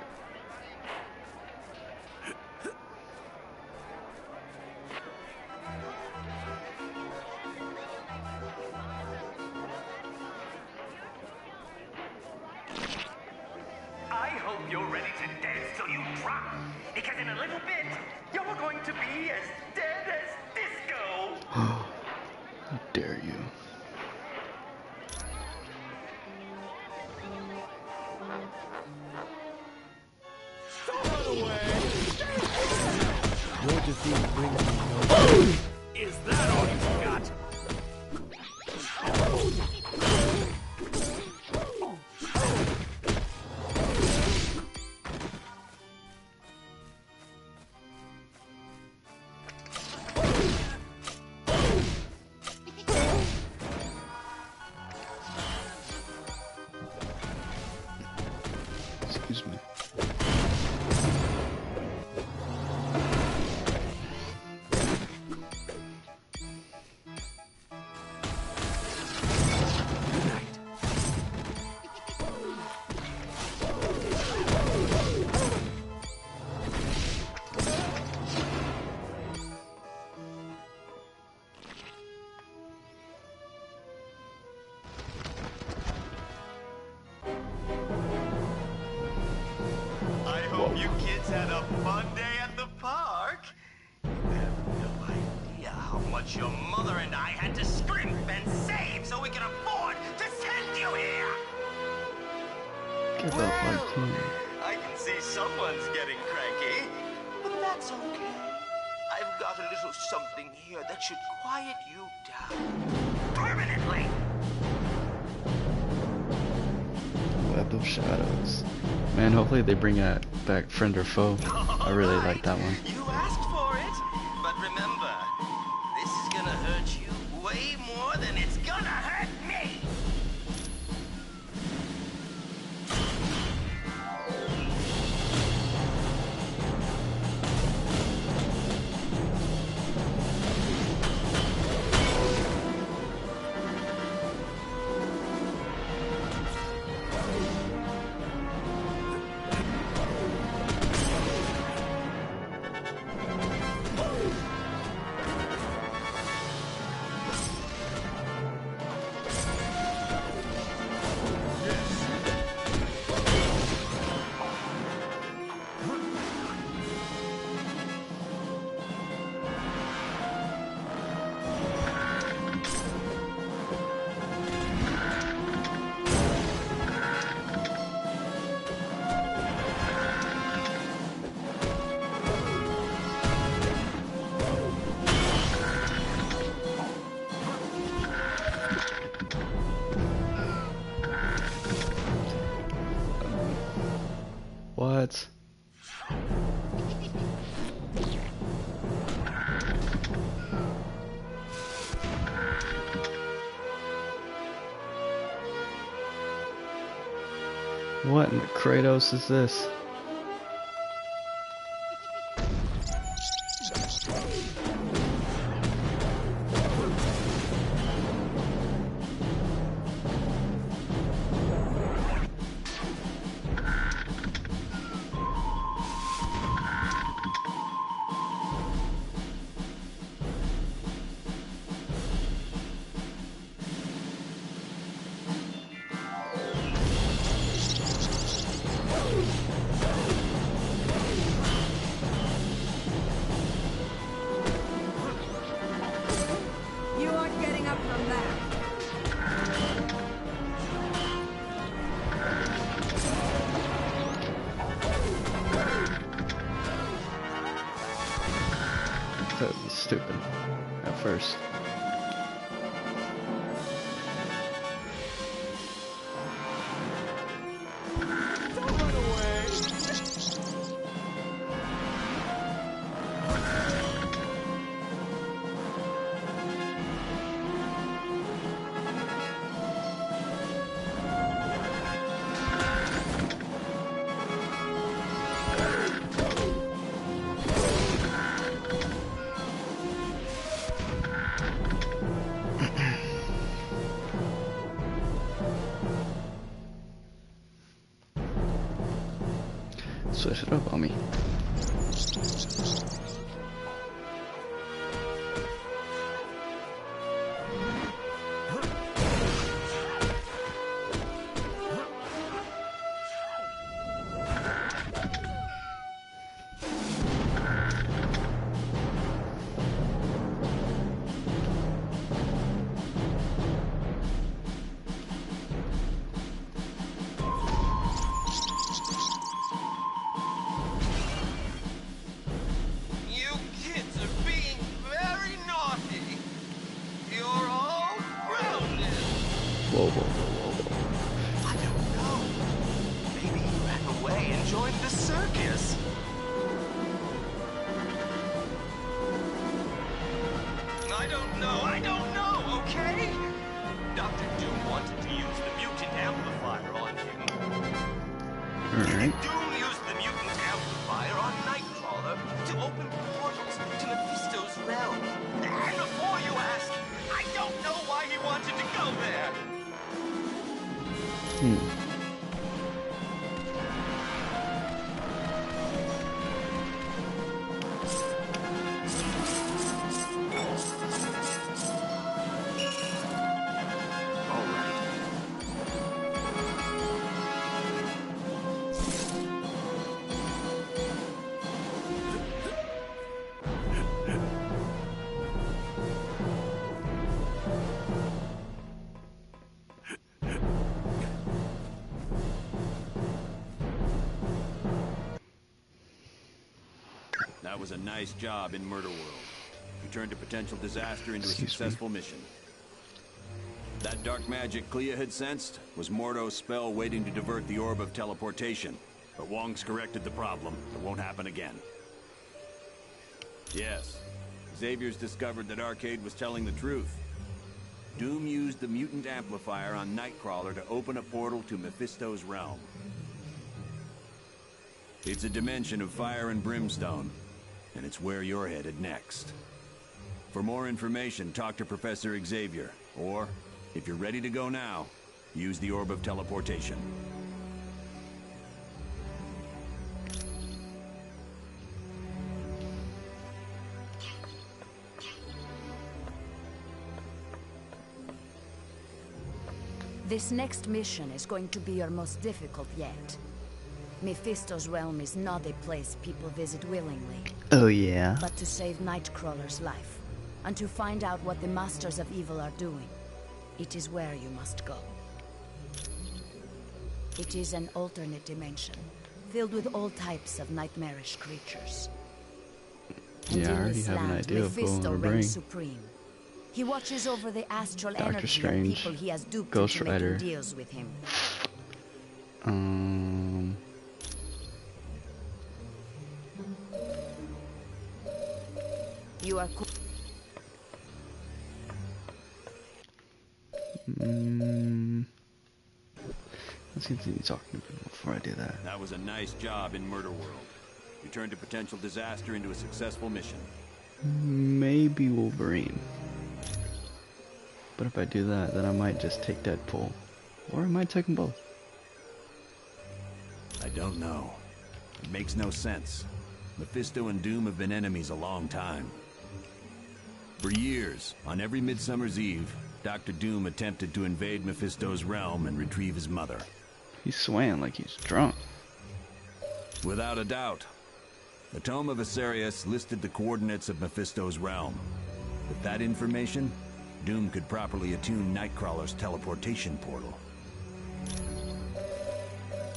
I hope you're ready to dance till you drop, because in a little bit, you're going to be as dead as disco. How dare you? Your defeat brings me no Is that all you got? Excuse me. I hope you kids had a fun day at the park. You have no idea how much your mother and I had to scrimp and save so we could afford to send you here. Give up our team. I can see someone's getting cranky, but that's okay. I've got a little something here that should quiet you down permanently. Web of Shadows. Man, hopefully they bring back Friend or Foe. I really like that one. You asked for it, but remember, this is gonna hurt you way more than it's gonna hurt me. What? What in the Kratos is this? You aren't getting up from that. That was stupid at first. Switch it up on me. Whoa, whoa, whoa, whoa. I don't know. Maybe he ran away and joined the circus. I don't know, okay? Dr. Doom wanted to use the mutant amplifier on him. Alright. Doom used the mutant amplifier on Nightcrawler to open portals to Mephisto's realm. And before you ask, I don't know why he wanted to go there. That was a nice job in Murder World. You turned a potential disaster into a successful mission. That dark magic Clea had sensed was Mordo's spell waiting to divert the orb of teleportation. But Wong's corrected the problem. It won't happen again. Yes, Xavier's discovered that Arcade was telling the truth. Doom used the mutant amplifier on Nightcrawler to open a portal to Mephisto's realm. It's a dimension of fire and brimstone, and it's where you're headed next. For more information, talk to Professor Xavier, or, if you're ready to go now, use the Orb of Teleportation. This next mission is going to be your most difficult yet. Mephisto's realm is not a place people visit willingly. Oh yeah. But to save Nightcrawler's life, and to find out what the Masters of Evil are doing, it is where you must go. It is an alternate dimension, filled with all types of nightmarish creatures. And Yeah, I in already this have an land, idea of who I'm Mephisto gonna reigns bring. supreme. He watches over the astral Doctor energy of Strange, people he has duped Ghost into Rider. making deals with him. You are Let's continue talking to people before I do that. That was a nice job in Murder World. You turned a potential disaster into a successful mission. Maybe Wolverine. But if I do that, then I might just take Deadpool. Or I might take them both. I don't know. It makes no sense. Mephisto and Doom have been enemies a long time. For years, on every Midsummer's Eve, Dr. Doom attempted to invade Mephisto's realm and retrieve his mother. He's swaying like he's drunk. Without a doubt. The Tome of Asarius listed the coordinates of Mephisto's realm. With that information, Doom could properly attune Nightcrawler's teleportation portal.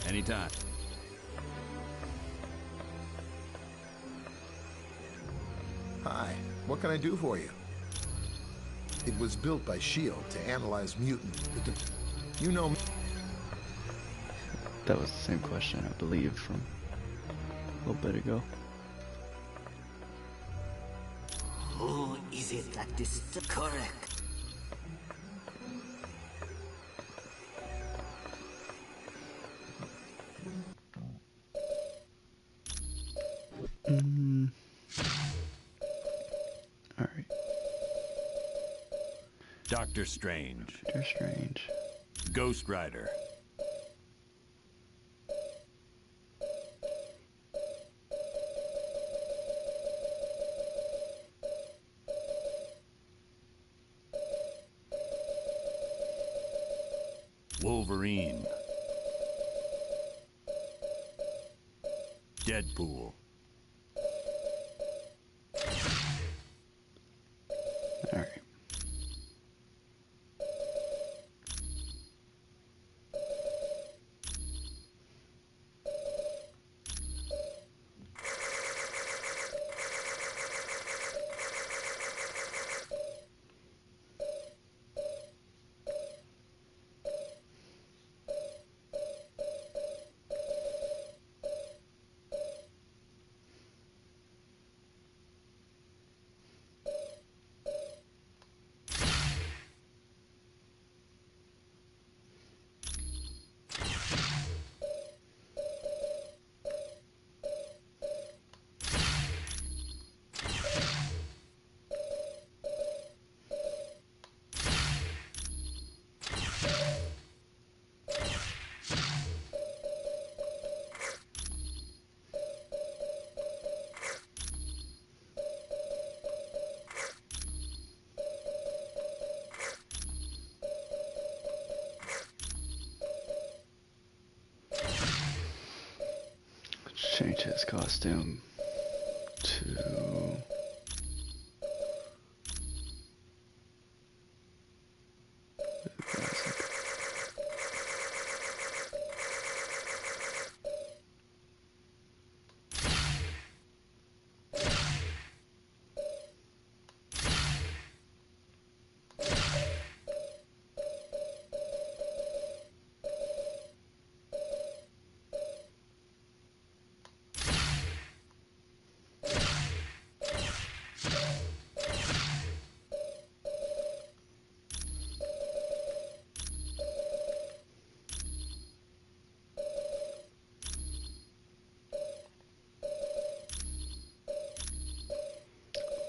Anytime. Hi, what can I do for you? It was built by S.H.I.E.L.D. to analyze mutants. You know me. That was the same question, I believe, from a little bit ago. Who is it that is correct? Alright. Doctor Strange. Doctor Strange. Ghost Rider. Wolverine. Deadpool. Alright. Change his costume to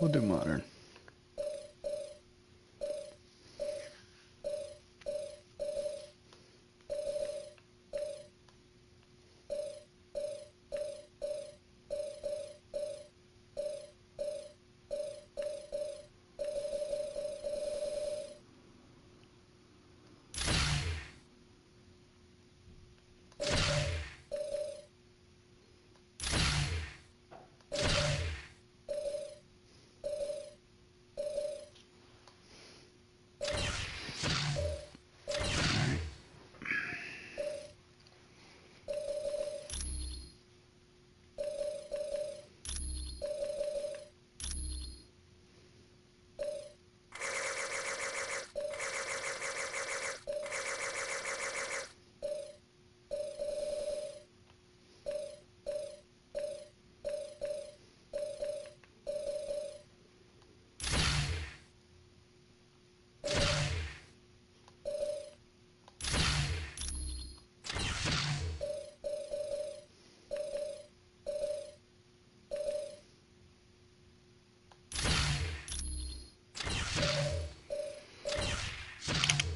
we'll do modern.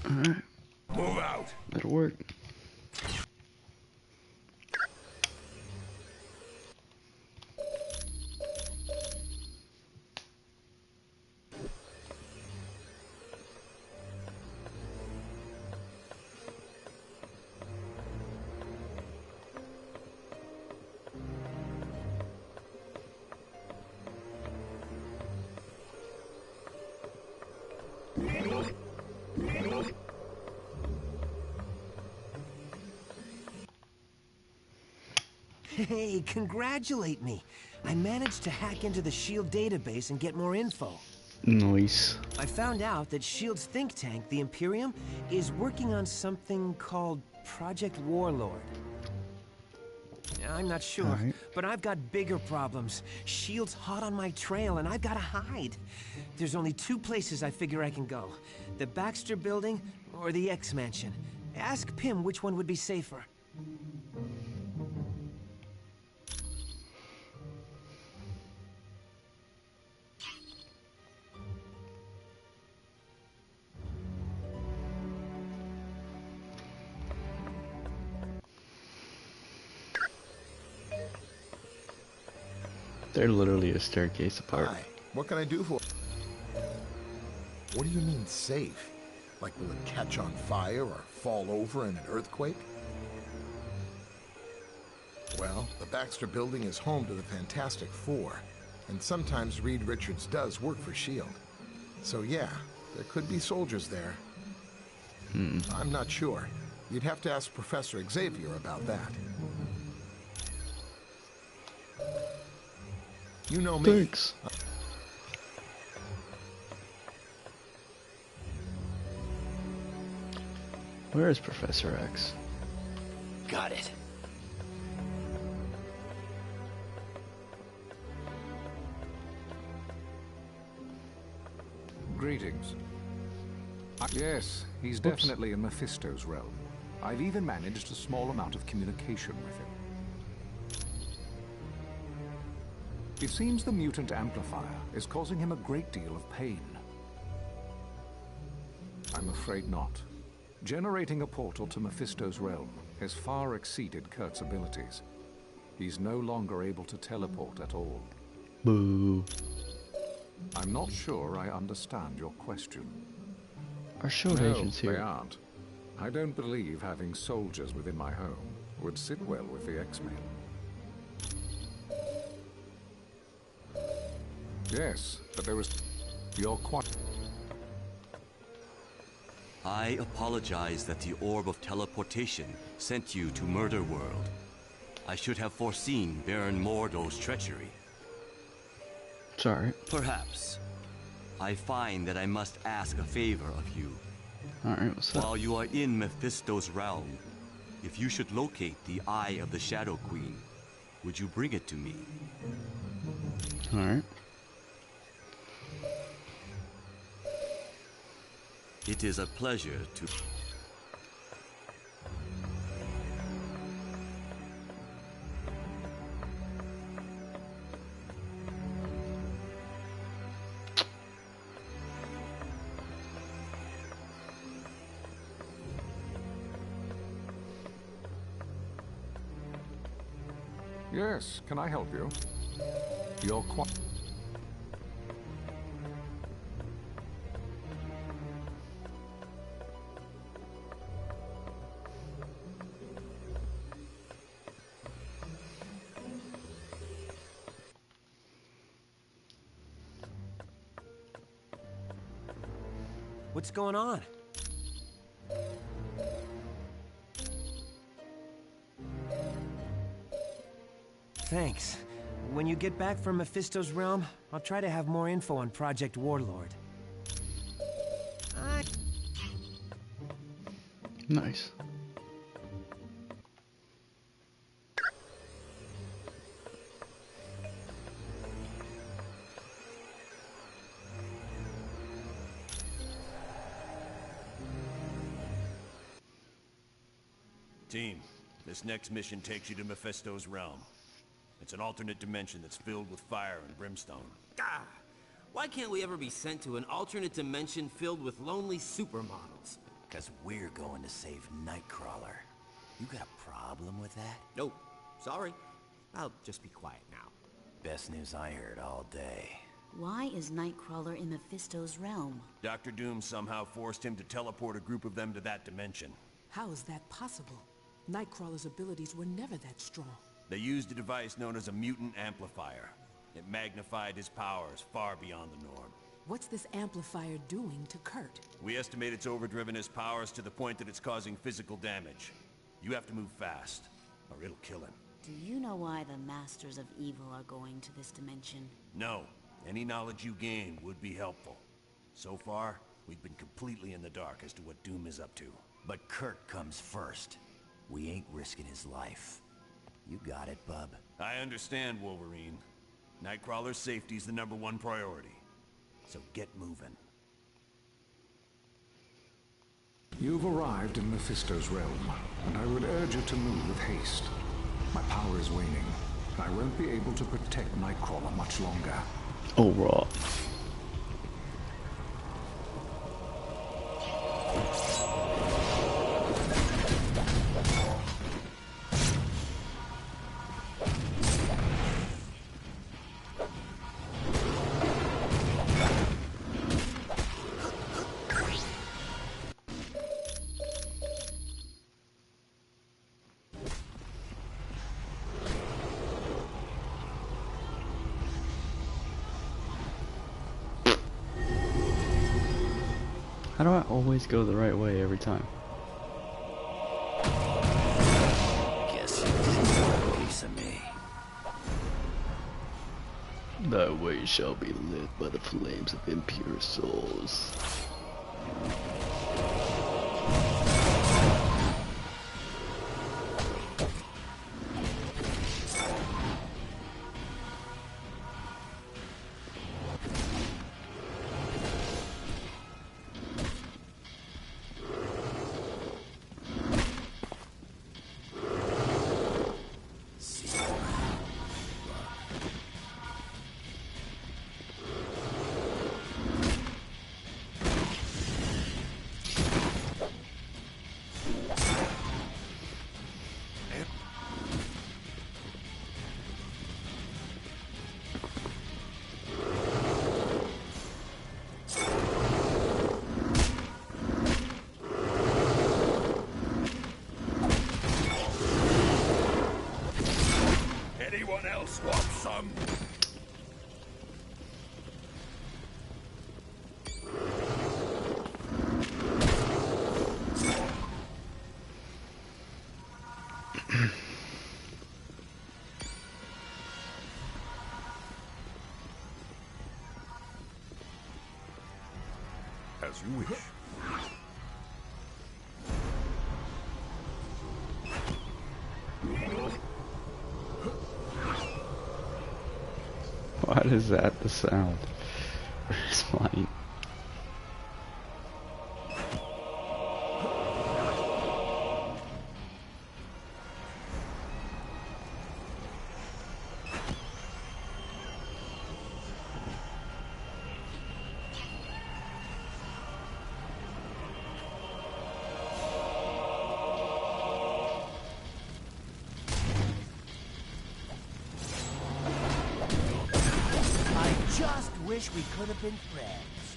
Alright. Move out. That'll work. Hey, congratulate me. I managed to hack into the S.H.I.E.L.D. database and get more info. Nice. I found out that S.H.I.E.L.D.'s think tank, the Imperium, is working on something called Project Warlord. I'm not sure, but I've got bigger problems. S.H.I.E.L.D's hot on my trail, and I've got to hide. There's only two places I figure I can go. The Baxter Building or the X-Mansion. Ask Pym which one would be safer. They're literally a staircase apart. Hi. What can I do for? What do you mean safe? Like, will it catch on fire or fall over in an earthquake? Well, the Baxter Building is home to the Fantastic Four, and sometimes Reed Richards does work for S.H.I.E.L.D. So yeah, there could be soldiers there. I'm not sure. You'd have to ask Professor Xavier about that. You know me. Thanks. Where is Professor X? Got it. Greetings. Yes, he's definitely in Mephisto's realm. I've even managed a small amount of communication with him. It seems the mutant amplifier is causing him a great deal of pain. I'm afraid not. Generating a portal to Mephisto's realm has far exceeded Kurt's abilities. He's no longer able to teleport at all. Boo. I'm not sure I understand your question. Are S.H.I.E.L.D. agents No, here? they aren't. I don't believe having soldiers within my home would sit well with the X-Men. Yes, but there was... You're quite... I apologize that the Orb of Teleportation sent you to Murder World. I should have foreseen Baron Mordo's treachery. Sorry. Perhaps. I find that I must ask a favor of you. Alright, what's up? While you are in Mephisto's realm, if you should locate the Eye of the Shadow Queen, would you bring it to me? Alright. It is a pleasure to... Yes, can I help you? You're quite... What's going on? Thanks. When you get back from Mephisto's realm, I'll try to have more info on Project Warlord. Nice. Team, this next mission takes you to Mephisto's realm. It's an alternate dimension that's filled with fire and brimstone. Ah, why can't we ever be sent to an alternate dimension filled with lonely supermodels? Because we're going to save Nightcrawler. You got a problem with that? Nope. Sorry. I'll just be quiet now. Best news I heard all day. Why is Nightcrawler in Mephisto's realm? Dr. Doom somehow forced him to teleport a group of them to that dimension. How is that possible? Nightcrawler's abilities were never that strong. They used a device known as a mutant amplifier. It magnified his powers far beyond the norm. What's this amplifier doing to Kurt? We estimate it's overdriven his powers to the point that it's causing physical damage. You have to move fast, or it'll kill him. Do you know why the Masters of Evil are going to this dimension? No. Any knowledge you gain would be helpful. So far, we've been completely in the dark as to what Doom is up to. But Kurt comes first. We ain't risking his life. You got it, bub. I understand, Wolverine. Nightcrawler's safety's the #1 priority. So get moving. You've arrived in Mephisto's realm, and I would urge you to move with haste. My power is waning, and I won't be able to protect Nightcrawler much longer. Oh, raw. How do I always go the right way every time? Guess you didn't want a piece of me. Thy way shall be lit by the flames of impure souls. Anyone else want some? As you wish. Why is that the sound? It's flying. Just wish we could have been friends.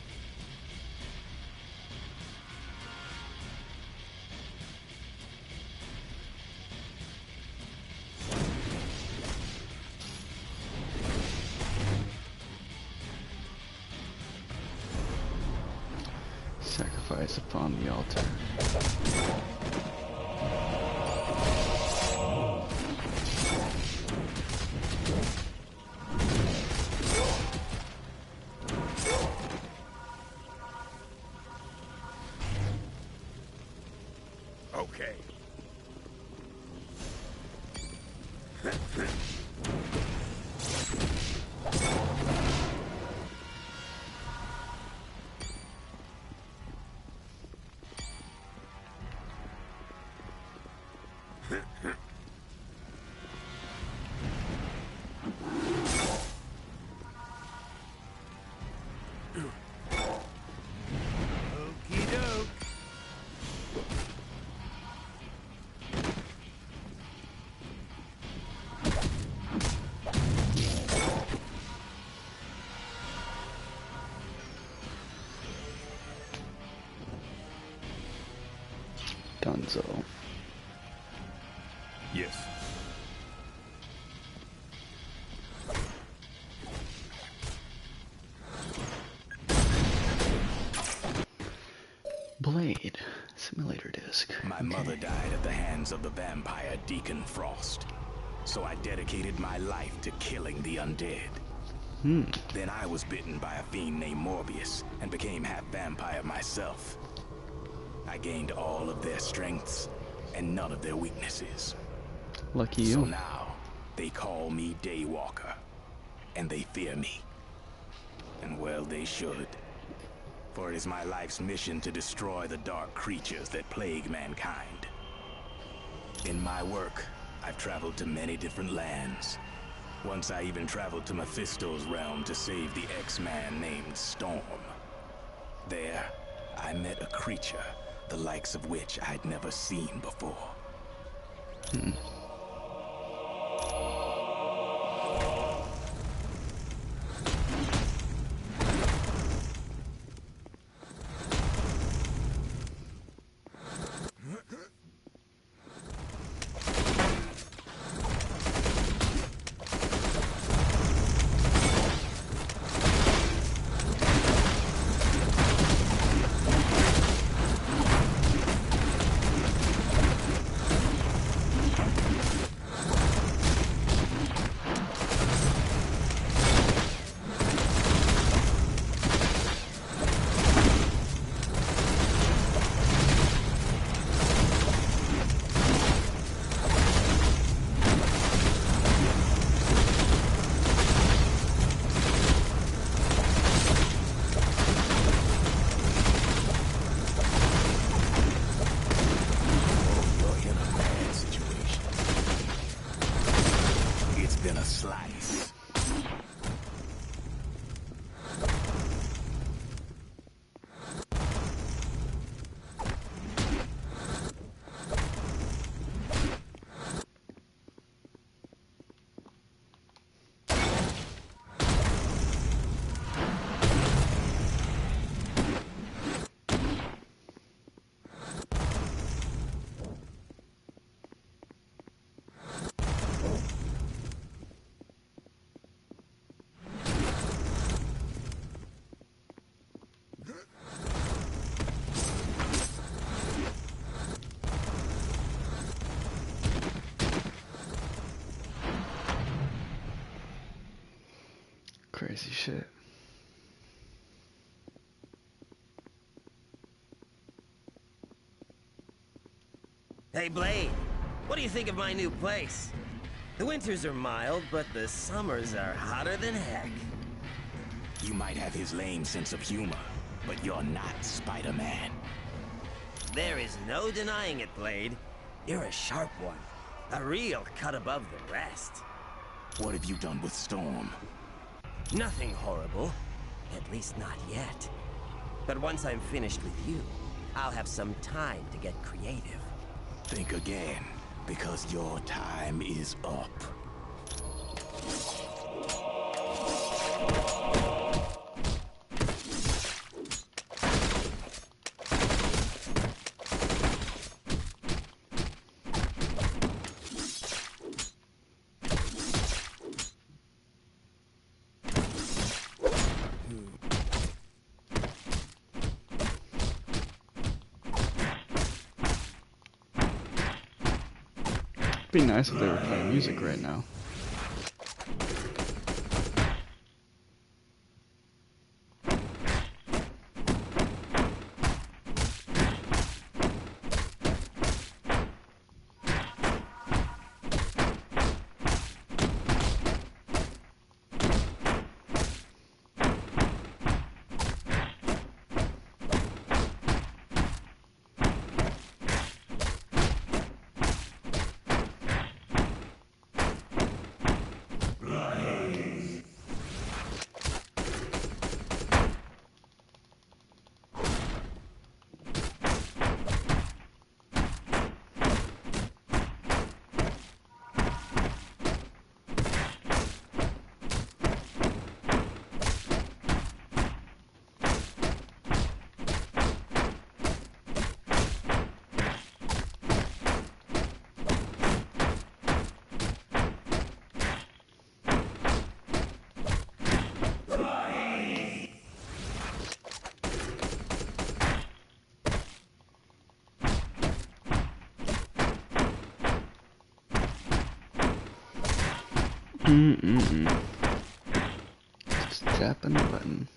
Sacrifice upon the altar. Okay. Okey doke. Dunzo. Yes. Blade. Simulator disc. My mother died at the hands of the vampire Deacon Frost. So I dedicated my life to killing the undead. Then I was bitten by a fiend named Morbius and became half vampire myself. I gained all of their strengths and none of their weaknesses. Lucky you. So now, they call me Daywalker. And they fear me. And well, they should. For it is my life's mission to destroy the dark creatures that plague mankind. In my work, I've traveled to many different lands. Once I even traveled to Mephisto's realm to save the X-Man named Storm. There, I met a creature, the likes of which I'd never seen before. slice. Crazy shit. Hey, Blade. What do you think of my new place? The winters are mild, but the summers are hotter than heck. You might have his lame sense of humor, but you're not Spider-Man. There is no denying it, Blade. You're a sharp one. A real cut above the rest. What have you done with Storm? Nothing horrible. At least not yet. But once I'm finished with you, I'll have some time to get creative. Think again, because your time is up. It'd be nice if they were playing music right now. Just tapping the button.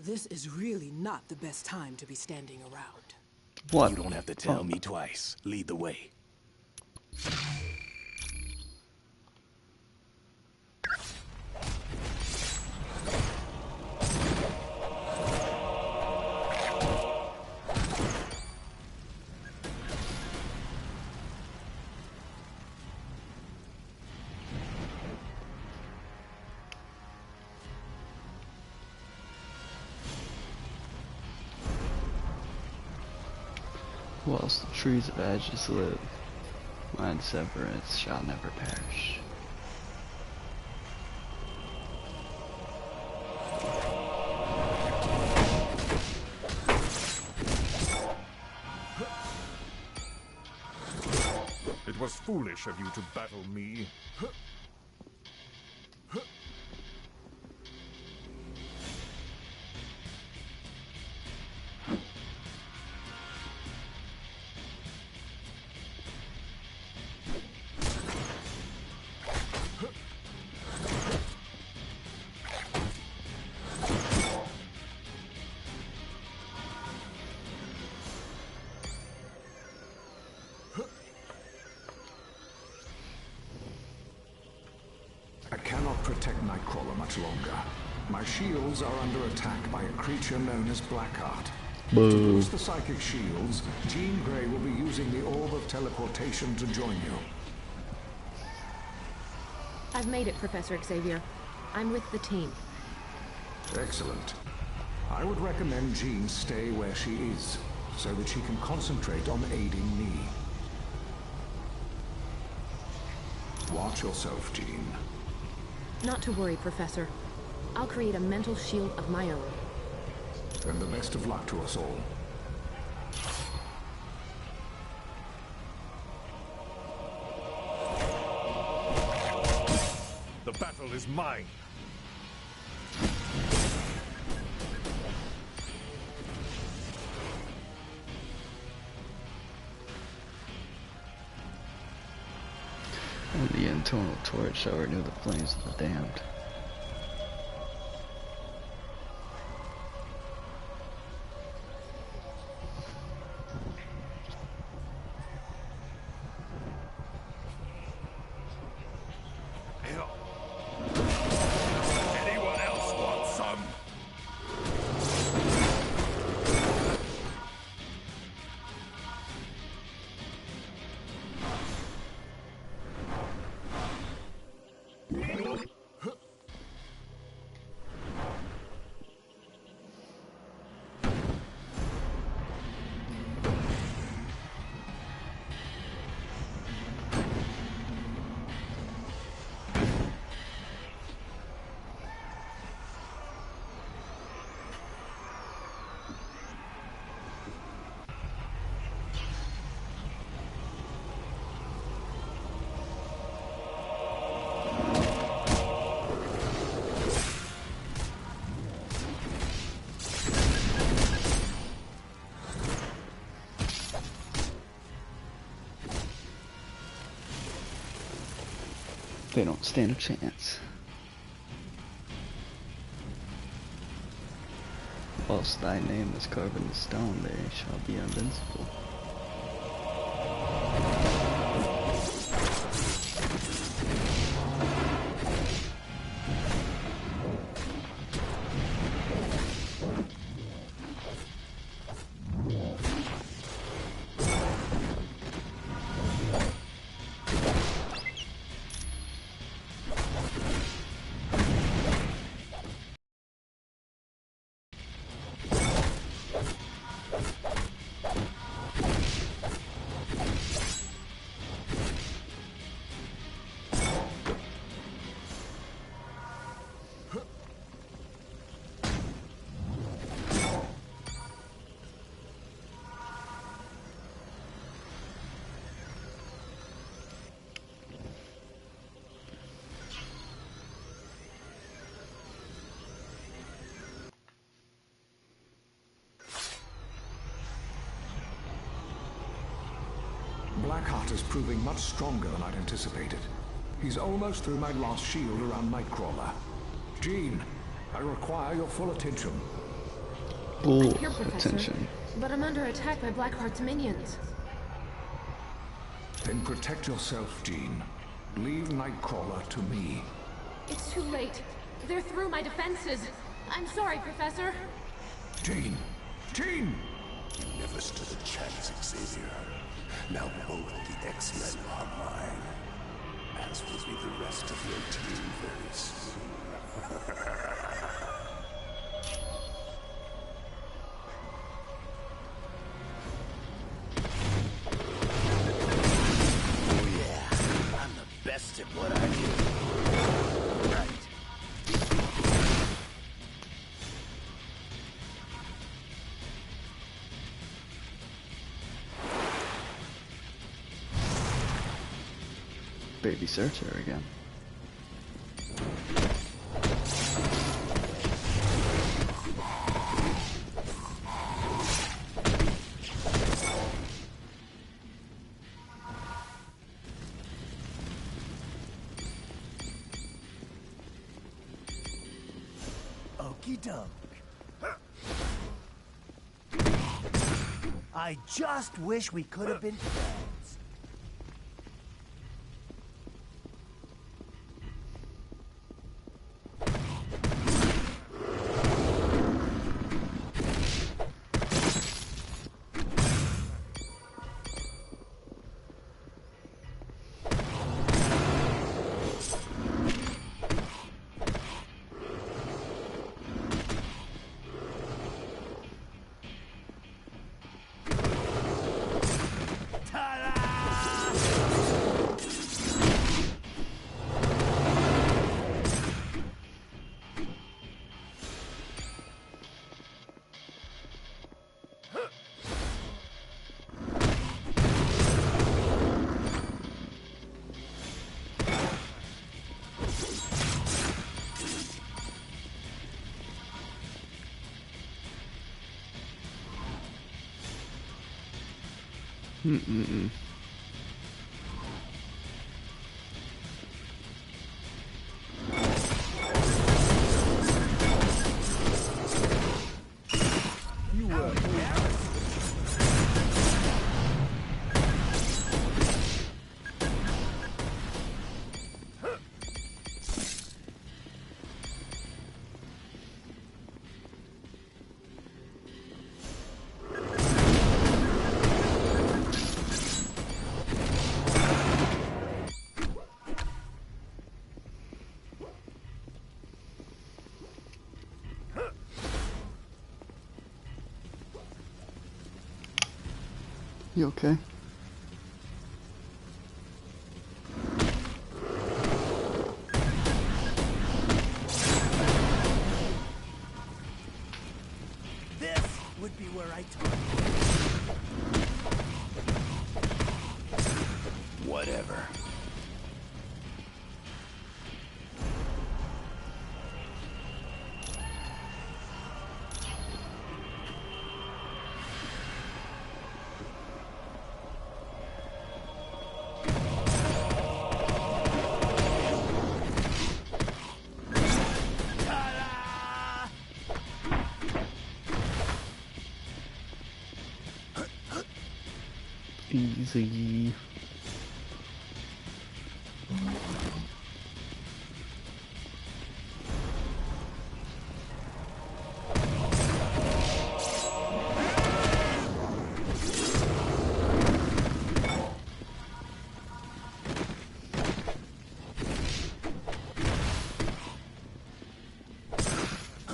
This is really not the best time to be standing around. What? You don't have to tell me twice. Lead the way. Whilst the trees of Aegis live, mine severance shall never perish. was foolish of you to battle me. I cannot protect Nightcrawler much longer. My shields are under attack by a creature known as Blackheart. To boost the psychic shields, Jean Grey will be using the Orb of Teleportation to join you. I've made it, Professor Xavier. I'm with the team. Excellent. I would recommend Jean stay where she is, so that she can concentrate on aiding me. Watch yourself, Jean. Not to worry, Professor. I'll create a mental shield of my own. And the best of luck to us all. The battle is mine. And the internal torch shall renew the flames of the damned. Anyone else want some? They don't stand a chance. Whilst thy name is carved in stone, they shall be invincible. Blackheart is proving much stronger than I'd anticipated. He's almost through my last shield around Nightcrawler. Jean, I require your full attention. I'm here, Professor, but I'm under attack by Blackheart's minions. Then protect yourself, Jean. Leave Nightcrawler to me. It's too late. They're through my defenses. I'm sorry, Professor. Jean! Jean! You never stood a chance, Xavier. Now both the X-Men are mine. As will be the rest of your team very soon. Oh yeah, I'm the best at what I do. Right. Baby searcher again. Okie doke. I just wish we could have been friends. You okay? This would be where I talk. Whatever. Easy.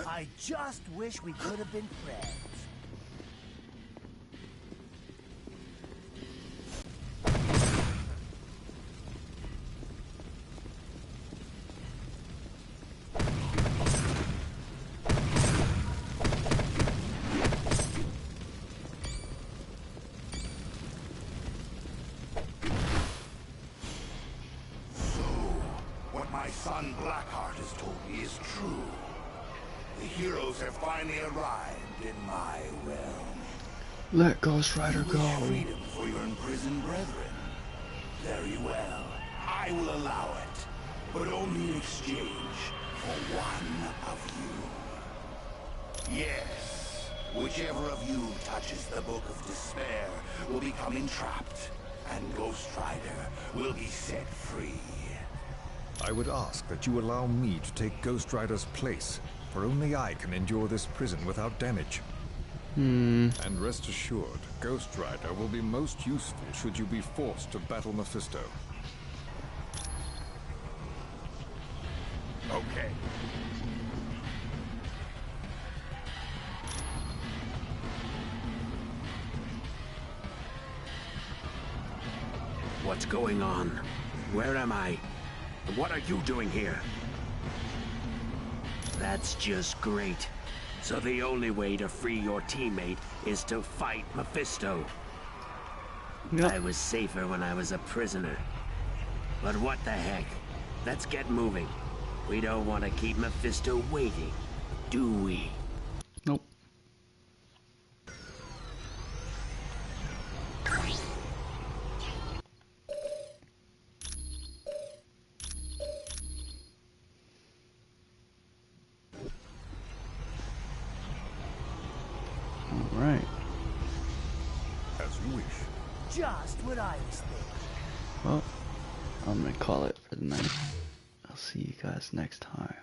I just wish we could have been friends. What my son Blackheart has told me is true. The heroes have finally arrived in my realm. Let Ghost Rider You go. wish freedom for your imprisoned brethren. Very well. I will allow it, but only in exchange for one of you. Yes, whichever of you touches the Book of Despair will become entrapped, and Ghost Rider will be set free. I would ask that you allow me to take Ghost Rider's place, for only I can endure this prison without damage. And rest assured, Ghost Rider will be most useful should you be forced to battle Mephisto. Okay. What's going on? Where am I? And what are you doing here? That's just great. So the only way to free your teammate is to fight Mephisto. Yep. I was safer when I was a prisoner. But what the heck? Let's get moving. We don't want to keep Mephisto waiting, do we? Nope. All right. As you wish. Just what I was thinking. Well, I'm gonna call it for the night. I'll see you guys next time.